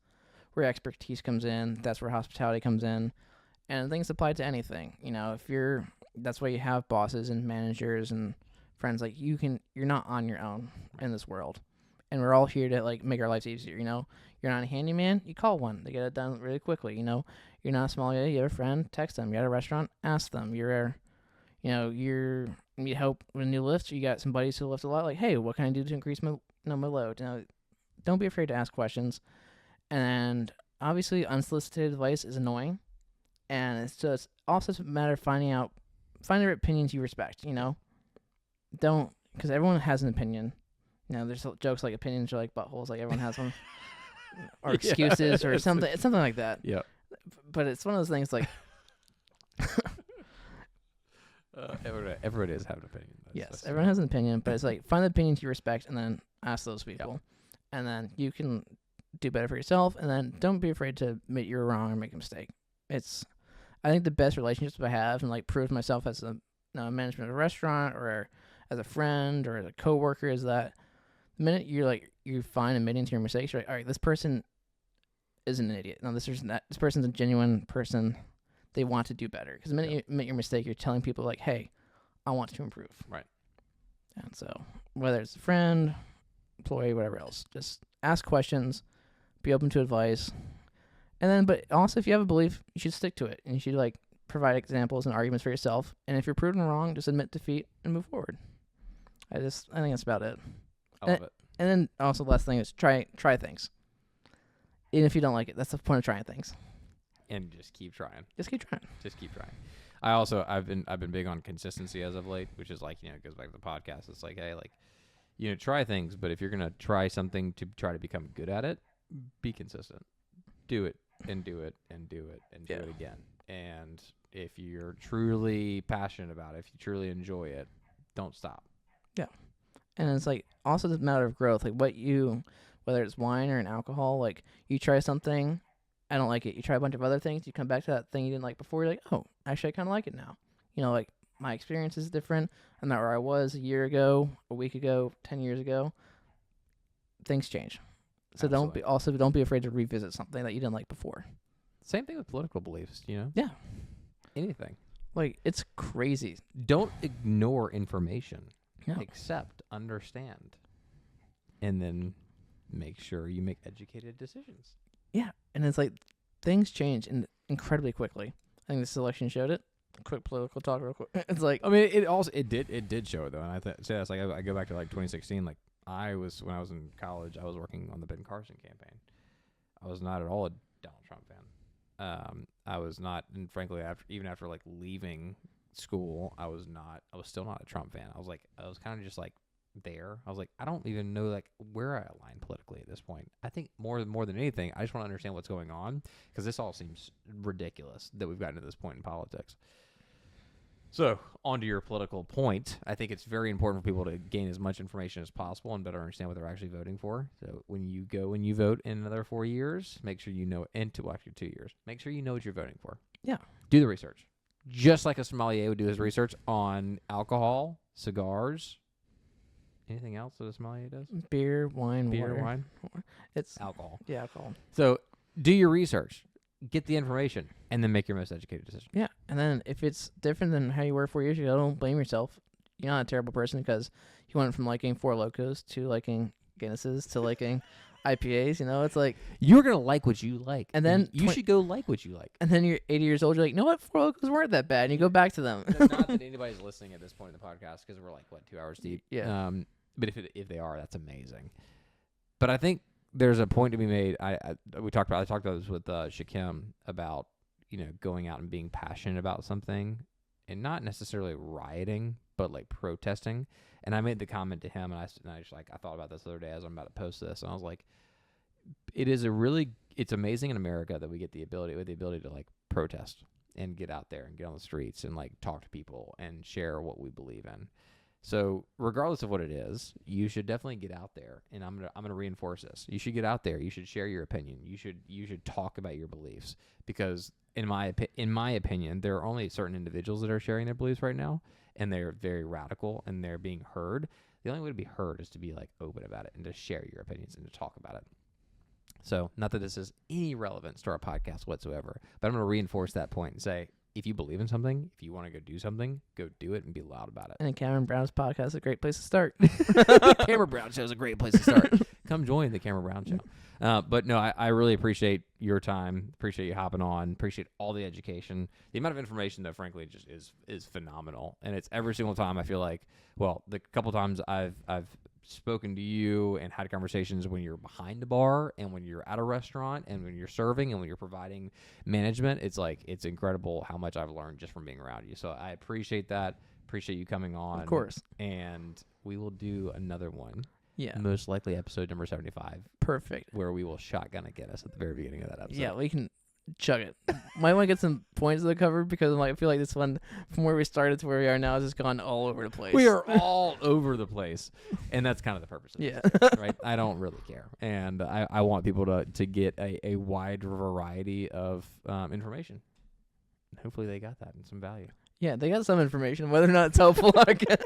where expertise comes in. That's where hospitality comes in. And things apply to anything. You know, that's why you have bosses and managers and friends. Like, you're not on your own in this world. And we're all here to, like, make our lives easier, you know? You're not a handyman, you call one. They get it done really quickly, you know? You're not a sommelier, you have a friend, text them. You're at a restaurant, ask them. You need help with new lifts, you got some buddies who lift a lot, like, hey, what can I do to increase my load? You know, don't be afraid to ask questions. And obviously, unsolicited advice is annoying. And it's just also a matter of finding the opinions you respect, you know? Because everyone has an opinion. You know, there's jokes like opinions are like buttholes, like everyone has one. Or excuses or something. It's something like that. Yeah. But it's one of those things like... everybody does have an opinion. Yes, everyone has an opinion, but it's like find the opinions you respect and then ask those people. Yep. And then you can do better for yourself, and then don't be afraid to admit you're wrong or make a mistake. I think the best relationships I have and like prove myself as a management of a restaurant or as a friend or as a coworker is that the minute you find admitting to your mistakes, you're like, all right, this person isn't an idiot. No, this person's a genuine person. They want to do better. Because the minute you admit your mistake, you're telling people like, hey, I want to improve. Right. And so whether it's a friend, employee, whatever else, just ask questions, be open to advice. And then, but also if you have a belief, you should stick to it. And you should like provide examples and arguments for yourself. And if you're proven wrong, just admit defeat and move forward. I think that's about it. I love it. And then also the last thing is try things. Even if you don't like it, that's the point of trying things. And just keep trying. Just keep trying. I've been big on consistency as of late, which is like, you know, it goes back to the podcast. It's like, hey, like, you know, try things, but if you're gonna try something to try to become good at it, be consistent. Do it and do it and do it and do it again. And if you're truly passionate about it, if you truly enjoy it, don't stop. Yeah. And it's like also the matter of growth, like whether it's wine or an alcohol, like you try something, I don't like it. You try a bunch of other things, you come back to that thing you didn't like before, you're like, oh, actually I kind of like it now. You know, like my experience is different. I'm not where I was a year ago, a week ago, 10 years ago. Things change. So don't be afraid to revisit something that you didn't like before. Same thing with political beliefs, you know? Yeah. Anything. Like, it's crazy. Don't ignore information. No. Accept, understand, and then make sure you make educated decisions. Yeah, and it's like things change incredibly quickly. I think this election showed it. Quick political talk, real quick. It's like, I mean, it did show it though, and I say that's like I go back to like 2016. Like when I was in college, I was working on the Ben Carson campaign. I was not at all a Donald Trump fan. I was not, and frankly, after like leaving school, I was still not a Trump fan. I was kind of just like there. I was like, I don't even know like where I align politically at this point. I think more than anything, I just want to understand what's going on, because this all seems ridiculous that we've gotten to this point in politics. So, on to your political point, I think it's very important for people to gain as much information as possible and better understand what they're actually voting for. So, when you go and you vote in another 4 years, make sure you know, and actually 2 years, make sure you know what you're voting for. Yeah. Do the research. Just like a sommelier would do his research on alcohol, cigars, anything else that a sommelier does? Beer, wine, water. Wine. It's Alcohol. Yeah, alcohol. So, do your research. Get the information, and then make your most educated decision. Yeah, and then if it's different than how you were 4 years ago, don't blame yourself. You're not a terrible person because you went from liking Four Locos to liking Guinnesses to liking IPAs. You know, it's like You're going to like what you like. And then you should go like what you like. and then you're 80 years old. You're like, you know what? Four Locos weren't that bad. And you go back to them. Not that anybody's listening at this point in the podcast, because we're like, 2 hours deep? Yeah. But if they are, that's amazing. But I think there's a point to be made. I talked about this with Shakim about, going out and being passionate about something and not necessarily rioting, but like protesting. And I made the comment to him, and I thought about this the other day as I'm about to post this, and I was like, it's amazing in America that we get the ability to like protest and get out there and get on the streets and like talk to people and share what we believe in. So regardless of what it is, you should definitely get out there, and I'm gonna reinforce this. You should get out there. You should share your opinion. You should talk about your beliefs, because in my opinion, there are only certain individuals that are sharing their beliefs right now, and they're very radical and they're being heard. The only way to be heard is to be like open about it and to share your opinions and to talk about it. So, not that this is any relevance to our podcast whatsoever, but I'm going to reinforce that point and say, if you believe in something, if you want to go do something, go do it and be loud about it. And Cameron Brown's podcast is a great place to start. Cameron Brown Show is a great place to start. Come join the Cameron Brown Show. But no, I really appreciate your time. Appreciate you hopping on. Appreciate all the education. The amount of information, though, frankly, just is phenomenal. And it's every single time I feel like, well, the couple times I've spoken to you and had conversations when you're behind the bar and when you're at a restaurant and when you're serving and when you're providing management, it's incredible how much I've learned just from being around you. So I appreciate that. Appreciate you coming on. Of course. And we will do another one. Yeah. Most likely episode number 75. Perfect. Where we will shotgun it get us at the very beginning of that episode. Yeah, we can chug it. Might want to get some points of the cover, because I feel like this one, from where we started to where we are now, has just gone all over the place. We are all over the place, and that's kind of the purpose of Yeah. this, right? I don't really care, and I want people to get a wide variety of information. Hopefully they got that and some value. Yeah, they got some information. Whether or not it's helpful, I guess.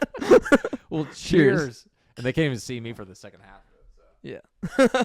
Well, cheers. And they can't even see me for the second half of it. So. Yeah.